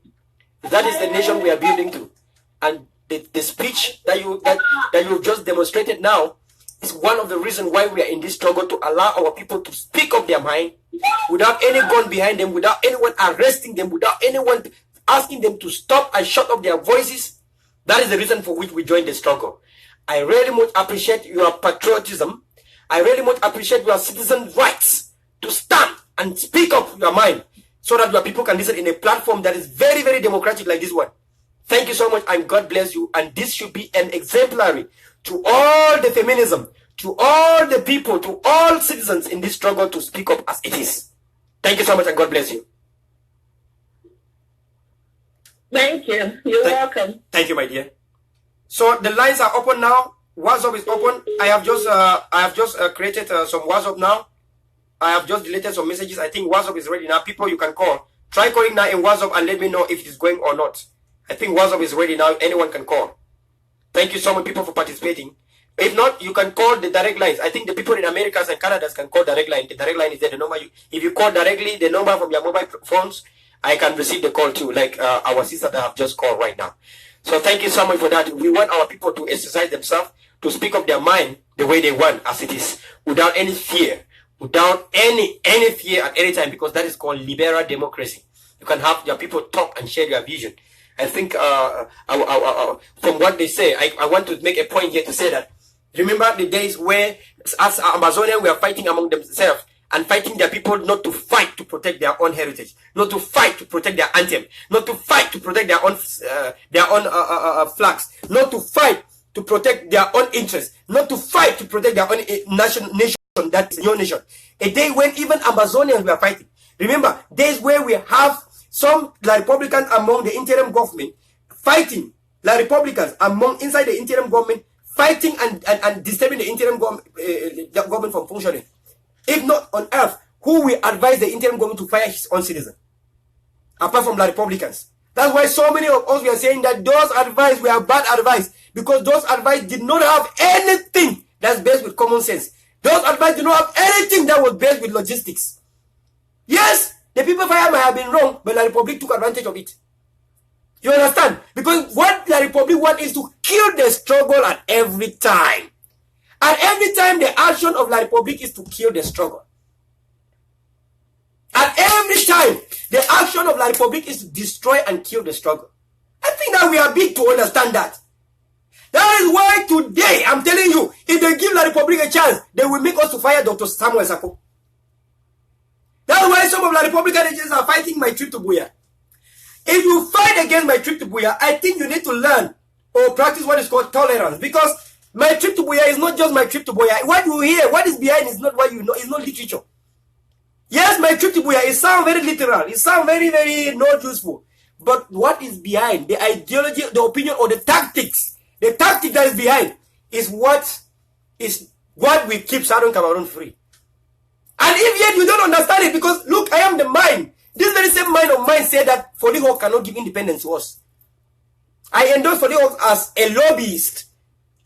That is the nation we are building to. And the speech that you've just demonstrated now is one of the reasons why we are in this struggle, to allow our people to speak up their mind without any gun behind them, without anyone arresting them, without anyone asking them to stop and shut up their voices. That is the reason for which we joined the struggle. I really much appreciate your patriotism. I really much appreciate your citizen rights to stand and speak up your mind so that your people can listen in a platform that is very, very democratic like this one. Thank you so much, and God bless you. And this should be an exemplary to all the feminism, to all the people, to all citizens in this struggle to speak up as it is. Thank you so much, and God bless you. Thank you. You're welcome. Thank you, my dear. So the lines are open now. WhatsApp is open. I have just created some WhatsApp now. I have just deleted some messages. I think WhatsApp is ready now. People, you can call. Try calling now in WhatsApp and let me know if it is going or not. I think WhatsApp is ready now. Anyone can call. Thank you so much, people, for participating. If not, you can call the direct lines. I think the people in America and Canada can call direct line. The direct line is there. The number if you call directly, the number from your mobile phones, I can receive the call too, like our sister that have just called right now. So thank you so much for that. We want our people to exercise themselves, to speak up their mind the way they want, as it is, without any fear, without any fear at any time, because that is called liberal democracy. You can have your people talk and share their vision. I think from what they say, I want to make a point here to say that, remember the days where as Amazonians were fighting among themselves and fighting their people not to fight to protect their own heritage, not to fight to protect their anthem, not to fight to protect their own flags, not to fight to protect their own interests, not to fight to protect their own nation, that's your nation. A day when even Amazonians were fighting. Remember, days where we have some Republicans among the interim government fighting, Republicans among inside the interim government fighting and disturbing the interim government from functioning. If not on earth, who will advise the interim government to fire his own citizen? Apart from the Republicans. That's why so many of us were saying that those advice were bad advice, because those advice did not have anything that's based with common sense. Those advice did not have anything that was based with logistics. Yes, the people fire might have been wrong, but the Republic took advantage of it. You understand? Because what the Republic want is to kill the struggle at every time. And every time the action of the Republic is to kill the struggle. At every time the action of the Republic is to destroy and kill the struggle. I think that we are big to understand that. That is why today, I'm telling you, if they give the Republic a chance, they will make us to fire Dr. Samuel Sako. That's why some of the Republican agents are fighting my trip to Buya. If you fight against my trip to Buya, I think you need to learn or practice what is called tolerance. Because my trip to Buya is not just my trip to Buya. What you hear, what is behind is not what you know. It's not literature. Yes, my trip to Buya, it sounds very literal. It sounds very, very not useful. But what is behind, the ideology, the opinion, or the tactics, the tactic that is behind is what will keep Southern Cameroon free. And if yet you don't understand it, because look, I am the mind. This very same mind of mine said that Folihawk cannot give independence to us. I endorse Folihawk as a lobbyist.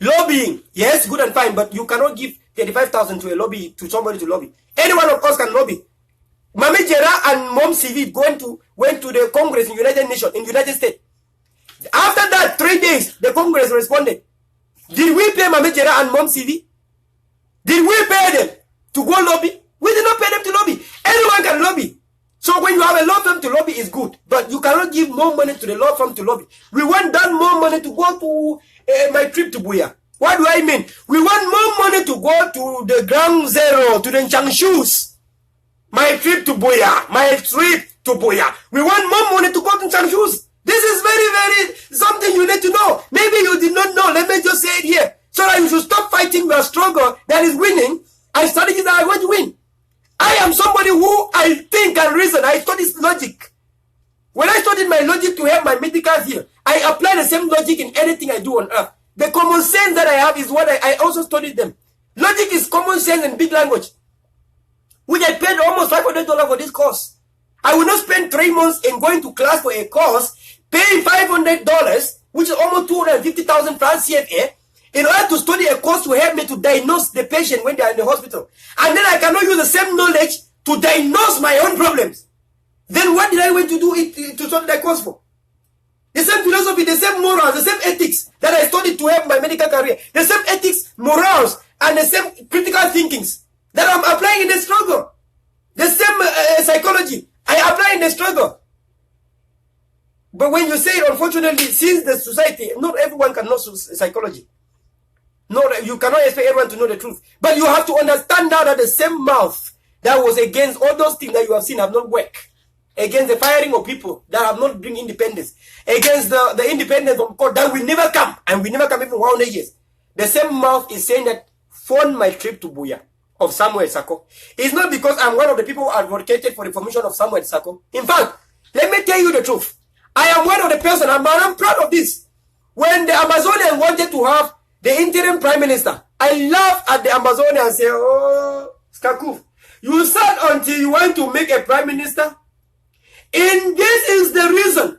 Lobbying, yes, good and fine, but you cannot give 35,000 to a lobby, to somebody to lobby. Any one of us can lobby. Mami Jera and Mom CV went to the Congress in United Nations, in United States. After that, 3 days, the Congress responded. Did we pay Mami Jera and Mom CV? Did we pay them to go lobby? We did not pay them to lobby. Anyone can lobby. So when you have a law firm to lobby, is good. But you cannot give more money to the law firm to lobby. We want that more money to go to my trip to Buya. What do I mean? We want more money to go to the Ground Zero, to the Changshu's. My trip to Buya. My trip to Buya. We want more money to go to Changshu's. This is very, very something you need to know. Maybe you did not know. Let me just say it here. So that you should stop fighting your struggle that is winning and strategies that are going to win. I am somebody who I think and reason. I study logic. When I studied my logic to help my medical field, I apply the same logic in anything I do on earth. The common sense that I have is what I also studied them. Logic is common sense and big language, which I paid almost $500 for this course. I will not spend 3 months in going to class for a course, paying $500, which is almost 250,000 francs CFA, in order to study a course to help me to diagnose the patient when they are in the hospital. And then I cannot use the same knowledge to diagnose my own problems. Then what did I want to do it to study that course for? The same philosophy, the same morals, the same ethics that I studied to help my medical career, the same ethics, morals, and the same critical thinkings that I'm applying in the struggle. The same psychology I apply in the struggle. But when you say it, unfortunately, since the society, not everyone can know psychology. No, you cannot expect everyone to know the truth. But you have to understand now that the same mouth that was against all those things that you have seen have not worked. Against the firing of people that have not bring independence. Against the independence of court that will never come. And will never come even 100 years. The same mouth is saying that fund my trip to Buya of Samuel Sako. It's not because I'm one of the people who advocated for the formation of Samuel Sako. In fact, let me tell you the truth. I am one of the person, and I'm proud of this. When the Amazonians wanted to have the interim prime minister, I laughed at the Amazonians and said, oh, Skakuf, you sat until you want to make a prime minister? And this is the reason.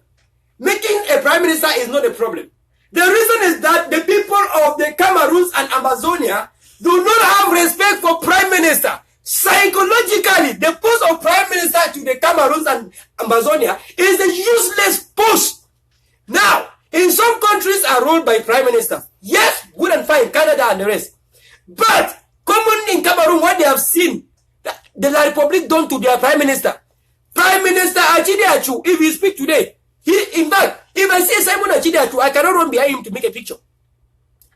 Making a prime minister is not a problem. The reason is that the people of the Cameroons and Amazonia do not have respect for prime minister. Psychologically, the post of prime minister to the Cameroons and Amazonia is a useless post. Now, in some countries are ruled by prime minister. Yes, good and fine, Canada and the rest. But, commonly in Cameroon, what they have seen, the La Republic done to their prime minister. Prime Minister Achidi Achu, if you speak today, in fact, if I say Simon Achidi Achu, I cannot run behind him to make a picture.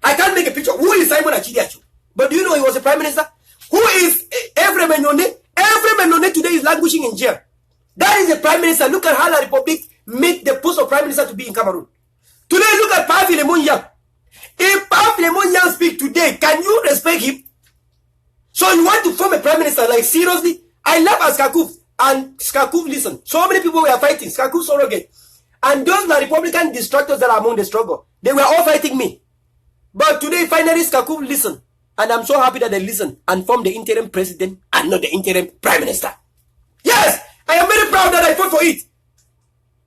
I can't make a picture. Who is Simon Achidi Achu? But do you know he was a prime minister? Who is Evre Menone? Evre Menone today is languishing in jail. That is the prime minister. Look at how La Republic made the post of prime minister to be in Cameroon. Today, look at Pa Philemon Yang. If Pa Philemon Yang speak today, can you respect him? So you want to form a prime minister? Like, seriously? I laugh at Skakuf. And Skakuf, listen. So many people were fighting. Skakuf surrogate. And those La Republican distractors that are among the struggle, they were all fighting me. But today, finally, Skakuf listen. And I'm so happy that they listen and form the interim president and not the interim prime minister. Yes, I am very proud that I fought for it.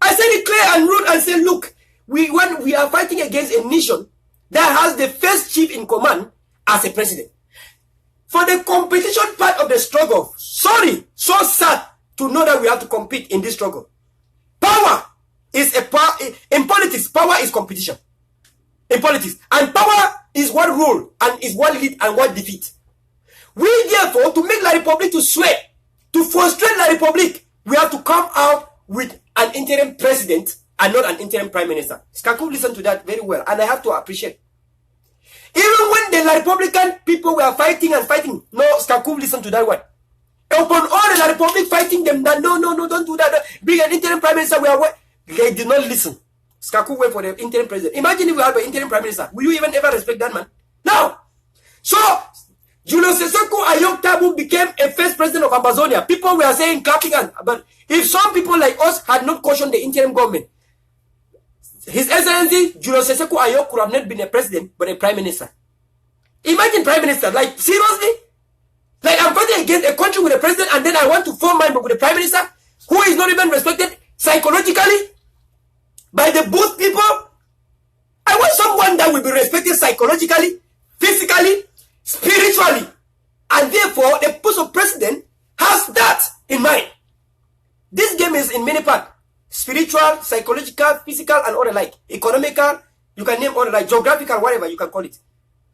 I said it clear and rude and said, look, when we are fighting against a nation that has the first chief in command as a president. For the competition part of the struggle, sorry, so sad to know that we have to compete in this struggle. Power is a power. In politics, power is competition. In politics. And power is what rule and is what lead and what defeat. We therefore, to make La Republic to swear, to frustrate La Republic, we have to come out with an interim president and not an interim prime minister. Skakuf listened to that very well, and I have to appreciate. Even when the La Republican people were fighting and fighting, no, Skakuf listened to that one. Upon all the La Republic fighting them, that no, don't do that. Bring an interim prime minister. They did not listen. Skakuf went for the interim president. Imagine if we had an interim prime minister. Will you even ever respect that man? No. So, Julius Seseko Ayok Tabu became a first president of Amazonia. People were saying clapping, but if some people like us had not cautioned the interim government, His Excellency Julius Seseko Ayok could have not been a president, but a prime minister. Imagine prime minister, like seriously? Like I'm fighting against a country with a president and then I want to form mine with a prime minister who is not even respected psychologically by the both people. I want someone that will be respected psychologically, physically, spiritually. And therefore, the post of president has that in mind. This game is in many parts. Spiritual, psychological, physical, and all the like. Economical, you can name all the like. Geographical, whatever you can call it.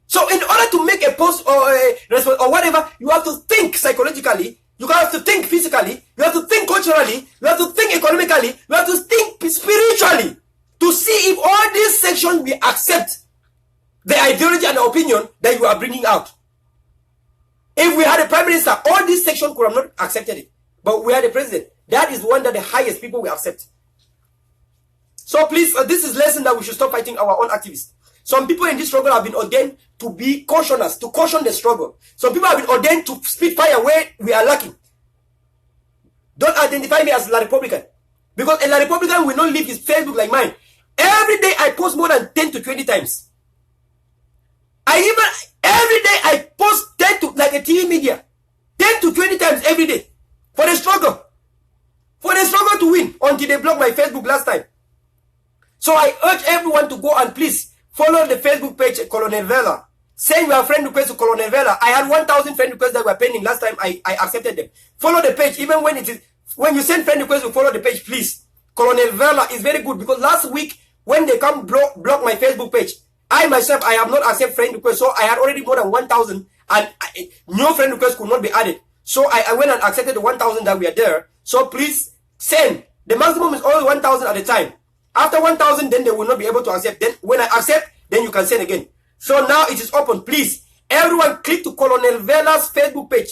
So in order to make a post or a response or whatever, you have to think psychologically, you have to think physically, you have to think culturally, you have to think economically, you have to think spiritually to see if all these sections will accept the ideology and the opinion that you are bringing out. If we had a prime minister, all these sections could have not accepted it. But we had a president. That is one that the highest people will accept. So please, this is a lesson that we should stop fighting our own activists. Some people in this struggle have been ordained to be cautioners, to caution the struggle. Some people have been ordained to spit fire where we are lacking. Don't identify me as La Republican. Because a La Republican will not leave his Facebook like mine. Every day I post more than 10 to 20 times. TV media 10 to 20 times every day for the struggle. For the struggle to win until they blocked my Facebook last time. So I urge everyone to go and please follow the Facebook page Colonel Verla. Send your friend request to Colonel Verla. I had 1,000 friend requests that were pending last time. I accepted them. Follow the page. Even when when you send friend requests, you follow the page, please. Colonel Verla is very good because last week when they come block my Facebook page, I myself I have not accepted friend requests, so I had already more than 1,000 and no friend requests could not be added. So I went and accepted the 1,000 that were there. So please send. The maximum is only 1,000 at a time. After 1,000, then they will not be able to accept. Then when I accept, then you can send again. So now it is open. Please, everyone click to Colonel Verla's Facebook page.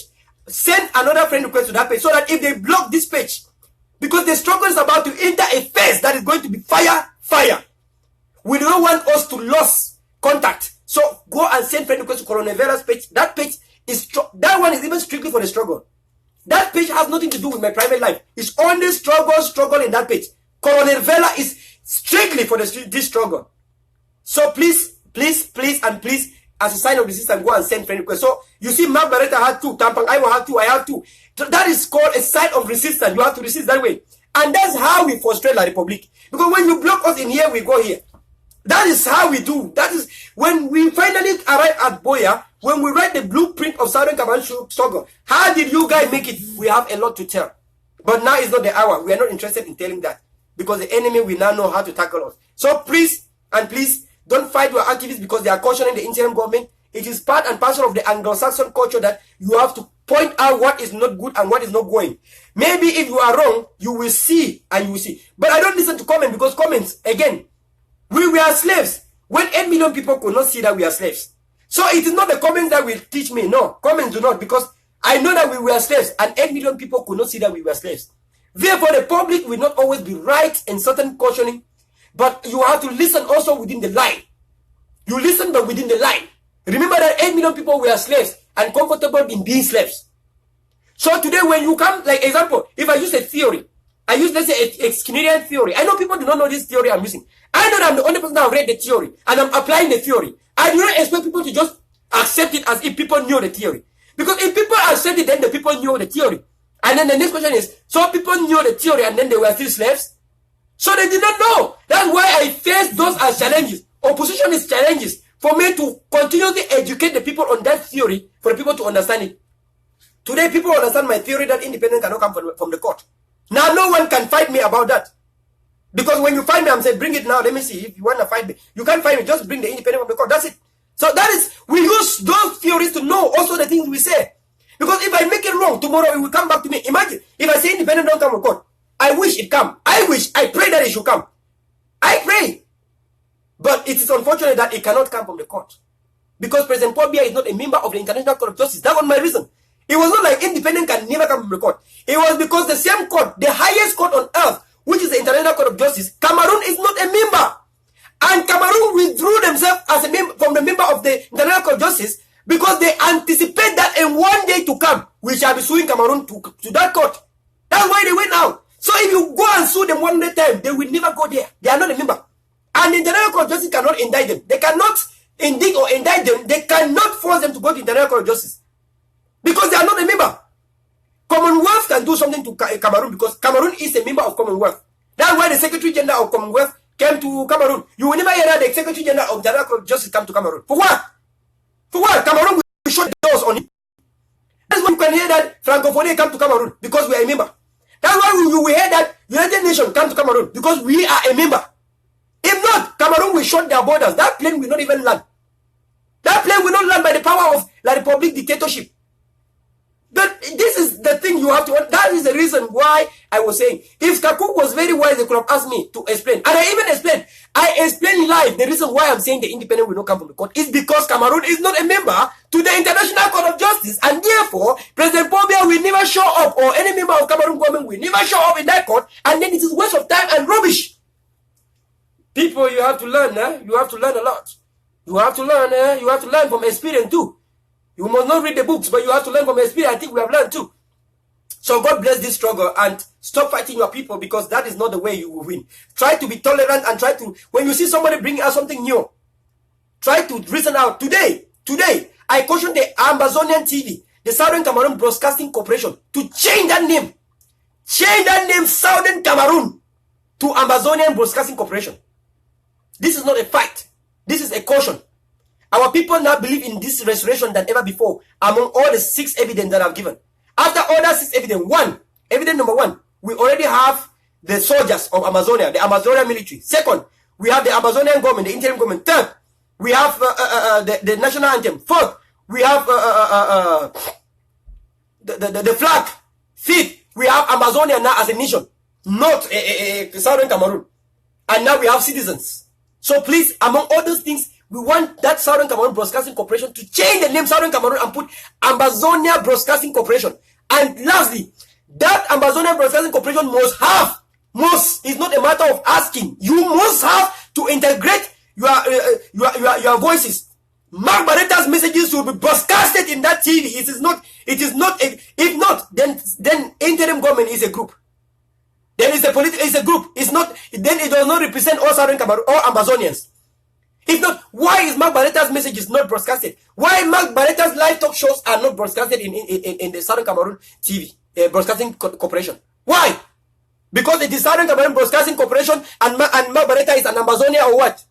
Send another friend request to that page so that if they block this page, because the struggle is about to enter a phase that is going to be fire. We don't want us to lose contact. So go and send friend request to Colonel Verla's page. That page is that one is even strictly for the struggle. That page has nothing to do with my private life. It's only struggle in that page. Colonel Verla is strictly for this struggle. So please, as a sign of resistance, go and send friend request. So you see, Mark Barretta had 2, Tampang Iwa had 2, I have 2. So that is called a sign of resistance. You have to resist that way. And that's how we frustrate La Republique. Because when you block us in here, we go here. That is how we do. That is when we finally arrive at Boya, when we write the blueprint of Southern Cameroon struggle. How did you guys make it? We have a lot to tell. But now is not the hour. We are not interested in telling that. Because the enemy will now know how to tackle us. So please, don't fight your activists because they are cautioning the interim government. It is part and parcel of the Anglo-Saxon culture that you have to point out what is not good and what is not going. Maybe if you are wrong, you will see and you will see. But I don't listen to comments because comments, again, we were slaves. When 8 million people could not see that we are slaves. So it is not the comments that will teach me. No, comments do not, because I know that we were slaves and 8 million people could not see that we were slaves. Therefore, the public will not always be right in certain cautioning, but you have to listen also within the line. You listen, but within the line. Remember that 8 million people were slaves and comfortable in being slaves. So today, when you come, like example, if I use a theory, I use, let's say, a Skinnerian theory. I know people do not know this theory I'm using. I know that I'm the only person that have read the theory, and I'm applying the theory. I do not expect people to just accept it as if people knew the theory. Because if people accept it, then the people knew the theory. And then the next question is, so people knew the theory and then they were still slaves? So they did not know. That's why I face those as challenges. Opposition is challenges for me to continuously educate the people on that theory for the people to understand it. Today, people understand my theory that independence cannot come from the court. Now, no one can fight me about that. Because when you fight me, I'm saying, bring it now. Let me see. If you want to fight me, you can't fight me. Just bring the independence from the court. That's it. So that is, we use those theories to know also the things we say. Because if I make it wrong, tomorrow it will come back to me. Imagine, if I say independent don't come from court, I wish it come. I pray that it should come. I pray. But it is unfortunate that it cannot come from the court. Because President Paul Biya is not a member of the International Court of Justice. That was my reason. It was not like independent can never come from the court. It was because the same court, the highest court on earth, which is the International Court of Justice, Cameroon is not a member. And Cameroon withdrew themselves as a member from the member of the International Court of Justice because they anticipate that in one day to come, we shall be suing Cameroon to that court. That's why they went out. So if you go and sue them one day time, they will never go there. They are not a member. And the International Court of Justice cannot indict them. They cannot indict or indict them. They cannot force them to go to the International Court of Justice. Because they are not a member. Commonwealth can do something to Cameroon because Cameroon is a member of Commonwealth. That's why the Secretary General of Commonwealth came to Cameroon. You will never hear that the Secretary General of the International Court of Justice come to Cameroon. For what? For what? Cameroon will shut the doors on it. That's why you can hear that Francophonie come to Cameroon because we are a member. That's why we will hear that United Nations come to Cameroon because we are a member. If not, Cameroon will shut their borders. That plane will not even land. That plane will not land by the power of La Republique dictatorship. But this is the thing you have to. That is the reason why I was saying, if Kakuk was very wise, they could have asked me to explain. And I even explained. I explained live the reason why I'm saying the independent will not come from the court is because Cameroon is not a member to the International Court of Justice, and therefore President Paul Biya will never show up, or any member of Cameroon government will never show up in that court, and then it is waste of time and rubbish. People, you have to learn. You have to learn a lot. You have to learn. You have to learn from experience too. You must not read the books, but you have to learn from experience. I think we have learned too. So God bless this struggle and stop fighting your people, because that is not the way you will win. Try to be tolerant and try to, when you see somebody bringing out something new, try to reason out. Today, I caution the Amazonian TV the Southern Cameroon Broadcasting Corporation to change that name. Change that name, Southern Cameroon, to Amazonian Broadcasting Corporation. This is not a fight. This is a caution. Our people now believe in this restoration than ever before among all the 6 evidence that I've given. After all that 6 evidence, evidence number 1, we already have the soldiers of Amazonia, the Amazonian military. Second, we have the Amazonian government, the interim government. Third, we have the national anthem. Fourth, we have the flag. Fifth, we have Amazonia now as a nation, not Southern Cameroon. And now we have citizens. So please, among all those things, we want that Southern Cameroon Broadcasting Corporation to change the name Southern Cameroon and put Amazonia Broadcasting Corporation. And lastly, that Amazonia Broadcasting Corporation must, it's not a matter of asking. You must have to integrate your voices. Mark Barretta's messages will be broadcasted in that TV. It is not, if not, then interim government is a group. Then it's a group. It's not, then it does not represent all Southern Cameroon, all Amazonians. If not, why is Mark Barretta's messages not broadcasted? Why Mark Barretta's live talk shows are not broadcasted in the Southern Cameroon TV Broadcasting Corporation? Why? Because it is Southern Cameroon Broadcasting Corporation and Mark Barretta is an Amazonia or what?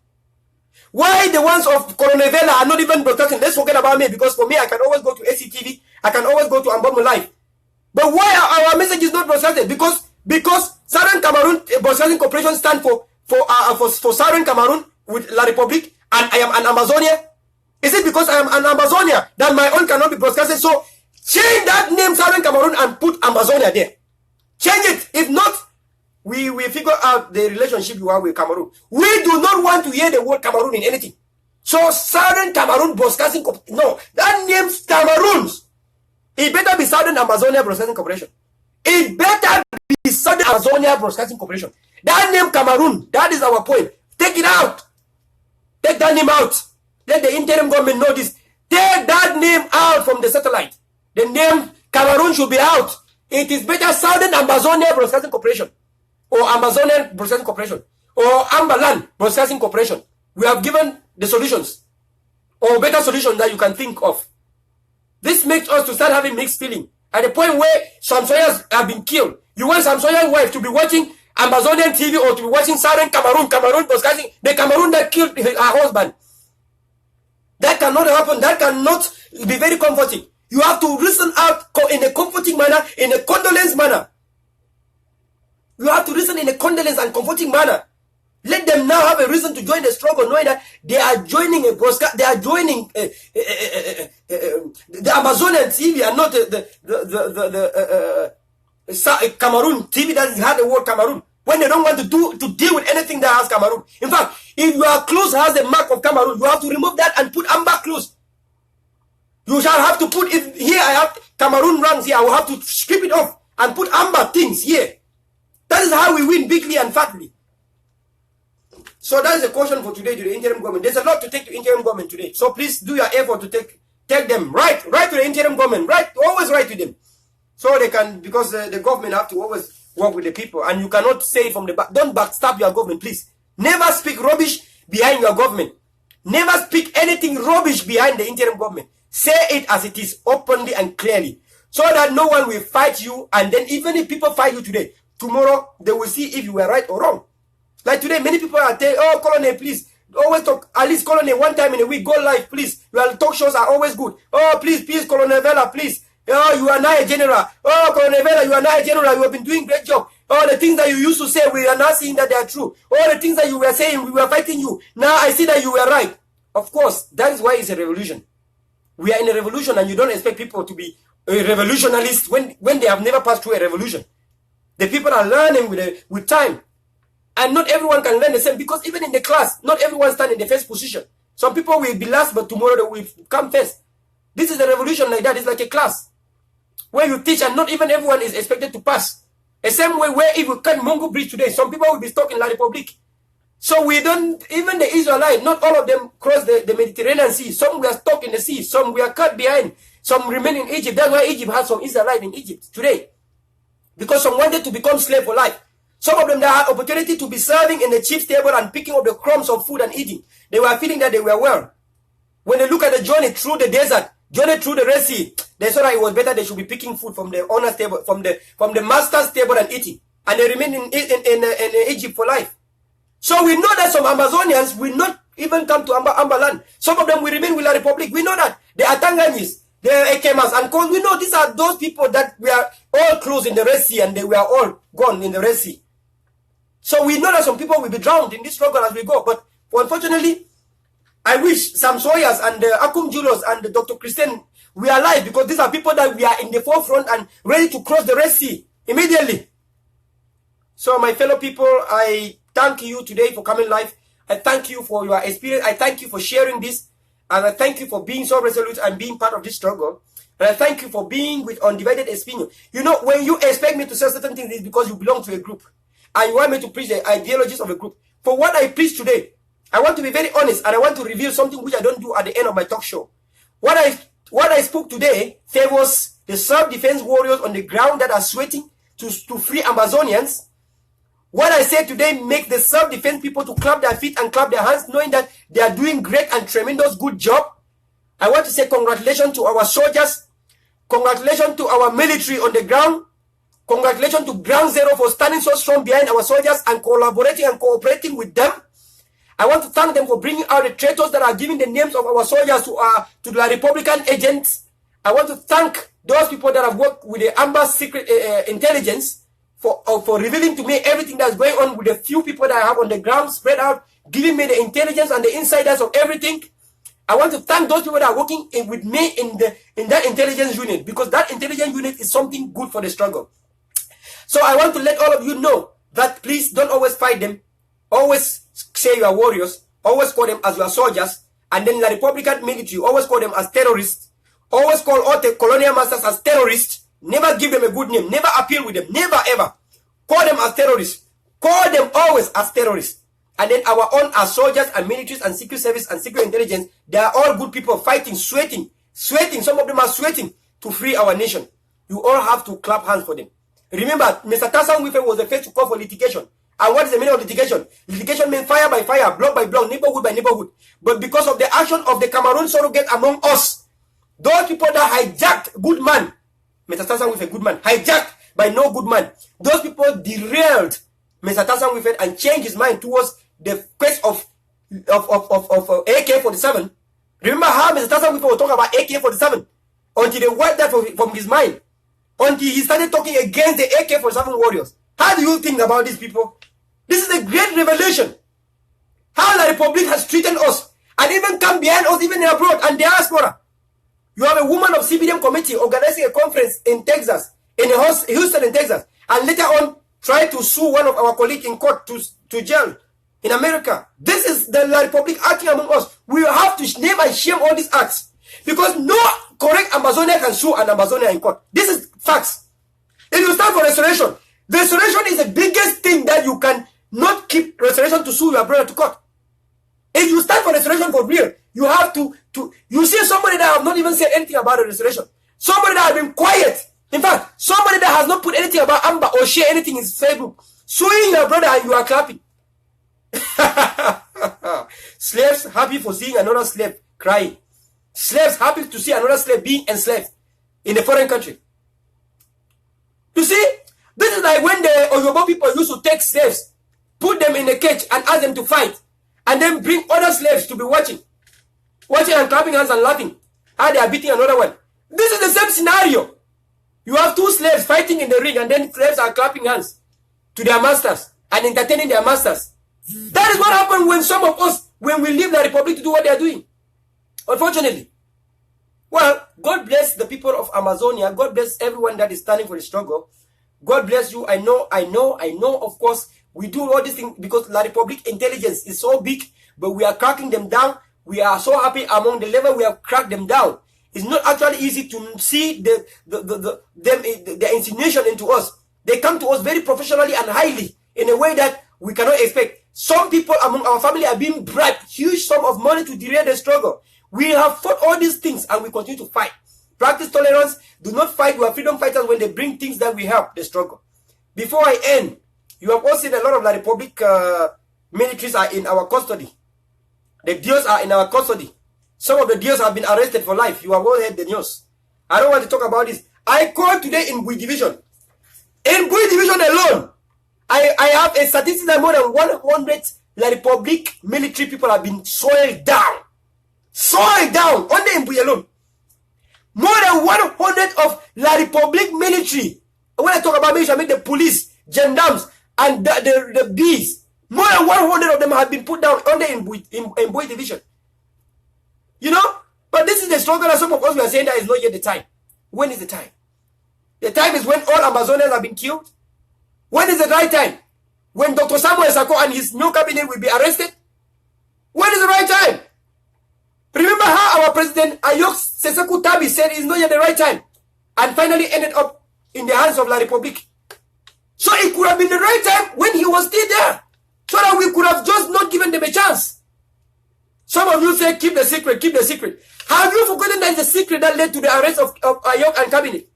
Why the ones of Colonel Verla are not even broadcasting? Let's forget about me, because for me, I can always go to SCTV, I can always go to Ambomu Live. But why are our messages not broadcasted? Because Southern Cameroon Broadcasting Corporation stand for Southern Cameroon with La Republique, and I am an Amazonia. Is it because I am an Amazonia that my own cannot be broadcasted? So change that name Southern Cameroon and put Amazonia there. Change it. If not, we figure out the relationship you have with Cameroon. We do not want to hear the word Cameroon in anything. So Southern Cameroon Broadcasting Corporation, no, that name's Cameroons. It better be Southern Amazonia Broadcasting Corporation. It better be Southern Amazonia Broadcasting Corporation. That name Cameroon, that is our point. Take it out. Take that name out. Let the interim government know this. Take that name out from the satellite. The name Cameroon should be out. It is better Southern Amazonia Broadcasting Corporation, or Amazonian Broadcasting Corporation, or Amberland Broadcasting Corporation. We have given the solutions, or better solutions that you can think of. This makes us to start having mixed feeling. At the point where some Sawyers have been killed, you want some Sawyer wife to be watching Amazonian TV or to be watching Southern Cameroon Broadcasting, the Cameroon that killed her husband. That cannot happen. That cannot be very comforting. You have to reason out in a comforting manner, in a condolence manner. You have to reason in a condolence and comforting manner. Let them now have a reason to join the struggle, knowing that they are joining a broadcast. They are joining the Amazonian TV and not the Cameroon TV that had the word Cameroon. When they don't want to deal with anything that has Cameroon. In fact, if your clothes has the mark of Cameroon, you have to remove that and put amber clothes. You shall have to put, if here I have Cameroon ranks here, I will have to strip it off and put amber things here. That is how we win bigly and fatly. So that is a caution for today to the interim government. There's a lot to take to interim government today. So please do your effort to take them. Write to the interim government. Always write to them. So they can, because the government have to always work with the people. And you cannot say from the back, don't backstab your government, please. Never speak rubbish behind your government. Never speak anything rubbish behind the interim government. Say it as it is, openly and clearly, so that no one will fight you. And then even if people fight you today, tomorrow they will see if you were right or wrong. Like today, many people are telling, oh, Colonel, please, always talk, at least Colonel, one time in a week, go live, please. Your talk shows are always good. Oh, please, Colonel Verla, please. Oh, you are now a general. Oh, Colonel Verla, you are now a general. You have been doing great job. Oh, the things that you used to say, we are now seeing that they are true. Oh, the things that you were saying, we were fighting you. Now I see that you were right. Of course, that is why it's a revolution. We are in a revolution, and you don't expect people to be a revolutionalist when they have never passed through a revolution. The people are learning with time. And not everyone can learn the same, because even in the class, not everyone stands in the first position. Some people will be last, but tomorrow they will come first. This is a revolution like that. It's like a class where you teach, and not even everyone is expected to pass. The same way where if you cut Mongo Bridge today, some people will be stuck in La Republique. So we don't, even the Israelites, not all of them cross the Mediterranean Sea. Some were stuck in the sea. Some were cut behind. Some remain in Egypt. That's why Egypt has some Israelites in Egypt today. Because some wanted to become slave for life. Some of them that had opportunity to be serving in the chief's table and picking up the crumbs of food and eating. They were feeling that they were well. When they look at the journey through the desert, journey through the Red Sea, They saw that it was better they should be picking food from the owner's table, from the master's table and eating. And they remain in Egypt for life. So we know that some Amazonians will not even come to Amber land. Some of them will remain with the Republic. We know that. They are Tanganyis, they are Ekemas, and cause we know these are those people that we are all close in the Red Sea and they were all gone in the Red Sea. So we know that some people will be drowned in this struggle as we go. But unfortunately, I wish Sam Sawyers and Akum Julos and Dr. Christian we are alive, because these are people that we are in the forefront and ready to cross the Red Sea immediately. So my fellow people, I thank you today for coming live. I thank you for your experience. I thank you for sharing this. And I thank you for being so resolute and being part of this struggle. And I thank you for being with undivided opinion. You know, when you expect me to say certain things, it's because you belong to a group. And you want me to preach the ideologies of a group. For what I preach today, I want to be very honest, and I want to reveal something which I don't do at the end of my talk show. What I spoke today favors the self-defense warriors on the ground that are sweating to free Amazonians. What I said today makes the self-defense people to clap their feet and clap their hands, knowing that they are doing great and tremendous good job. I want to say congratulations to our soldiers. Congratulations to our military on the ground. Congratulations to Ground Zero for standing so strong behind our soldiers and collaborating and cooperating with them. I want to thank them for bringing out the traitors that are giving the names of our soldiers to the Republican agents. I want to thank those people that have worked with the Amber Secret Intelligence for revealing to me everything that's going on with the few people that I have on the ground spread out, giving me the intelligence and the insiders of everything. I want to thank those people that are working with me in that intelligence unit, because that intelligence unit is something good for the struggle. So I want to let all of you know that please don't always fight them. Always say you are warriors. Always call them as your soldiers. And then the Republican military, always call them as terrorists. Always call all the colonial masters as terrorists. Never give them a good name. Never appeal with them. Never ever. Call them as terrorists. Call them always as terrorists. And then our own as soldiers and militaries and secret service and secret intelligence, they are all good people fighting, sweating. Some of them are sweating to free our nation. You all have to clap hands for them. Remember, Mr. Tassan Wife was the first to call for litigation. And what is the meaning of litigation? Litigation means fire by fire, block by block, neighborhood by neighborhood. But because of the action of the Cameroon surrogate among us, those people that hijacked good man, Mr. Tassan Wife, a good man, hijacked by no good man, those people derailed Mr. Tassan Wife and changed his mind towards the quest of AK-47. Remember how Mr. Tassan Wife was talking about AK-47 until they wiped that from his mind. Until he started talking against the AK-47 warriors. How do you think about these people? This is a great revelation. How the Republic has treated us and even come behind us, even abroad and diaspora. You have a woman of CBDM committee organizing a conference in Texas, in Houston in Texas, and later on try to sue one of our colleagues in court to jail in America. This is the Republic acting among us. We have to name and shame all these acts, because no correct Amazonian can sue an Amazonian in court. This is facts. If you stand for restoration, restoration is the biggest thing that you can not keep restoration to sue your brother to court. If you stand for restoration for real, you have to you see somebody that have not even said anything about the restoration. Somebody that has been quiet. In fact, somebody that has not put anything about Amber or share anything in his Facebook, suing your brother and you are clapping. Slaves happy for seeing another slave crying. Slaves happy to see another slave being enslaved in a foreign country. You see, this is like when the Oyobo people used to take slaves, put them in a cage and ask them to fight, and then bring other slaves to be watching and clapping hands and laughing how they are beating another one. This is the same scenario. You have two slaves fighting in the ring, and then slaves are clapping hands to their masters and entertaining their masters. That is what happened when some of us, when we leave the Republic to do what they are doing. Unfortunately. Well, God bless the people of Amazonia. God bless everyone that is standing for the struggle. God bless you. I know, of course, we do all these things because La Republic intelligence is so big, but we are cracking them down. We are so happy among the level we have cracked them down. It's not actually easy to see the insinuation into us. They come to us very professionally and highly in a way that we cannot expect. Some people among our family are being bribed huge sum of money to derail the struggle. We have fought all these things and we continue to fight. Practice tolerance. Do not fight your freedom fighters when they bring things that we help the struggle. Before I end, you have also seen a lot of La Republic militaries are in our custody. The deals are in our custody. Some of the deals have been arrested for life. You have all heard the news. I don't want to talk about this. I called today in Bui Division. In Bui Division alone, I have a statistic that more than 100 La Republic military people have been soiled down. Soiled down, only in Bui alone. More than 100 of La Republic military. When I talk about military, I mean the police, gendarmes, and the bees. More than 100 of them have been put down only in Bui Division. You know? But this is the struggle that some of us were saying that is not yet the time. When is the time? The time is when all Amazonians have been killed. When is the right time? When Dr. Samuel Sako and his new cabinet will be arrested? When is the right time? Remember how our president Ayok Seseku Tabi said it's not yet the right time and finally ended up in the hands of La Republique. So it could have been the right time when he was still there, so that we could have just not given them a chance. Some of you say keep the secret, keep the secret. Have you forgotten that the secret that led to the arrest of Ayok and cabinet?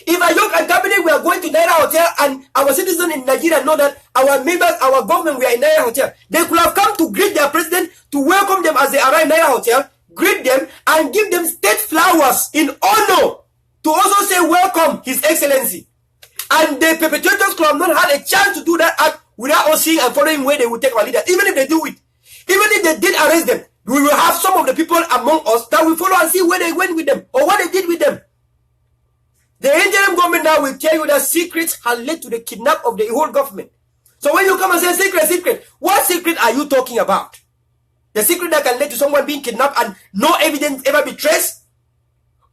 If Ayok and cabinet were going to Naira Hotel and our citizens in Nigeria know that our members, our government were in Naira Hotel, they could have come to greet their president, to welcome them as they arrive in Naira Hotel, greet them and give them state flowers in honor, to also say welcome His Excellency. And the perpetrators could have not had a chance to do that act without us seeing and following where they would take our leader. Even if they do it, even if they did arrest them, we will have some of the people among us that will follow and see where they went with them or what they did with them. The interim government now will tell you that secrets have led to the kidnap of the whole government. So when you come and say secret, secret, what secret are you talking about? The secret that can lead to someone being kidnapped and no evidence ever be traced?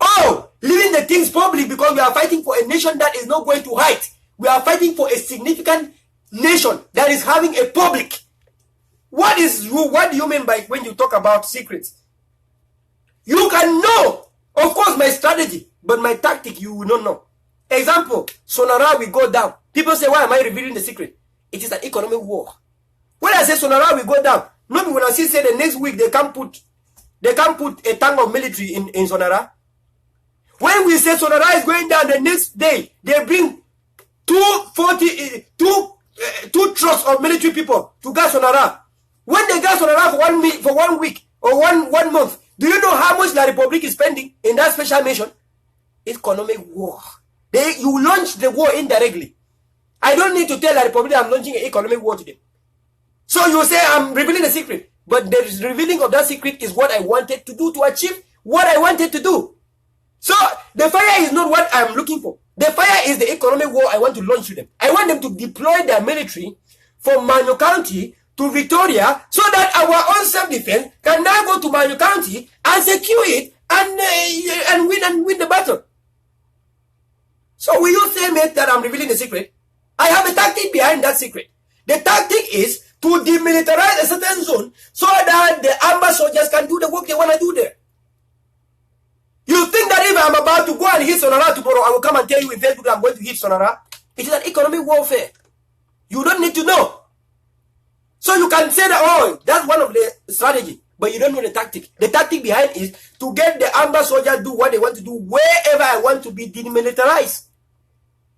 Oh, leaving the things public because we are fighting for a nation that is not going to hide. We are fighting for a significant nation that is having a public. What do you mean by when you talk about secrets? You can know, of course, my strategy, but my tactic you will not know. Example, Sonara will go down. People say, why am I revealing the secret? It is an economic war. When I say Sonara will go down, not when I say the next week they can't put a tank of military in Sonara. When we say Sonara is going down, the next day they bring two trucks of military people to gas Sonara. When they gas Sonara for 1 week or one month, do you know how much La Republique is spending in that special mission? Economic war. You launch the war indirectly. I don't need to tell La Republique I'm launching an economic war to them. So you say I'm revealing a secret, but the revealing of that secret is what I wanted to do to achieve what I wanted to do. So the fire is not what I'm looking for. The fire is the economic war I want to launch to them. I want them to deploy their military from Manu County to Victoria so that our own self-defense can now go to Manu County and secure it and win the battle. So will you say, mate, that I'm revealing the secret? I have a tactic behind that secret. The tactic is to demilitarize a certain zone so that the armed soldiers can do the work they want to do there. You think that if I'm about to go and hit Sonara tomorrow, I will come and tell you in Facebook that I'm going to hit Sonara? It is an economic warfare. You don't need to know. So you can say that, oh, that's one of the strategy, but you don't know the tactic. The tactic behind is to get the armed soldiers do what they want to do wherever I want to be demilitarized.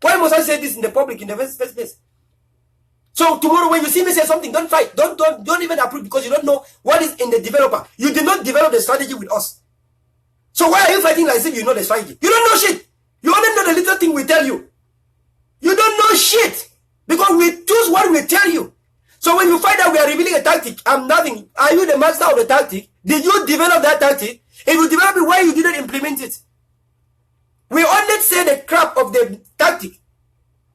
Why must I say this in the public in the first place? So tomorrow when you see me say something, don't fight. Don't even approve because you don't know what is in the developer. You did not develop the strategy with us. So why are you fighting like if you know the strategy? You don't know shit. You only know the little thing we tell you. You don't know shit because we choose what we tell you. So when you find out we are revealing a tactic, I'm nothing. Are you the master of the tactic? Did you develop that tactic? If you develop it, why you didn't implement it? We only say the crap of the tactic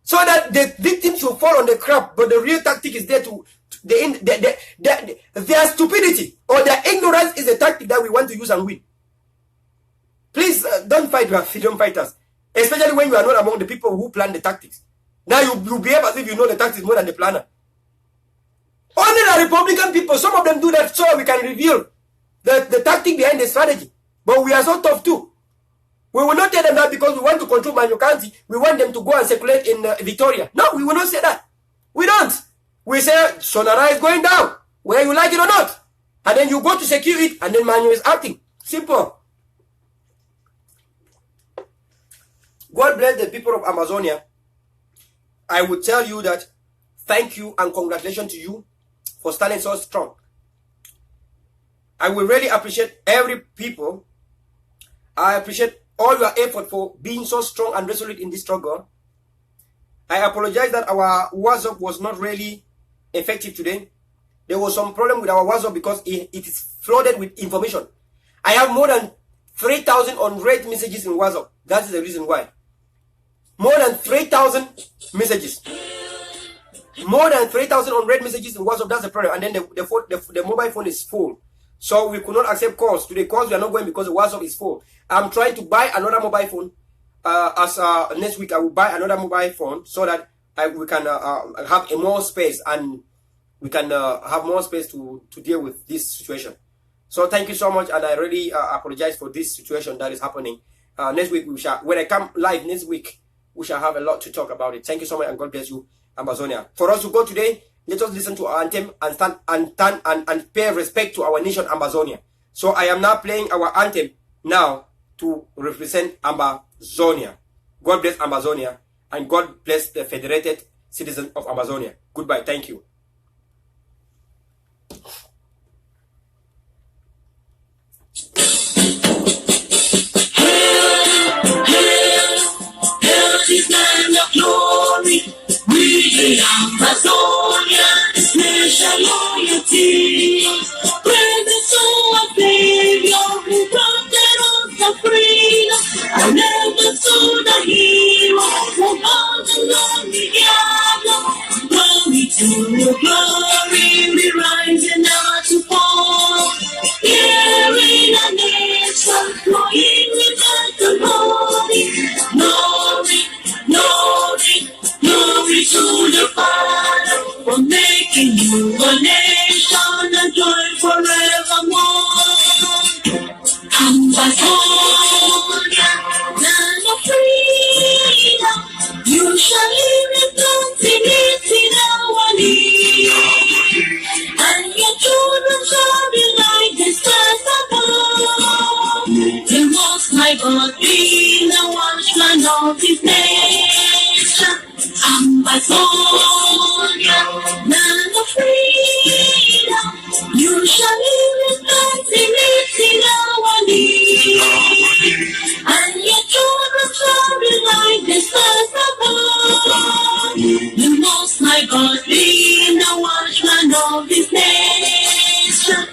so that the victims will fall on the crap, but the real tactic is there to their stupidity or their ignorance is the tactic that we want to use and win. Please don't fight with freedom fighters, especially when you are not among the people who plan the tactics. Now you behave as if you know the tactics more than the planner. Only the Republican people, some of them do that so we can reveal the tactic behind the strategy. But we are so tough too. We will not tell them that because we want to control Manu County, we want them to go and circulate in Victoria. No, we will not say that. We don't. We say Sonara is going down, whether you like it or not. And then you go to secure it, and then Manu is acting. Simple. God bless the people of Amazonia. I would tell you that thank you and congratulations to you for standing so strong. I will really appreciate every people. I appreciate all your effort for being so strong and resolute in this struggle. I apologize that our WhatsApp was not really effective today. There was some problem with our WhatsApp because it is flooded with information. I have more than 3,000 unread messages in WhatsApp. That is the reason why. More than 3,000 messages. More than 3,000 unread messages in WhatsApp. That's the problem. And then the mobile phone is full. So we could not accept calls. Today calls we are not going because the WhatsApp is full. I'm trying to buy another mobile phone. Next week I will buy another mobile phone so that we can have more space, and we can have more space to deal with this situation. So thank you so much, and I really apologize for this situation that is happening. Next week when I come live next week, we shall have a lot to talk about it. Thank you so much, and God bless you, Amazonia. For us to go today, let us listen to our anthem and stand and pay respect to our nation, Amazonia. So I am now playing our anthem now to represent Amazonia. God bless Amazonia, and God bless the federated citizens of Amazonia. Goodbye. Thank you. This land of glory, we the Amazonians, nation loyalty. Presence to our Savior who granted us the freedom. I never saw the hero who bowed the lonely gallop. Glory to your glory, we rise and never to fall. Here in a nation, flowing with the glory. Glory to the Father for making you a nation and joy forevermore. Amazonia, land of freedom, you shall live in continuity in our need, and your children shall be like the stars above. The Most High God be the watchman of His nation. Amazonia, land of freedom, you shall live in continuity in our need, and your children shall be like the stars above. The Most High God be the watchman of His nation.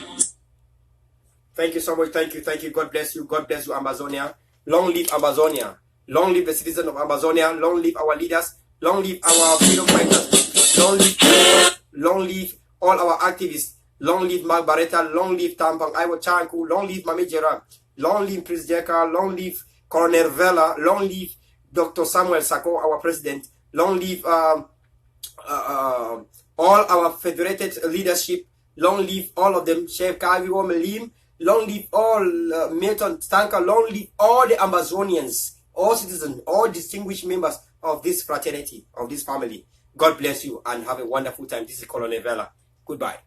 Thank you so much. Thank you. God bless you. God bless you, Amazonia. Long live Amazonia. Long live the citizens of Amazonia. Long live our leaders. Long live our freedom fighters. Long live all our activists. Long live Mark Barretta. Long live Tampang Iwo Chanku. Long live Mami Jera. Long live Prince Jeka. Long live Colonel Verla. Long live Dr. Samuel Sako, our president. Long live all our federated leadership. Long live all of them. Chef Kavi Womelim. Long live all Milton Stanka. Long live all the Amazonians, all citizens, all distinguished members of this fraternity, of this family. God bless you and have a wonderful time. This is Colonel Verla. Goodbye.